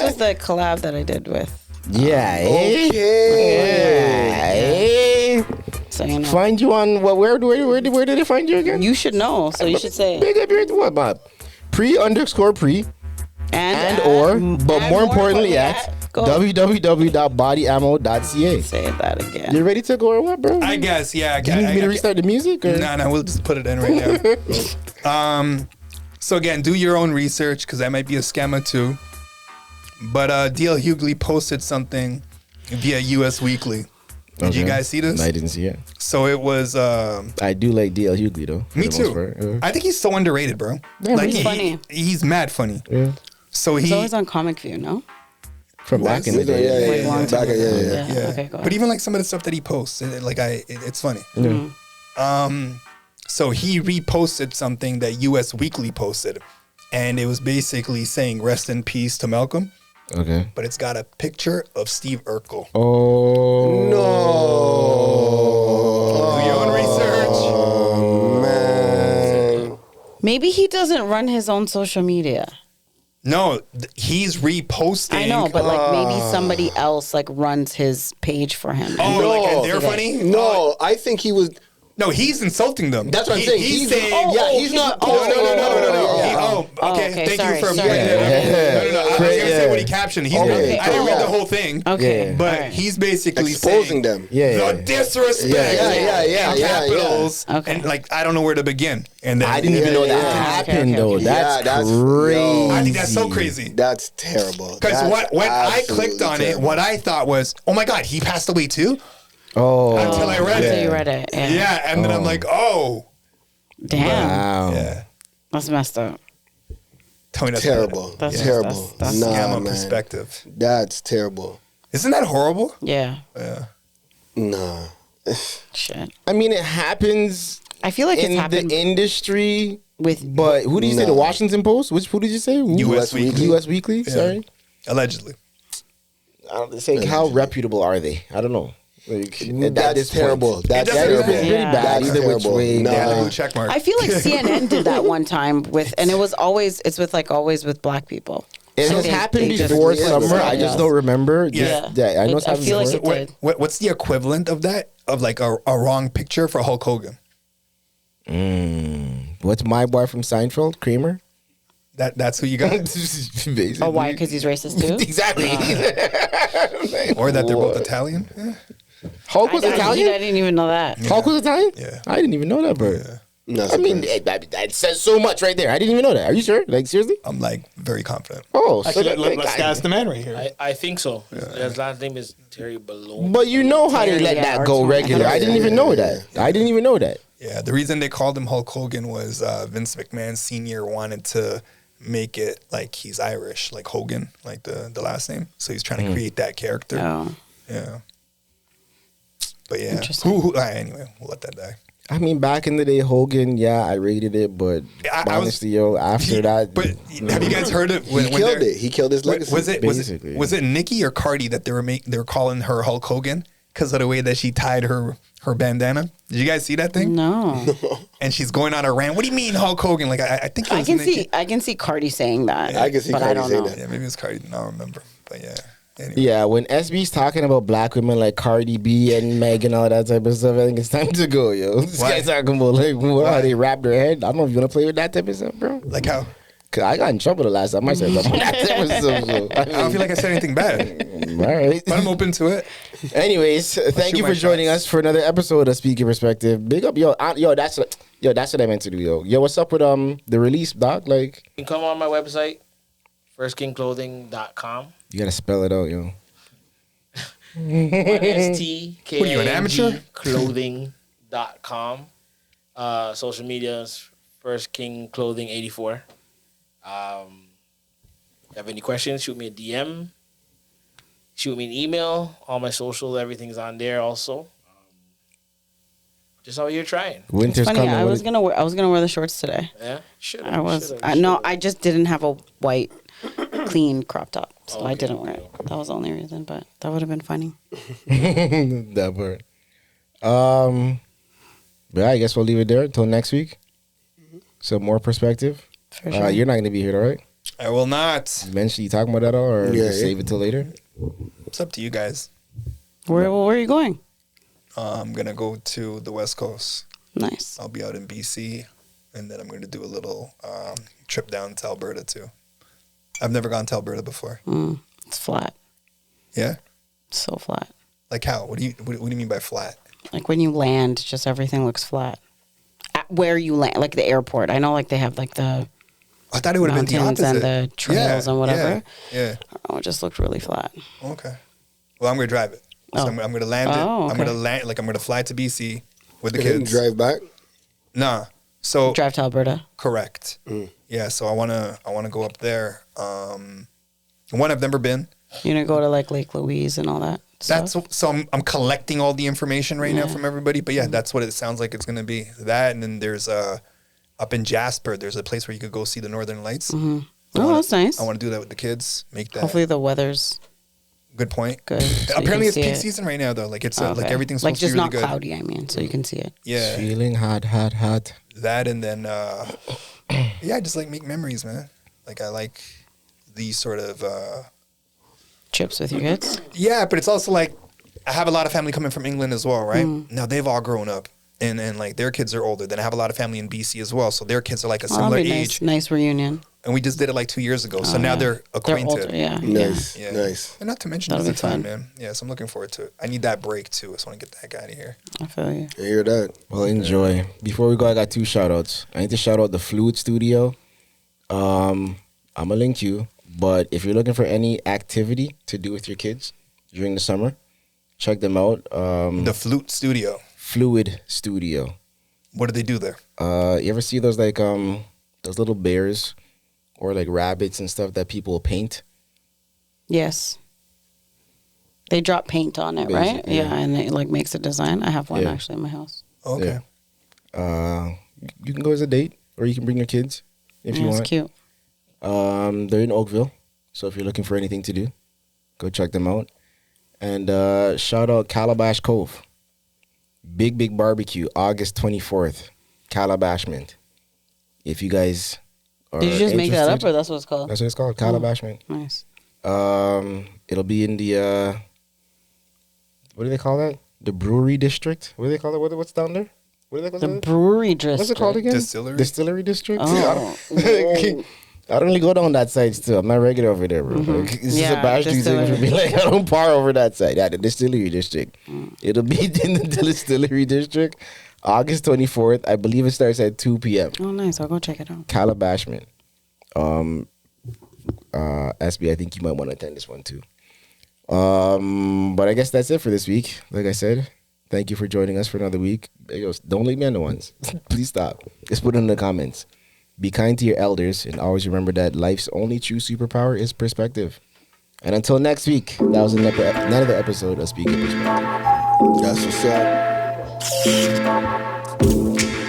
was the collab that I did with. Yeah. Okay. So you know. Find you on what? Where did they find you again? You should know, so you should say. Big up your what, Bob? Pree_Pree. But more importantly at www.bodyammo.ca. Say that again. You ready to go or what, bro? I guess, yeah. Do you need me to restart the music? Or? No, we'll just put it in right now. So again, do your own research because that might be a scammer too. But DL Hughley posted something via US Weekly. Did you guys see this? I didn't see it. So it was. I do like DL Hughley though. Me too. I think he's so underrated, bro. Yeah, like he's funny. He's mad funny. Yeah. So he's always on Comic View, no? From back in the day. Yeah. Okay, go ahead. But even like some of the stuff that he posts, it's funny. Yeah. So he reposted something that US Weekly posted, and it was basically saying "Rest in peace" to Malcolm. Okay. But it's got a picture of Steve Urkel. Oh no! Do your own research. Oh man. Maybe he doesn't run his own social media. No, he's reposting. I know, but like maybe somebody else like runs his page for him. Oh, no, like they're funny? No, I think he was. No, he's insulting them. That's what I'm saying. He's saying, he's not. No. Okay, thank you for. No. I was gonna say what he captioned. I didn't read the whole thing. Okay, but he's basically exposing saying them. The disrespect. Capitals. Okay. And like I don't know where to begin. And then I didn't even know that happened though. That's crazy. I think that's so crazy. That's terrible. Because when I clicked on it, what I thought was, oh my God, he passed away too. Oh, until I read it. Until you read it, yeah. And then I'm like, oh, damn, wow, yeah, that's messed up. Tell me that's terrible. That's terrible. That's scam perspective. That's terrible. Isn't that horrible? Yeah. Nah. Shit. I mean, it happens. I feel like in it's happened the industry with. But who did you say? The Washington Post? Who did you say? US Weekly. US Weekly. Yeah. Sorry. Allegedly. How reputable are they? I don't know. Like, that's terrible. That's terrible. pretty bad. Either which way. Check mark. I feel like CNN did that one time and it was always with black people. It has happened before summer. I just don't remember. Yeah, I know it's happened feel before. like it did. What's the equivalent of that? Of like a wrong picture for Hulk Hogan? What's my boy from Seinfeld? Kramer? That's who you got? Oh, why? Because he's racist too? Exactly. Or that they're both Italian? Yeah. Hulk was Italian? I didn't even know that. Hulk was Italian? Yeah. I didn't even know that, bro. Yeah. I mean, that says so much right there. I didn't even know that. Are you sure? Like, seriously? I'm like very confident. Oh, Actually, so let's ask the man right here. I think so. His last name is Terry Balone. But you know how they let that go regular. I didn't even know that. I didn't even know that. Yeah, the reason they called him Hulk Hogan was Vince McMahon Sr. wanted to make it like he's Irish, like Hogan, like the last name. So he's trying to create that character. Oh. Yeah. But yeah. Interesting. Anyway, we'll let that die. I mean, back in the day, Hogan, I rated it, but honestly, after that. But have you guys heard it? He killed it. He killed his legacy. Was it Nikki or Cardi that they were calling her Hulk Hogan because of the way that she tied her bandana? Did you guys see that thing? No. And she's going on a rant. What do you mean Hulk Hogan? Like I think it was I can see Cardi saying that. I can see but Cardi I don't saying know. that. Yeah, maybe it was Cardi. I don't remember. But But yeah. Anyway. Yeah, when SB's talking about black women like Cardi B and Meg and all that type of stuff, I think it's time to go, yo. This guy's talking about like how they wrap their head. I don't know if you want to play with that type of stuff, bro. Like how? Cause I got in trouble the last time I said something like that type of stuff. So, I don't feel like I said anything bad. All right. But I'm open to it. Anyways, thank you for joining us for another episode of Speak Your Perspective. Big up, yo. That's what I meant to do, yo. Yo, what's up with the release, doc? Like, You can come on my website, firstkingclothing.com. you gotta spell it out, yo. STKING What are you, an amateur? Clothing.com. Social medias, First King Clothing 84. If you have any questions, shoot me a DM. Shoot me an email. All my socials, everything's on there also. Just out here trying. Winter's Funny, coming. I was gonna wear the shorts today. Yeah, should No, I just didn't have a white, clean crop top, so I didn't wear it. That was the only reason, but that would have been funny. That part. But I guess we'll leave it there until next week. Some more perspective. For sure. You're not going to be here, all right? I will not. Eventually, you talking about that all, or just save it till later? It's up to you guys. Where are you going? I'm going to go to the West Coast. Nice. I'll be out in BC, and then I'm going to do a little trip down to Alberta, too. I've never gone to Alberta before. It's flat. Yeah? So flat. Like how? What do you mean by flat? Like when you land, just everything looks flat. At where you land, like the airport. I know, like they have like the I thought it would have been the mountains opposite. and the trails and whatever. Yeah. Oh, it just looked really flat. Okay. Well, I'm going to drive it. So I'm going to land it. Oh, I'm okay. going to land, like I'm going to fly to BC with the And then kids. drive back? Nah. So Drive to Alberta. correct. Yeah. So I want to go up there. One, I've never been. You're gonna go to like Lake Louise and all that. I'm collecting all the information right now from everybody. But yeah, that's what it sounds like it's going to be. That, and then there's up in Jasper, there's a place where you could go see the Northern Lights. Oh, that's nice. I want to do that with the kids. Make that. Hopefully the weather's Good point. good. so you Apparently can it's see peak it. season right now though. Like it's Oh, like okay. everything's like supposed just to be really not good. cloudy. I mean, so you can see it. Yeah. Feeling hot. That, and then yeah, I just like make memories, man. Like I like these sort of Trips with your kids. yeah, but it's also like I have a lot of family coming from England as well, right? Now they've all grown up and like their kids are older. Then I have a lot of family in BC as well, so their kids are like a similar That'll be age. nice reunion. And we just did it like 2 years ago, so now yeah. they're acquainted. They're older, yeah. Nice. Yeah. Nice. And not to mention That'll it's a be time, fun. man. Yeah, so I'm looking forward to it. I need that break too. I just want to get the heck out of here. I feel you. I hear that. Well, enjoy. Before we go, I got 2 shout-outs. I need to shout out the Fluid Studio. I'm going to link you. But if you're looking for any activity to do with your kids during the summer, check them out. The Flute Studio. Fluid Studio. What do they do there? You ever see those like those little bears or like rabbits and stuff that people paint? Yes. They drop paint on it, right? Basically, yeah. And it like makes a design. I have one Yeah. actually in my house. Okay. You can go as a date or you can bring your kids if you Yeah, want. it's cute. They're in Oakville, so if you're looking for anything to do, go check them out. And shout out Calabash Cove. Big barbecue, August 24th, Calabashment. If you guys are Did you just make that up, interested- or that's what it's called? That's what it's called, Calabashment. Nice. It'll be in the what do they call that? The brewery district. What do they call it? What's down there? What do they call The it? brewery district. What's it called again? Distillery? District. Oh. I don't really go down that side still. I'm not regular over there, bro. Like, it's just a Yeah, bash thing distillery. for me. Like, I don't par over that side. Yeah, the distillery district. It'll be in the distillery district, August 24th. I believe it starts at 2 p.m. Oh, nice. I'll go check it out. Calabashment. SB, I think you might want to attend this one too. But I guess that's it for this week. Like I said, thank you for joining us for another week. Yo, don't leave me on the ones. Please stop. Just put it in the comments. Be kind to your elders and always remember that life's only true superpower is perspective. And until next week, that was another episode of Speak Your Perspective. That's what's up.